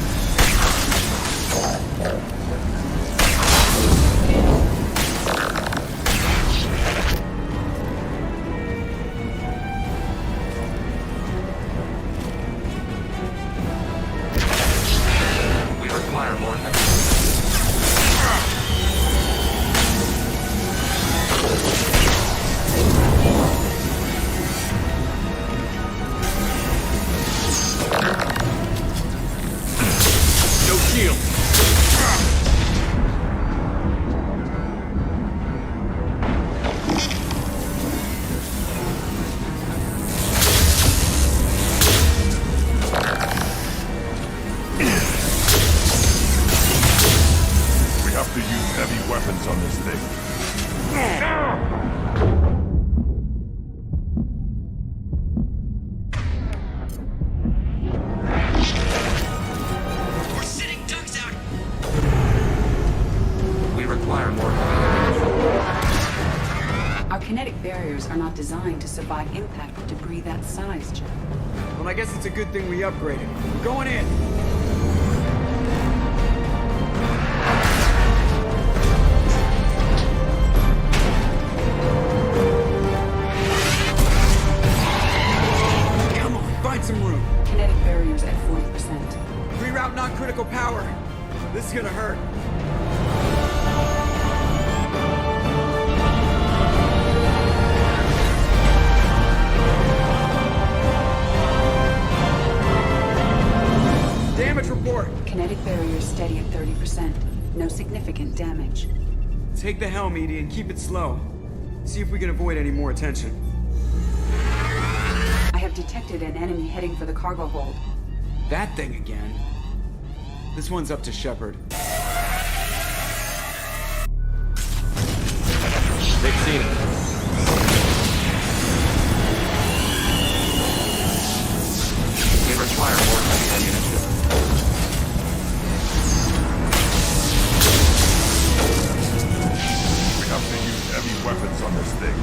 We require more heavy. No shield. We have to use heavy weapons on this thing. We're sitting ducks out. We require more heavy. Our kinetic barriers are not designed to survive impact with debris that size, Joe. Well, I guess it's a good thing we upgraded. We're going in. Come on, find some room. Kinetic barriers at 40%. Reroute non-critical power. This is gonna hurt. Damage report. Kinetic barriers steady at 30%. No significant damage. Take the helm, Edie, and keep it slow. See if we can avoid any more attention. I have detected an enemy heading for the cargo hold. That thing again. This one's up to Sherpard. They've seen it. We require more heavy ammunition. We have to use heavy weapons on this thing.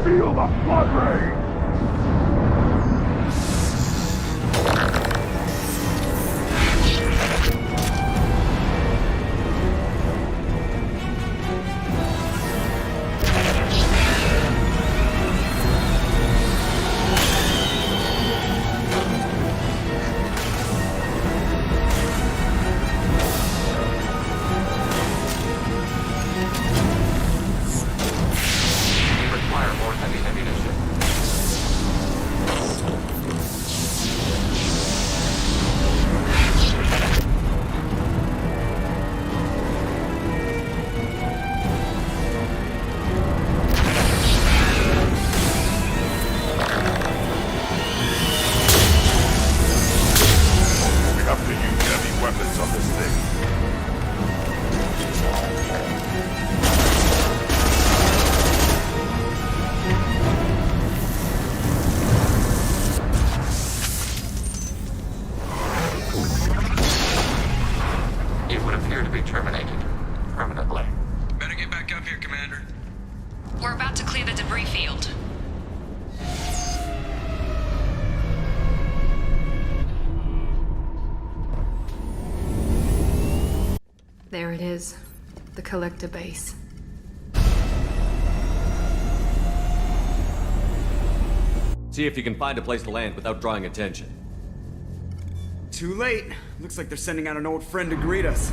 Feel the flood rain! We require more heavy ammunition. We have to use heavy weapons on this thing. It would appear to be terminated permanently. Better get back up here, Commander. We're about to clear the debris field. There it is. The collector base. See if you can find a place to land without drawing attention. Too late. Looks like they're sending out an old friend to greet us.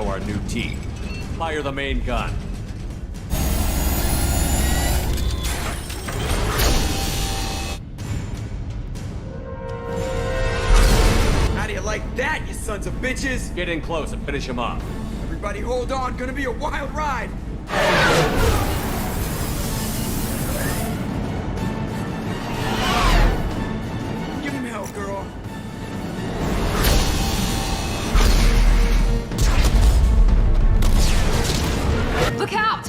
show our new team. Fire the main gun. How do you like that, you sons of bitches? Get in close and finish him off. Everybody hold on, gonna be a wild ride. Give him hell, girl. Look out!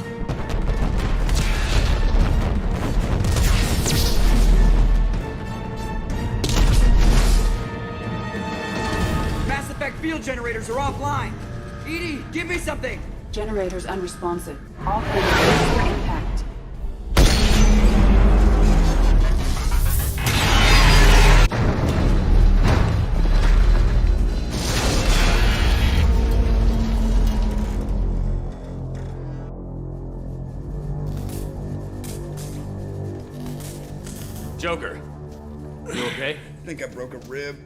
Mass effect field generators are offline. Edie, give me something. Generators unresponsive. All candidates for impact. Joker, you okay? I think I broke a rib.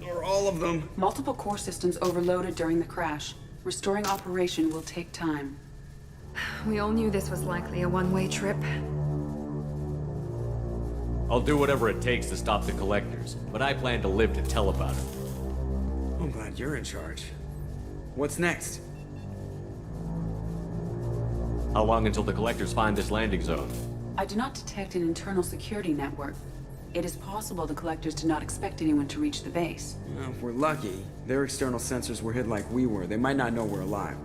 Or all of them. Multiple core systems overloaded during the crash. Restoring operation will take time. We all knew this was likely a one-way trip. I'll do whatever it takes to stop the collectors, but I plan to live to tell about it. I'm glad you're in charge. What's next? How long until the collectors find this landing zone? I do not detect an internal security network. It is possible the collectors did not expect anyone to reach the base. Well, if we're lucky, their external sensors were hid like we were. They might not know we're alive.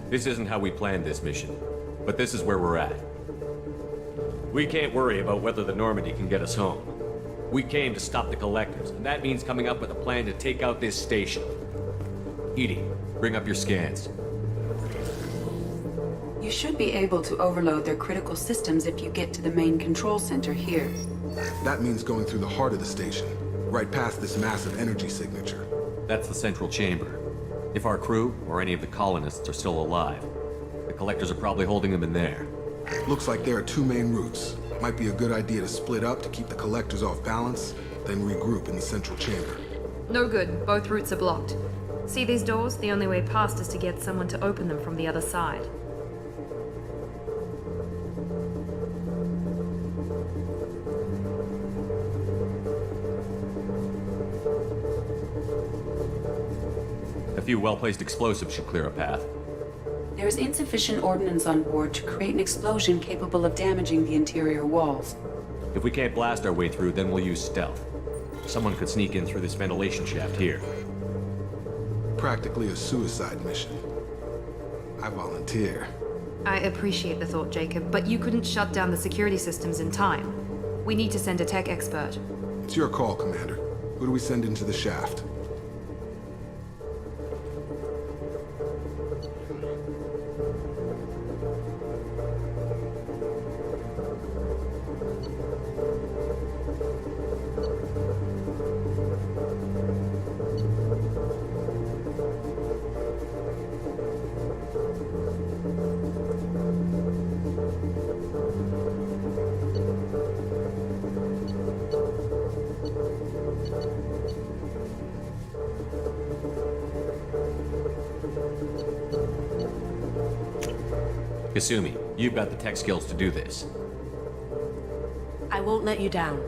This isn't how we planned this mission, but this is where we're at. We can't worry about whether the Normandy can get us home. We came to stop the collectors, and that means coming up with a plan to take out this station. Edie, bring up your scans. You should be able to overload their critical systems if you get to the main control center here. That means going through the heart of the station, right past this massive energy signature. That's the central chamber. If our crew, or any of the colonists, are still alive, the collectors are probably holding them in there. Looks like there are two main routes. Might be a good idea to split up to keep the collectors off balance, then regroup in the central chamber. No good. Both routes are blocked. See these doors? The only way past is to get someone to open them from the other side. A few well-placed explosives should clear a path. There is insufficient ordnance on board to create an explosion capable of damaging the interior walls. If we can't blast our way through, then we'll use stealth. Someone could sneak in through this ventilation shaft here. Practically a suicide mission. I volunteer. I appreciate the thought, Jacob, but you couldn't shut down the security systems in time. We need to send a tech expert. It's your call, Commander. Who do we send into the shaft? Kasumi, you've got the tech skills to do this. I won't let you down.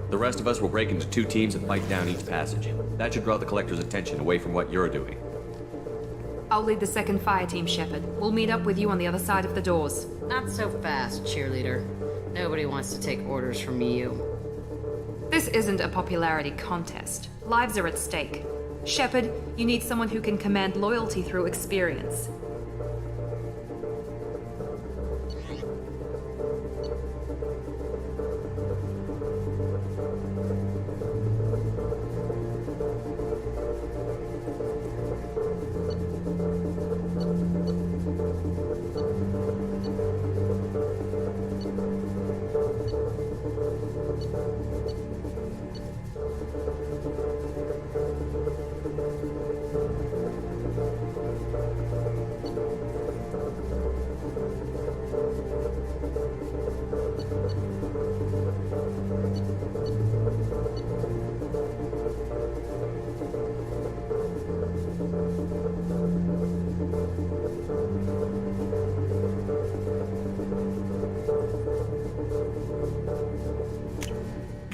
The rest of us will break into two teams and fight down each passage. That should draw the collector's attention away from what you're doing. I'll lead the second fire team, Sherpard. We'll meet up with you on the other side of the doors. Not so fast, cheerleader. Nobody wants to take orders from you. This isn't a popularity contest. Lives are at stake. Sherpard, you need someone who can command loyalty through experience.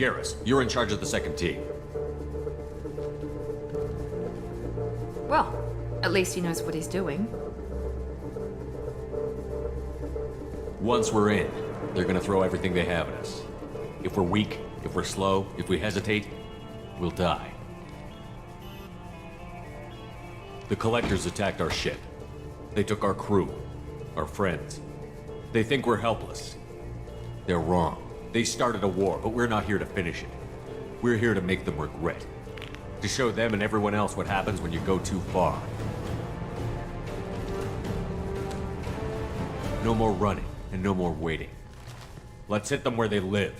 Garrus, you're in charge of the second team. Well, at least he knows what he's doing. Once we're in, they're gonna throw everything they have at us. If we're weak, if we're slow, if we hesitate, we'll die. The Collectors attacked our ship. They took our crew, our friends. They think we're helpless. They're wrong. They started a war, but we're not here to finish it. We're here to make them regret. To show them and everyone else what happens when you go too far. No more running, and no more waiting. Let's hit them where they live.